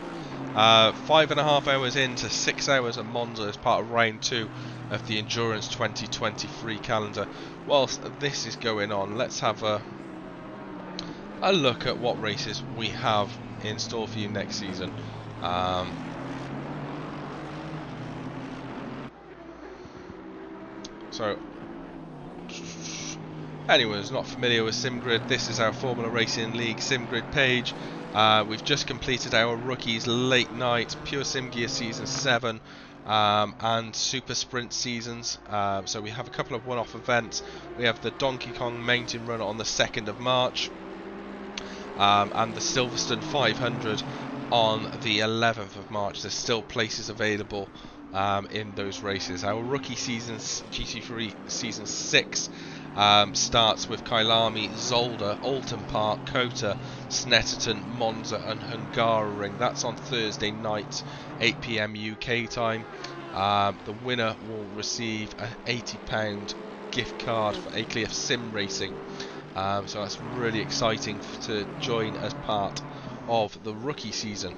5.5 hours into 6 hours of Monza as part of round 2 of the Endurance 2023 calendar. Whilst this is going on, let's have a look at what races we have in store for you next season. So, anyone who's not familiar with SimGrid, this is our Formula Racing League SimGrid page. We've just completed our Rookies Late Night, Pure Sim Gear Season 7, and Super Sprint seasons. So we have a couple of one-off events. We have the Donkey Kong Mountain Run on the 2nd of March, and the Silverstone 500 on the 11th of March. There's still places available in those races. Our rookie seasons, GT3 Season 6, starts with Kyalami, Zolder, Alton Park, Kota, Snetterton, Monza and Hungaroring. That's on Thursday night, 8 PM UK time. The winner will receive an £80 gift card for ACLF Sim Racing. So that's really exciting to join as part of the rookie season.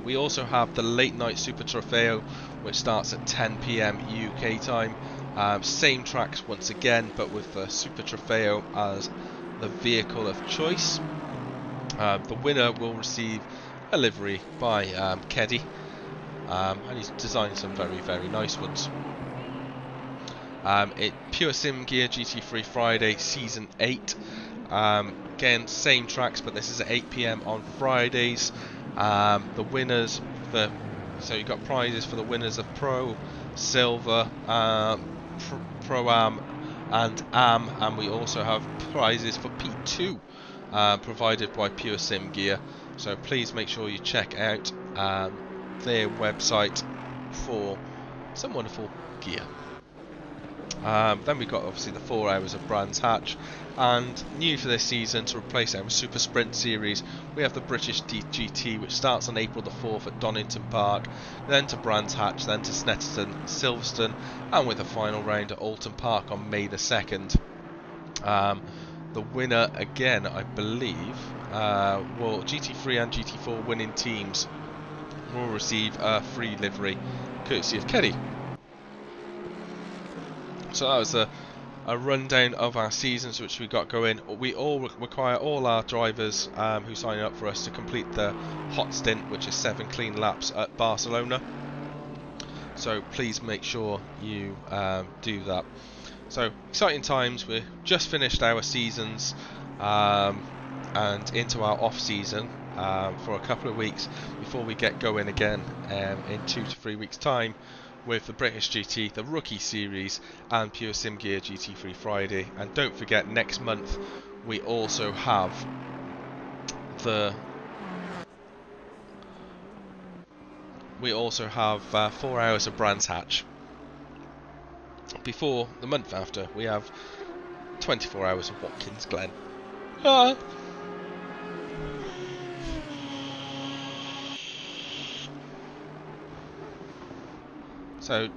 We also have the late night Super Trofeo, which starts at 10 PM UK time. Same tracks once again, but with the Super Trofeo as the vehicle of choice. The winner will receive a livery by Keddy, and he's designed some very nice ones. Pure Sim Gear GT3 Friday Season 8. Again, same tracks, but this is at 8 PM on Fridays. The winners so you've got prizes for the winners of Pro, Silver, Pro-Am and Am, and we also have prizes for P2 provided by Pure Sim Gear. So please make sure you check out their website for some wonderful gear. Then we've got obviously the 4 hours of Brands Hatch, and new for this season to replace our Super Sprint series, we have the British GT, which starts on April the 4th at Donington Park, then to Brands Hatch, then to Snetterton, Silverstone, and with a final round at Alton Park on May the 2nd. The winner again, I believe, will GT3 and GT4 winning teams will receive a free livery courtesy of Keddy. So that was a rundown of our seasons which we got going. We all require all our drivers who sign up for us to complete the hot stint, which is 7 clean laps at Barcelona. So please make sure you do that. So exciting times. We've just finished our seasons and into our off season for a couple of weeks before we get going again in 2 to 3 weeks time with the British GT, the Rookie Series and Pure Sim Gear GT3 Friday. And don't forget, next month we also have the 4 hours of Brands Hatch. Before the month after, we have 24 hours of Watkins Glen. So,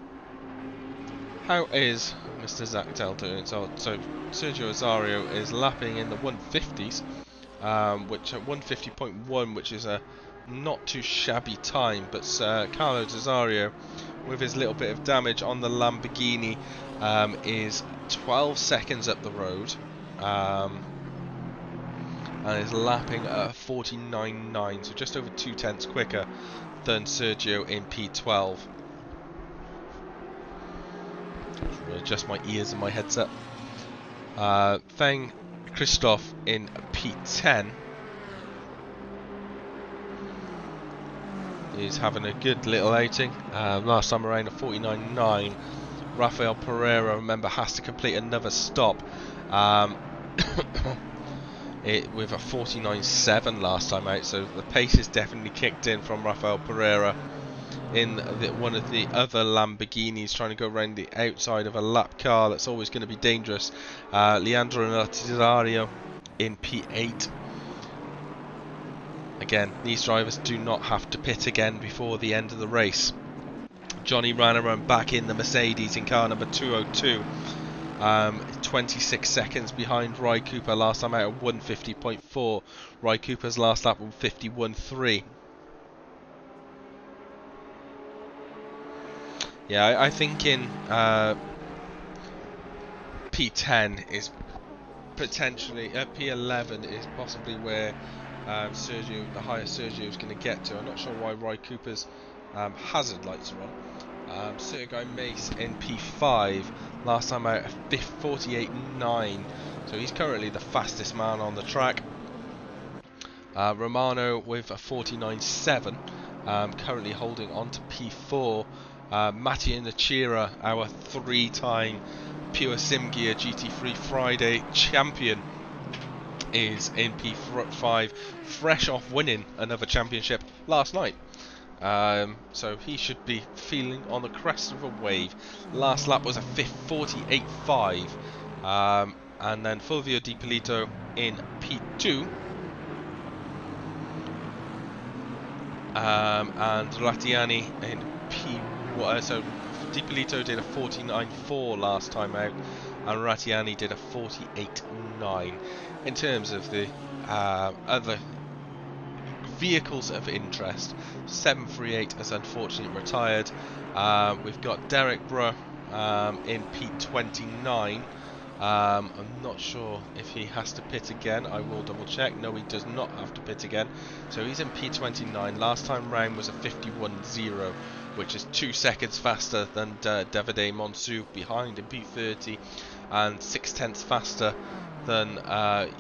how is Mr. Zach Dell doing? So Sergio Azario is lapping in the 150s, which at 150.1, which is a not too shabby time. But Carlos Azario, with his little bit of damage on the Lamborghini, is 12 seconds up the road, and is lapping at 49.9, so just over 2/10 quicker than Sergio in P12. Adjust my ears and my headset. Feng Christoph in P10 is having a good little outing. Last time around a 49.9. Rafael Pereira, remember, has to complete another stop with a 49.7 last time out, so the pace is definitely kicked in from Rafael Pereira in one of the other Lamborghinis, trying to go around the outside of a lap car. That's always going to be dangerous. Leandro Nazario in P8. Again, these drivers do not have to pit again before the end of the race. Johnny Ranaran back in the Mercedes in car number 202. 26 seconds behind Ry Cooper, last time out at 150.4. Ry Cooper's last lap was 51.3. Yeah, I think in P10 is potentially P11 is possibly where the highest Sergio is going to get to. I'm not sure why Ry Cooper's hazard lights are on. Sergei Mace in P5, last time out 48.9, so he's currently the fastest man on the track. Romano with a 49.7, currently holding on to P4. Mattia Nachira, our 3-time Pure Sim Gear GT3 Friday champion, is in P5, fresh off winning another championship last night. So he should be feeling on the crest of a wave. Last lap was a 48.5, And then Fulvio Di Polito in P2. And Rattiani in P1. So Di Polito did a 49.4 last time out, and Rattiani did a 48.9. In terms of the other vehicles of interest, 738 has unfortunately retired. We've got Derek Bruh in P29. I'm not sure if he has to pit again. I will double check. No, he does not have to pit again. So he's in P29. Last time round was a 51.0, which is 2 seconds faster than Davide Monsu behind in P30, and 6/10 faster than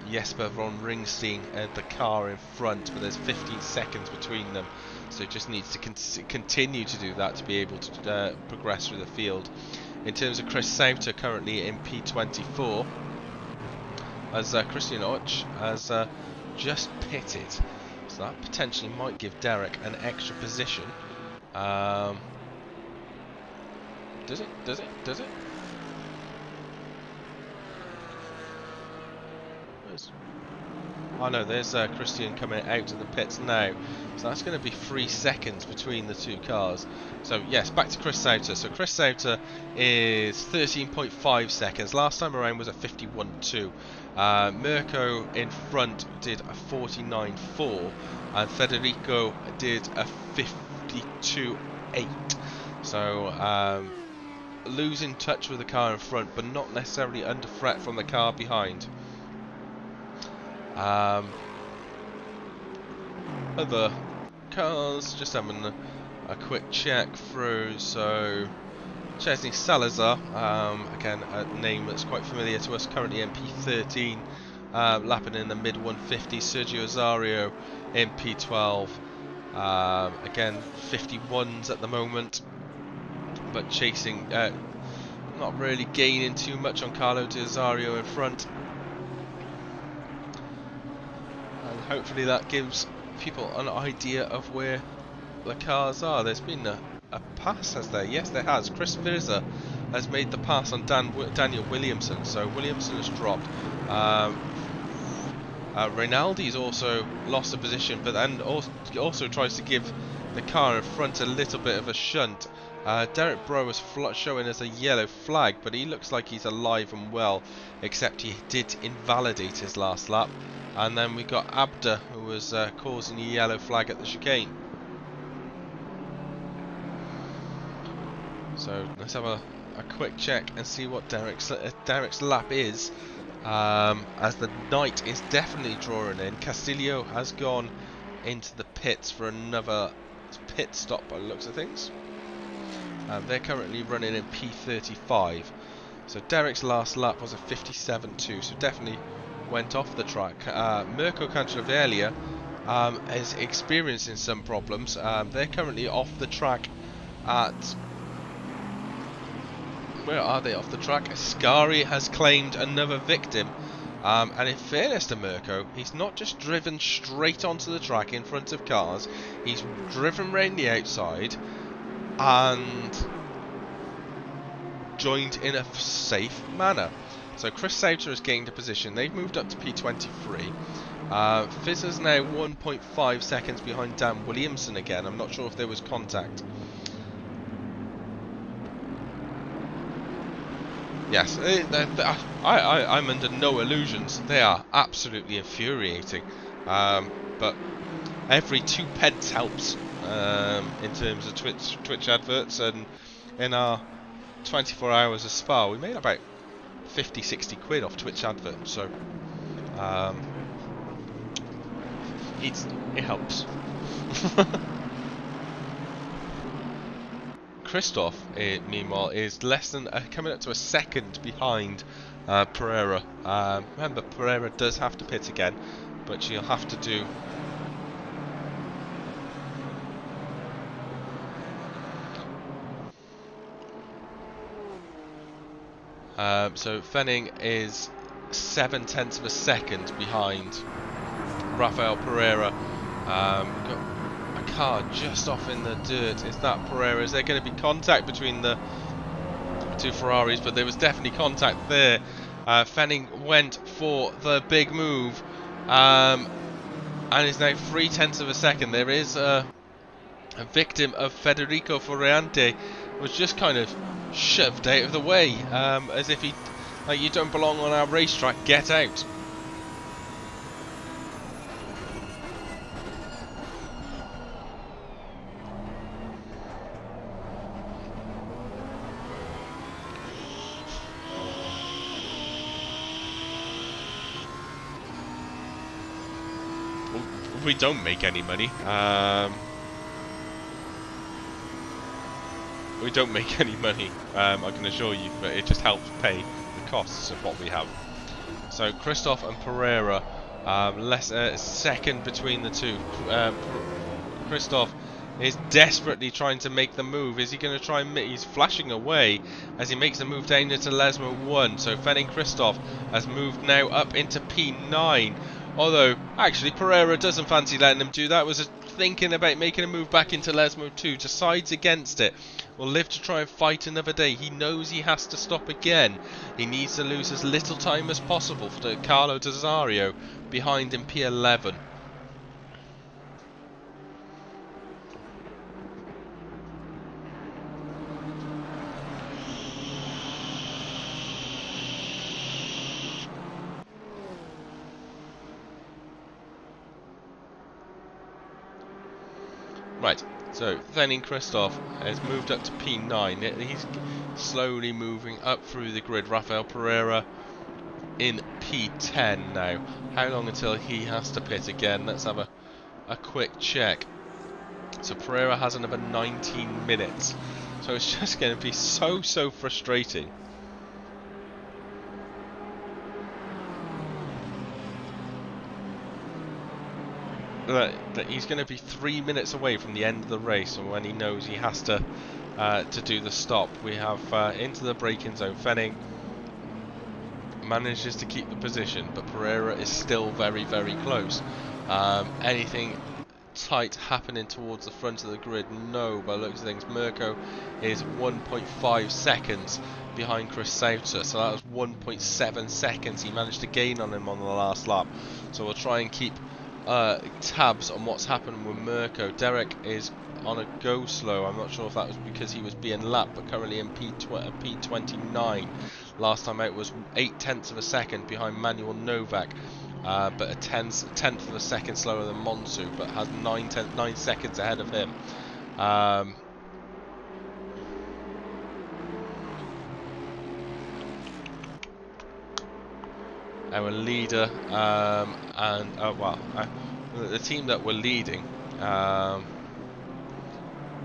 Jesper von Ringstein at the car in front, but there's 15 seconds between them, so it just needs to continue to do that to be able to progress through the field. In terms of Chris Sauter, currently in P24, as Christian Och has just pitted, so that potentially might give Derek an extra position. Does it? Does it? Does it? Oh no, there's Christian coming out of the pits now. So that's going to be 3 seconds between the two cars. So yes, back to Chris Sauter. So Chris Sauter is 13.5 seconds. Last time around was a 51.2. Mirko in front did a 49.4, and Federico did a 52.8. So losing touch with the car in front, but not necessarily under threat from the car behind. Other cars, just having a quick check through. So Chesney Salazar, again a name that's quite familiar to us, currently in P13, lapping in the mid 150s. Sergio Azario in P12, again 51s at the moment, but chasing, not really gaining too much on Carlo Di Azario in front. Hopefully that gives people an idea of where the cars are. There's been a pass, has there? Yes, there has. Chris Virza has made the pass on Daniel Williamson, so Williamson has dropped. Rinaldi's also lost a position, but then also tries to give the car in front a little bit of a shunt. Derek Bro was showing as a yellow flag, but he looks like he's alive and well, except he did invalidate his last lap. And then we got Abda, who was causing a yellow flag at the chicane. So let's have a quick check and see what Derek's lap is, as the night is definitely drawing in. Castillo has gone into the pits for another pit stop by the looks of things. They're currently running in P35. So Derek's last lap was a 57.2, so definitely went off the track. Mirko Cancelleria is experiencing some problems. They're currently off the track at... Where are they off the track? Ascari has claimed another victim. And in fairness to Mirko, he's not just driven straight onto the track in front of cars. He's driven round the outside and joined in a safe manner. So Chris Sauter has gained a position. They've moved up to P23. Fizz is now 1.5 seconds behind Dan Williamson again. I'm not sure if there was contact. Yes, I'm under no illusions. They are absolutely infuriating. But every 2 pence helps in terms of Twitch adverts, and in our 24 hours of Spa, we made about 50-60 quid off Twitch adverts, so it helps. Christoph, meanwhile, is less than coming up to a second behind Pereira. Remember, Pereira does have to pit again, but she'll have to do. So Fenning is 0.7 of a second behind Rafael Pereira. Got a car just off in the dirt. Is that Pereira? Is there going to be contact between the two Ferraris? But there was definitely contact there. Fenning went for the big move, and is now 0.3 of a second. There is a victim of Federico Ferrante, was just kind of shoved out of the way, as if he, like, you don't belong on our racetrack, get out. We don't make any money. We don't make any money, I can assure you, but it just helps pay the costs of what we have. So Christoph and Pereira, less second between the two. Christoph is desperately trying to make the move. Is he going to try and... He's flashing away as he makes the move down into Lesmo 1. So Fenning Christoph has moved now up into P9. Although, actually, Pereira doesn't fancy letting him do that. Was thinking about making a move back into Lesmo 2. Decides against it. Will live to try and fight another day. He knows he has to stop again. He needs to lose as little time as possible for Carlo Desario behind in P11. Right, so Fenning Christoph has moved up to P9. He's slowly moving up through the grid. Rafael Pereira in P10 now. How long until he has to pit again? Let's have a quick check. So Pereira has another 19 minutes. So it's just going to be so frustrating. That he's going to be 3 minutes away from the end of the race, and when he knows he has to do the stop. We have into the braking zone. Fenning manages to keep the position, but Pereira is still very close. Anything tight happening towards the front of the grid? No, by the looks of things. Mirko is 1.5 seconds behind Chris Sauter, so that was 1.7 seconds he managed to gain on him on the last lap. So we'll try and keep tabs on what's happening with Mirko. Derek is on a go slow. I'm not sure if that was because he was being lapped, but currently in P29. Last time out was 0.8 of a second behind Manuel Novak, but a tenth of a second slower than Monzu, but has 9 seconds ahead of him. Our leader the team that were leading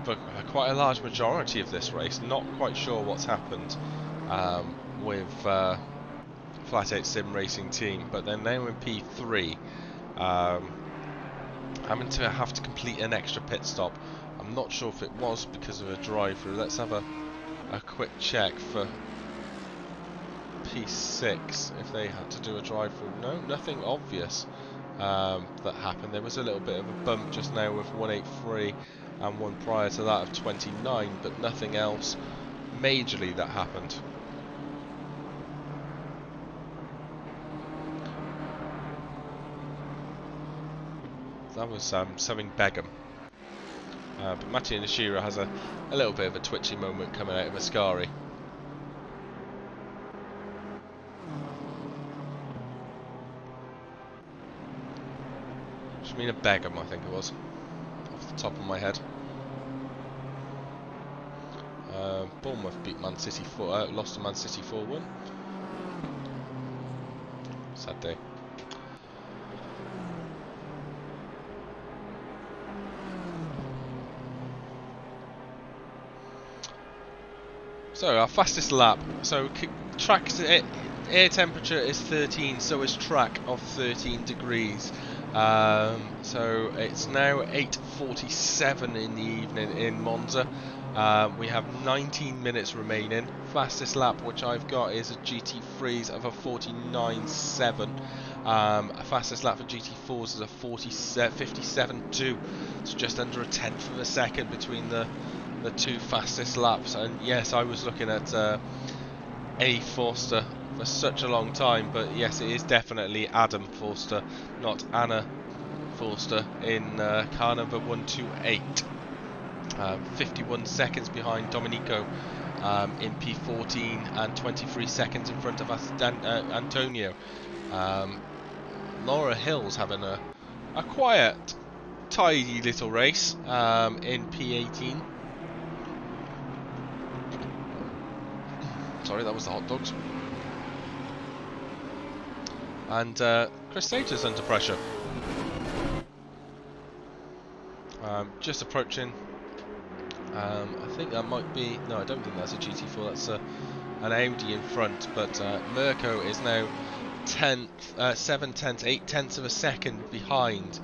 for quite a large majority of this race. Not quite sure what's happened with Flat 8 Sim Racing team, but they're now in P3, having to complete an extra pit stop. I'm not sure if it was because of a drive-through. Let's have a quick check for P6 if they had to do a drive-through. No, nothing obvious that happened. There was a little bit of a bump just now with 183 and one prior to that of 29, but nothing else majorly that happened. That was something Begum. But Mattia Nishira has a little bit of a twitchy moment coming out of Ascari. Shemina Begum, I think it was, off the top of my head. Bournemouth beat Man City lost to Man City 4-1. Sad day. So our fastest lap. So track's air temperature is 13, so is track of 13 degrees. So it's now 8:47 in the evening in Monza. We have 19 minutes remaining. Fastest lap which I've got is a GT Freeze of a 49.7. Fastest lap for GT4s is a 57.2. It's just under a tenth of a second between the two fastest laps. And yes, I was looking at A. Forster for such a long time, but yes, it is definitely Adam Forster, not Anna Forster, in car number 128. 51 seconds behind Domenico in P14 and 23 seconds in front of Antonio. Laura Hill's having a quiet, tidy little race in P18. Sorry, that was the hot dogs. And Chris Slater's under pressure. Just approaching. I think that might be... No, I don't think that's a GT4. That's an Audi in front. But Mirko is now 7 tenths, 8 tenths of a second behind.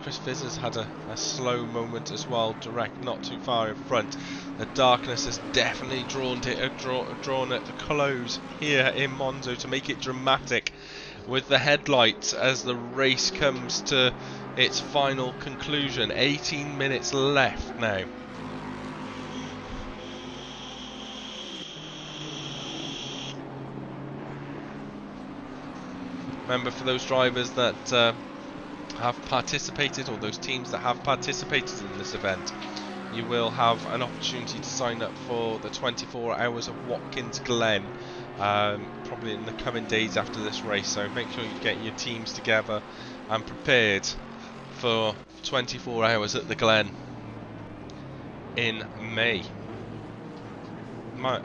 Chris Fizzer's had a slow moment as well, direct, not too far in front. The darkness has definitely drawn it to close here in Monza to make it dramatic with the headlights as the race comes to its final conclusion. 18 minutes left now. Remember, for those drivers that have participated, or those teams that have participated in this event, you will have an opportunity to sign up for the 24 hours of Watkins Glen, probably in the coming days after this race. So make sure you get your teams together and prepared for 24 hours at the Glen in May.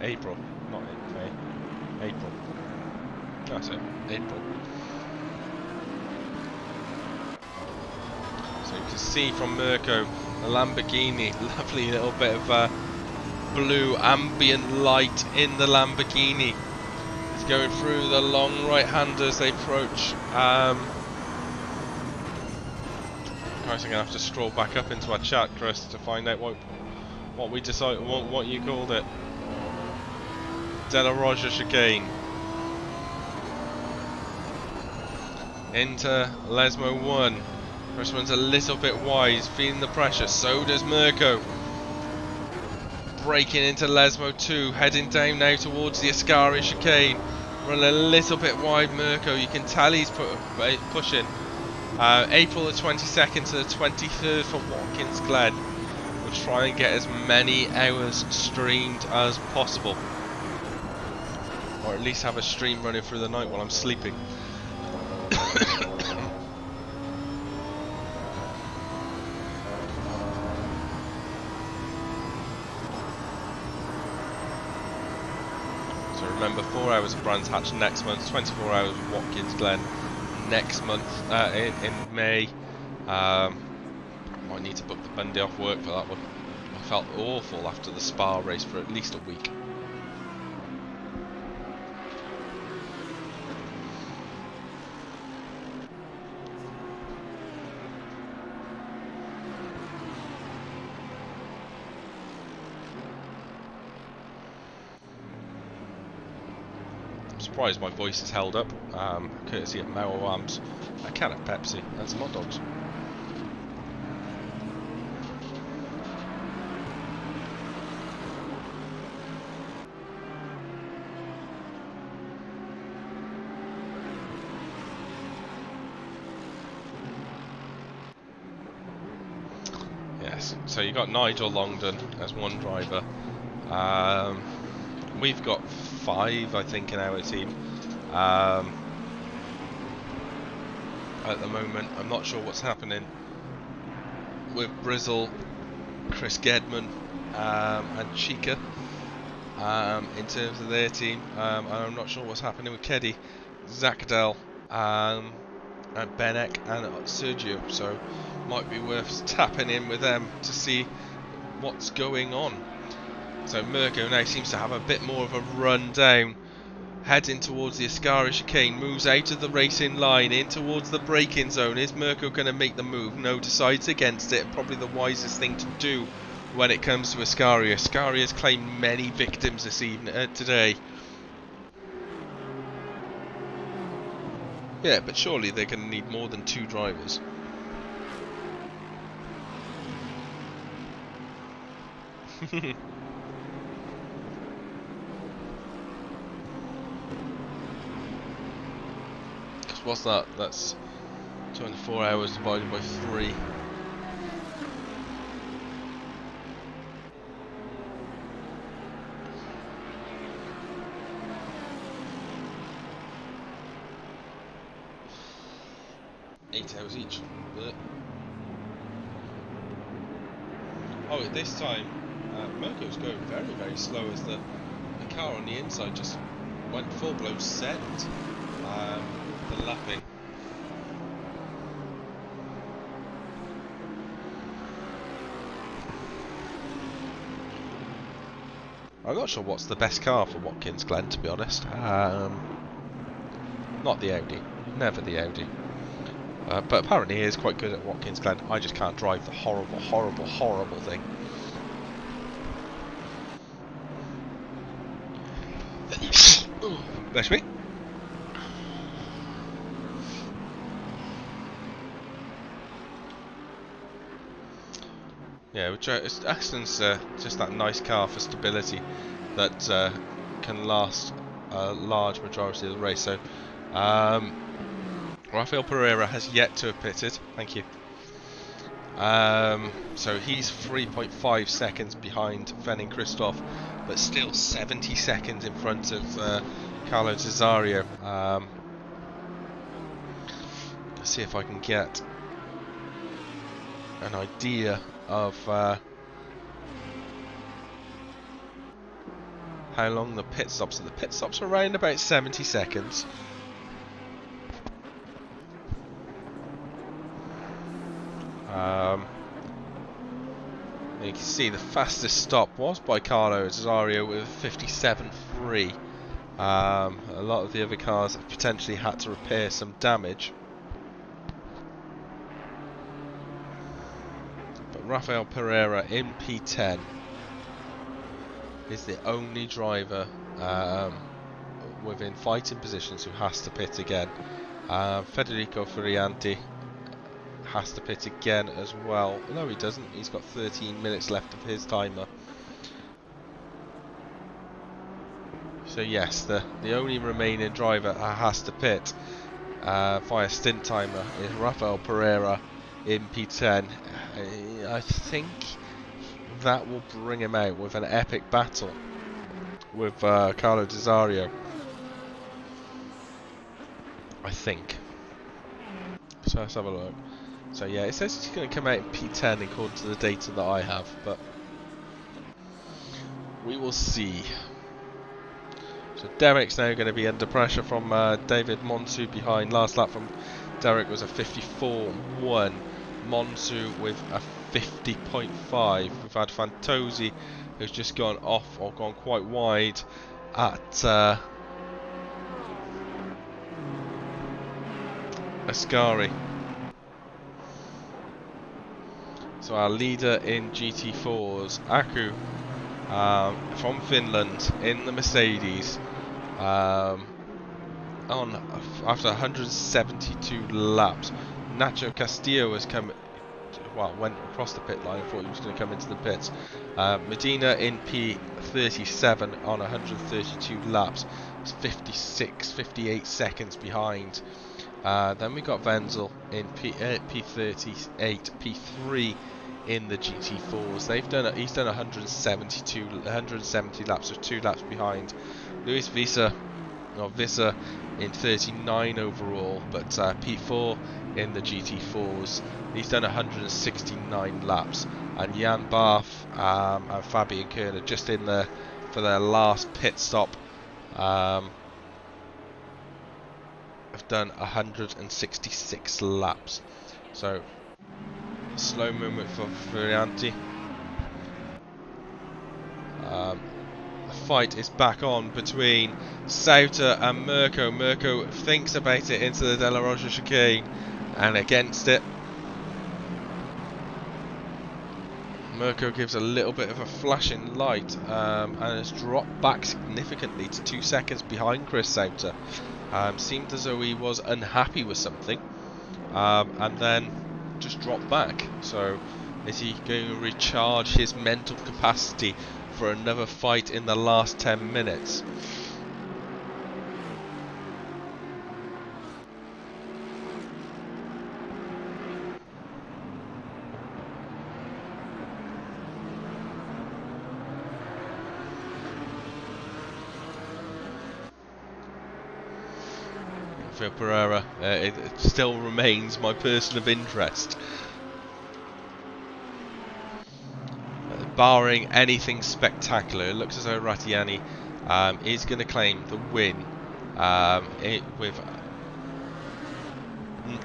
April, not in May. April. That's it, April. So you can see from Mirko, the Lamborghini, lovely little bit of blue ambient light in the Lamborghini. It's going through the long right-hander as they approach. Guys, I'm going to have to scroll back up into our chat, Chris, to find out what we decided, what you called it. Della Roja chicane. Into Lesmo 1. First one's a little bit wide, feeling the pressure, so does Mirko. Braking into Lesmo 2, heading down now towards the Ascari chicane. Running a little bit wide, Mirko, you can tell he's pushing. April the 22nd to the 23rd for Watkins Glen. We'll try and get as many hours streamed as possible. Or at least have a stream running through the night while I'm sleeping. So remember, 4 hours of Brands Hatch next month, 24 hours of Watkins Glen next month in May. Might need to book the Bundy off work for that one. I felt awful after the Spa race for at least a week. Surprised my voice is held up, courtesy of Mao Am's a can of Pepsi and some hot dogs. Yes, so you got Nigel Longdon as one driver. We've got 5, I think, in our team at the moment. I'm not sure what's happening with Brizzle, Chris Gedman and Chica in terms of their team, and I'm not sure what's happening with Keddy, Zakadel, and Benek and Sergio, so might be worth tapping in with them to see what's going on. So Mirko now seems to have a bit more of a run down, heading towards the Ascari chicane, moves out of the racing line, in towards the braking zone. Is Mirko going to make the move? No, decides against it. Probably the wisest thing to do when it comes to Ascari. Ascari has claimed many victims this evening, today. Yeah, but surely they're going to need more than 2 drivers. what's that? That's 24 hours divided by 3. Hours each. But oh, at this time, Mirko's going very, very slow as the car on the inside just went full blown send. The lapping. I'm not sure what's the best car for Watkins Glen, to be honest. Not the Audi. Never the Audi. But apparently he is quite good at Watkins Glen. I just can't drive the horrible, horrible, horrible thing. Bless me. Yeah, Aston's just that nice car for stability that can last a large majority of the race. So, Rafael Pereira has yet to have pitted. Thank you. So he's 3.5 seconds behind Fenning Christoph, but still 70 seconds in front of Carlo Cesario. Let's see if I can get an idea of how long the pit stops are. The pit stops are around about 70 seconds. You can see the fastest stop was by Carlo Cesario with 57.3. A lot of the other cars have potentially had to repair some damage. But Rafael Pereira in P10 is the only driver within fighting positions who has to pit again. Federico Furianti has to pit again as well. No, he doesn't. He's got 13 minutes left of his timer. So yes, the only remaining driver that has to pit via stint timer is Rafael Pereira in P10. I think that will bring him out with an epic battle with Carlo Cesario. I think. So let's have a look. So yeah, it says he's going to come out in P10 according to the data that I have, but we will see. So Derek's now going to be under pressure from David Monsu behind. Last lap from Derek was a 54.1. Monsu with a 50.5. We've had Fantozzi, who's just gone off or gone quite wide at Ascari. So our leader in GT4s, Aku, from Finland in the Mercedes, on after 172 laps. Nacho Castillo has come, well, went across the pit line. I thought he was going to come into the pits. Medina in P37 on 132 laps. It's 58 seconds behind. Then we got Wenzel in P38, P3 in the GT4s. He's done 170 laps, so 2 laps behind. Luis Visser in 39 overall, but P4 in the GT4s. He's done 169 laps, and Jan Barth and Fabian Kerner just in there for their last pit stop. Have done 166 laps. So slow movement for Furianti. The fight is back on between Sauter and Mirko. Mirko thinks about it into the De La Rocha chicane and against it. Mirko gives a little bit of a flashing light and has dropped back significantly to 2 seconds behind Chris Sauter. Seemed as though he was unhappy with something and then just dropped back. So is he going to recharge his mental capacity for another fight in the last 10 minutes? Rafael Pereira, it still remains my person of interest. Barring anything spectacular, it looks as though Rattiani is going to claim the win with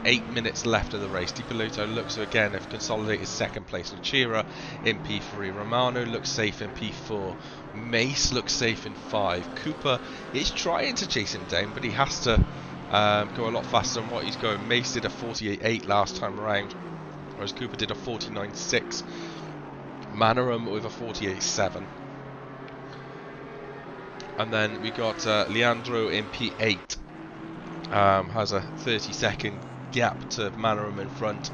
8 minutes left of the race. Di Piloto looks to again have consolidated second place. Lucera in P3. Romano looks safe in P4. Mace looks safe in 5. Cooper is trying to chase him down, but he has to go a lot faster than what he's going. Mace did a 48.8 last time around, whereas Cooper did a 49.6. Manarum with a 48.7. And then we got Leandro in P8. Has a 30-second gap to Manarum in front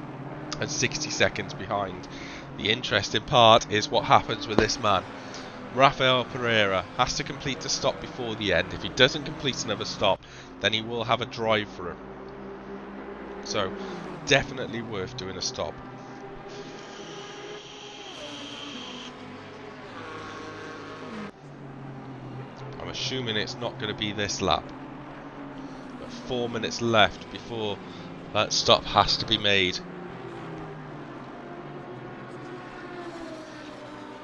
and 60 seconds behind. The interesting part is what happens with this man. Rafael Pereira has to complete the stop before the end. If he doesn't complete another stop, then he will have a drive through. So, definitely worth doing a stop. I'm assuming it's not going to be this lap. 4 minutes left before that stop has to be made.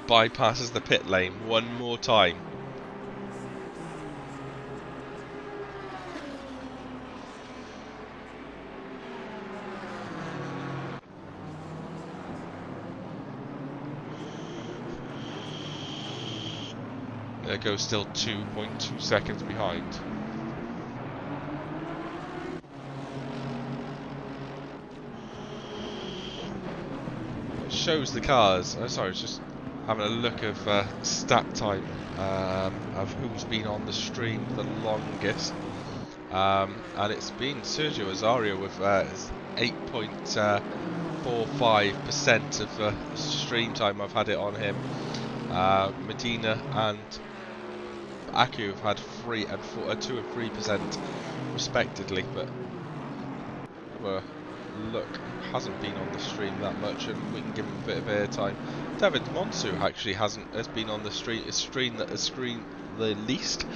Bypasses the pit lane one more time. There goes still 2.2 seconds behind. Shows the cars. Oh, sorry, just having a look of stat time of who's been on the stream the longest, and it's been Sergio Azario with 8.45% of stream time. I've had it on him. Medina and Aku have had 2 and 3% respectively, but look, hasn't been on the stream that much, and we can give him a bit of airtime. David Monsu actually has been on the stream that has screened the least,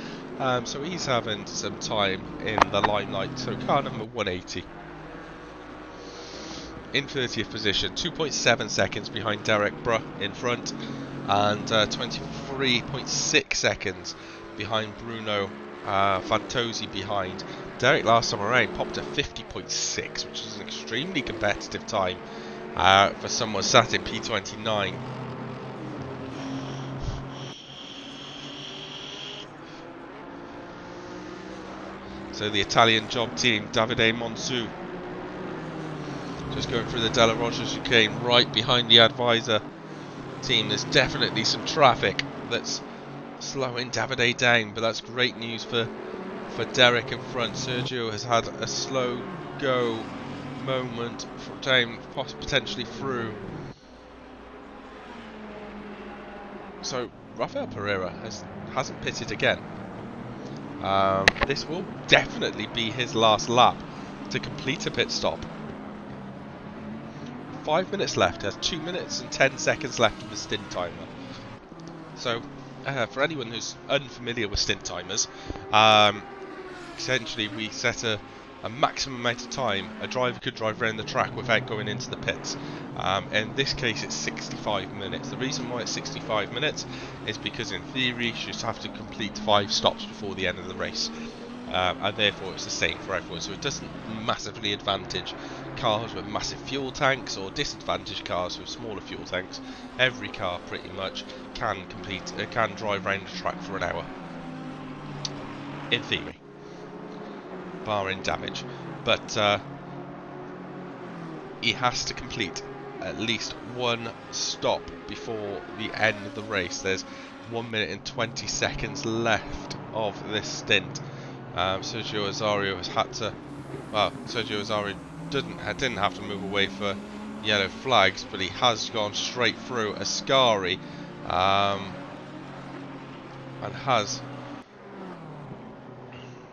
so he's having some time in the limelight. So car number 180 in 30th position, 2.7 seconds behind Derek Bruh in front, and 23.6 seconds behind Bruno Fantozzi behind. Derek last time around popped a 50.6, which is an extremely competitive time for someone sat in P29. So the Italian job team, Davide Monsu, just going through the Della Rocha chicane right behind the Advisor team. There's definitely some traffic that's slowing Davide down, but that's great news for Derek in front. Sergio has had a slow go moment down, potentially through. So Rafael Pereira hasn't pitted again. This will definitely be his last lap to complete a pit stop. 5 minutes left, has 2 minutes and 10 seconds left of the stint timer. So for anyone who's unfamiliar with stint timers, essentially we set a maximum amount of time a driver could drive around the track without going into the pits. In this case it's 65 minutes. The reason why it's 65 minutes is because in theory you should have to complete 5 stops before the end of the race, and therefore it's the same for everyone, so it doesn't massively advantage cars with massive fuel tanks or disadvantage cars with smaller fuel tanks. Every car pretty much can drive around the track for an hour in theory, barring damage, but he has to complete at least one stop before the end of the race. There's 1 minute and 20 seconds left of this stint. Sergio Azario has had to, well, Sergio Azario didn't have to move away for yellow flags, but he has gone straight through Ascari, and has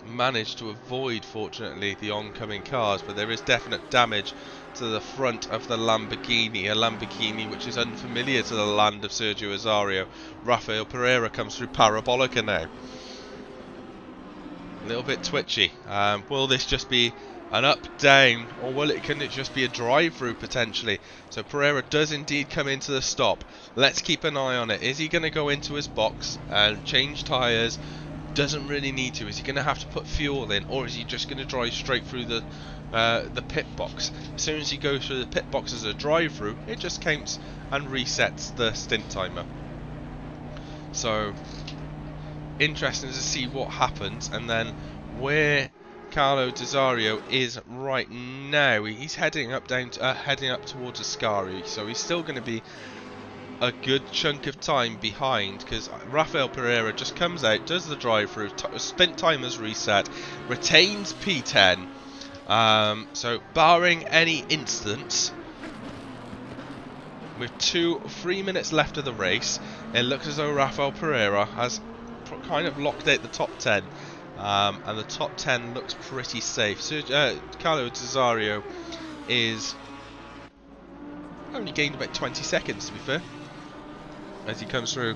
managed to avoid, fortunately, the oncoming cars, but there is definite damage to the front of the Lamborghini, a Lamborghini which is unfamiliar to the land of Sergio Azario. Rafael Pereira comes through Parabolica now. A little bit twitchy. Will this just be an up, down, or can it just be a drive-through potentially? So Pereira does indeed come into the stop. Let's keep an eye on it. Is he going to go into his box and change tyres? Doesn't really need to. Is he going to have to put fuel in, or is he just going to drive straight through the pit box? As soon as he goes through the pit box as a drive-through, it just counts and resets the stint timer. So interesting to see what happens, and then where Carlo Desario is right now. He's heading up towards Ascari, so he's still going to be a good chunk of time behind, because Rafael Pereira just comes out, does the drive-through, stint timers reset, retains P10. So barring any incidents, with 3 minutes left of the race, it looks as though Rafael Pereira has kind of locked out the top 10, and the top 10 looks pretty safe. So Carlo Desario is only gained about 20 seconds, to be fair, as he comes through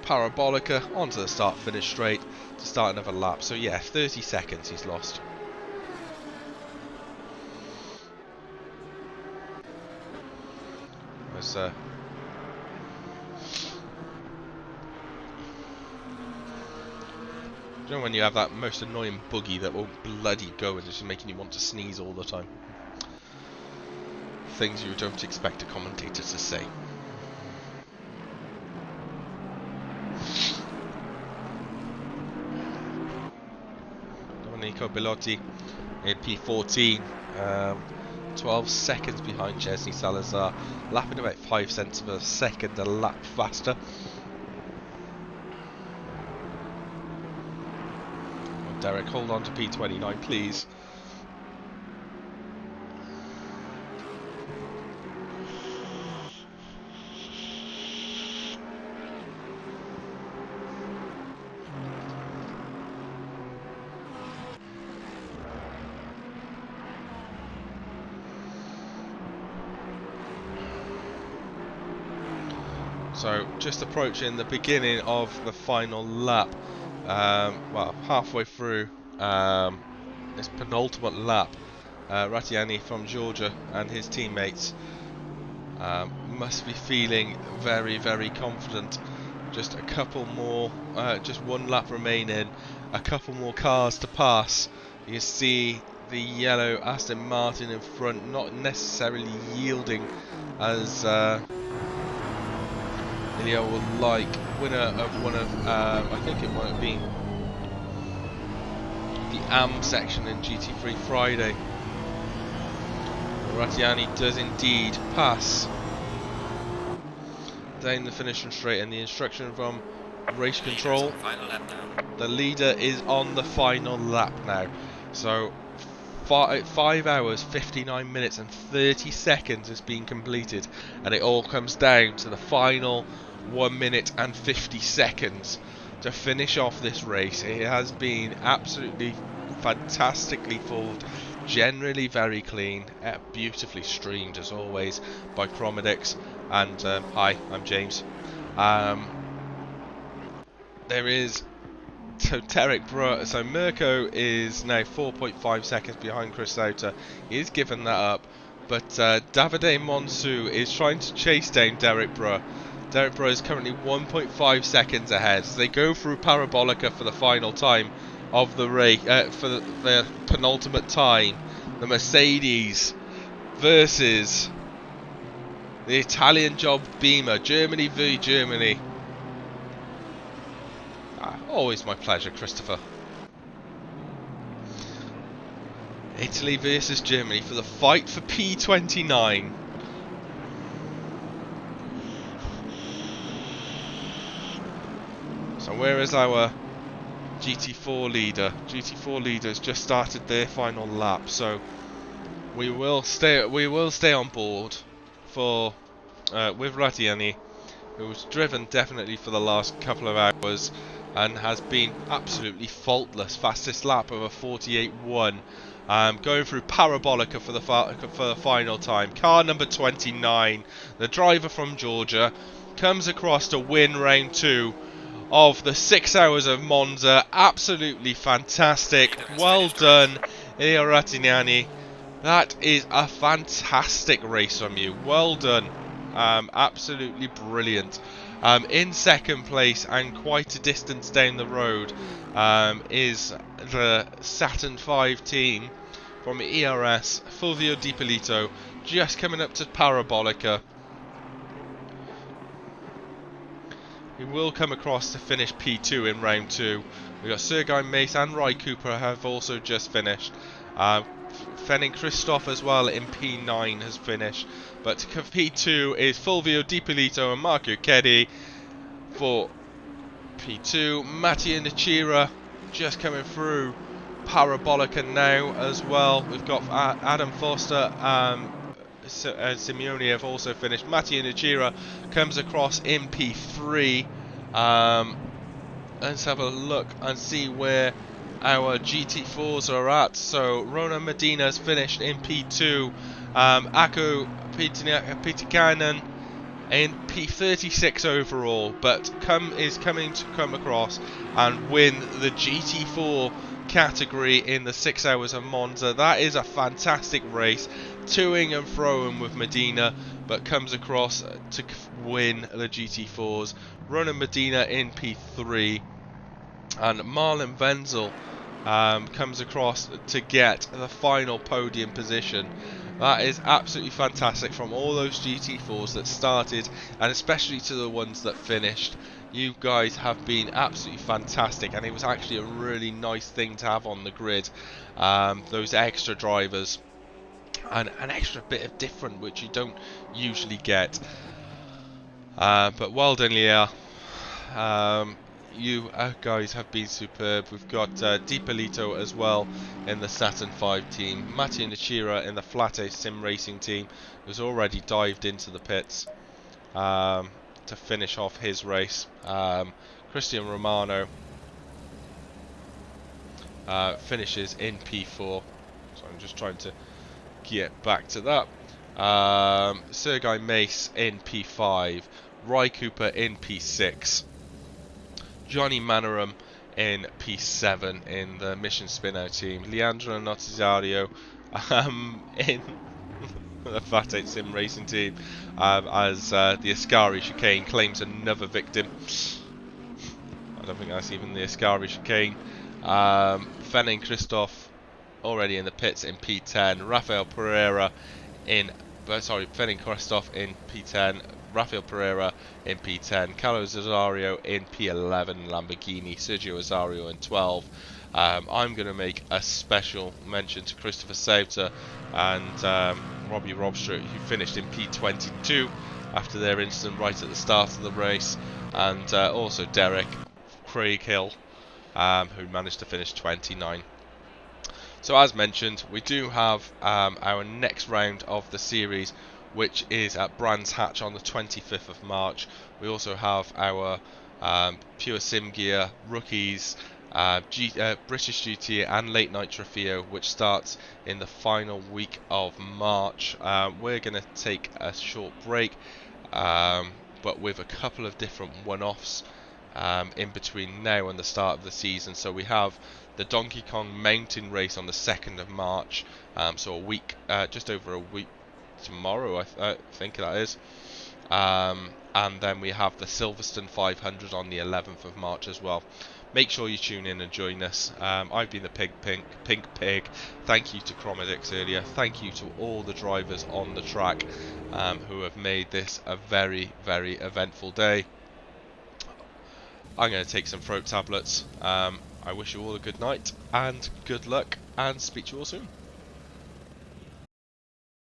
Parabolica onto the start finish straight to start another lap. So yeah, 30 seconds he's lost. As you know when you have that most annoying buggy that won't bloody go and just making you want to sneeze all the time. Things you don't expect a commentator to say. Domenico Bellotti in P14, 12 seconds behind Chesney Salazar, lapping about 5 cents of a second a lap faster. Derek, hold on to P29, please. So, just approaching the beginning of the final lap. Well, halfway through this penultimate lap, Rattiani from Georgia and his teammates must be feeling very, very confident. Just a couple more, just one lap remaining, a couple more cars to pass. You can see the yellow Aston Martin in front, not necessarily yielding as Ilya would like. Winner of one of, I think it might have been the AM section in GT3 Friday. Rattiani does indeed pass down the finishing straight, and the instruction from race control, the leader is on the final lap now. So 5 hours, 59 minutes and 30 seconds has been completed, and it all comes down to the final 1 minute and 50 seconds to finish off this race. It has been absolutely fantastically fought, generally very clean, beautifully streamed as always by Chromedix. And hi, I'm James. There is Derek Brewer. So Mirko is now 4.5 seconds behind Chris Sauter. He is given that up, but Davide Monsu is trying to chase down Derek Brewer. Derek Brewer is currently 1.5 seconds ahead. So they go through Parabolica for the final time of the race, for the penultimate time. The Mercedes versus the Italian job Beamer. Germany v Germany. Always my pleasure, Christopher. Italy versus Germany for the fight for P29. So where is our GT4 leader? GT4 leaders just started their final lap, so we will stay on board for with Rattiani, who's driven definitely for the last couple of hours and has been absolutely faultless. Fastest lap of a 48.1. Going through Parabolica for the final time. Car number 29, the driver from Georgia, comes across to win round 2 of the 6 hours of Monza. Absolutely fantastic. Well done, Ilya Rattignani. That is a fantastic race from you. Well done. Absolutely brilliant. In second place and quite a distance down the road is the Saturn 5 team from ERS, Fulvio Di Polito, just coming up to Parabolica. He will come across to finish P2 in round 2. We've got Sergei Mace and Rai Cooper have also just finished. Fenning Christoph as well in P9 has finished. But P2 is Fulvio Di Polito and Marco Keddy for P2. Mattia Nechira just coming through Parabolica now as well. We've got Adam Foster, Simeone have also finished. Mattia Nechira comes across in P3. Let's have a look and see where our GT4s are at. So Rona Medina's finished in P2. Aku Pitikainen in P36 overall, but is coming to come across and win the GT4 category in the 6 hours of Monza. That is a fantastic race, toing and froing with Medina, but comes across to win the GT4s. Ronan Medina in P3, and Marlon Wenzel comes across to get the final podium position. That is absolutely fantastic from all those GT4s that started, and especially to the ones that finished. You guys have been absolutely fantastic, and it was actually a really nice thing to have on the grid. Those extra drivers and an extra bit of different, which you don't usually get. But well done, Leah. You guys have been superb. We've got Di Polito as well in the Saturn 5 team. Mattia Nechira in the Flat A Sim Racing team, who's already dived into the pits to finish off his race. Christian Romano finishes in P4. So I'm just trying to get back to that. Sergei Mace in P5. Rai Cooper in P6. Johnny Manoram in P7 in the Mission Spinout team. Leandro Notizario in the Fat 8 Sim Racing team as the Ascari chicane claims another victim. I don't think that's even the Ascari chicane. Fenning Christoph already in the pits in P10. Rafael Pereira in... Fenning Christoph in P10. Rafael Pereira in P10, Carlos Azario in P11, Lamborghini, Sergio Azario in 12. I'm going to make a special mention to Christopher Sauter and Robbie Robstro, who finished in P22 after their incident right at the start of the race, and also Derek Craighill, who managed to finish 29. So as mentioned, we do have our next round of the series, which is at Brands Hatch on the 25th of March. We also have our Pure Sim Gear Rookies, British GT and Late Night Trofeo, which starts in the final week of March. We're going to take a short break, but with a couple of different one-offs in between now and the start of the season. So we have the Donkey Kong Mountain Race on the 2nd of March, so a week, just over a week tomorrow, I think that is. And then we have the Silverstone 500 on the 11th of March as well. Make sure you tune in and join us. I've been the Pink Pig. Thank you to Chromedix earlier. Thank you to all the drivers on the track who have made this a very, very eventful day. I'm going to take some throat tablets. I wish you all a good night and good luck, and speak to you all soon.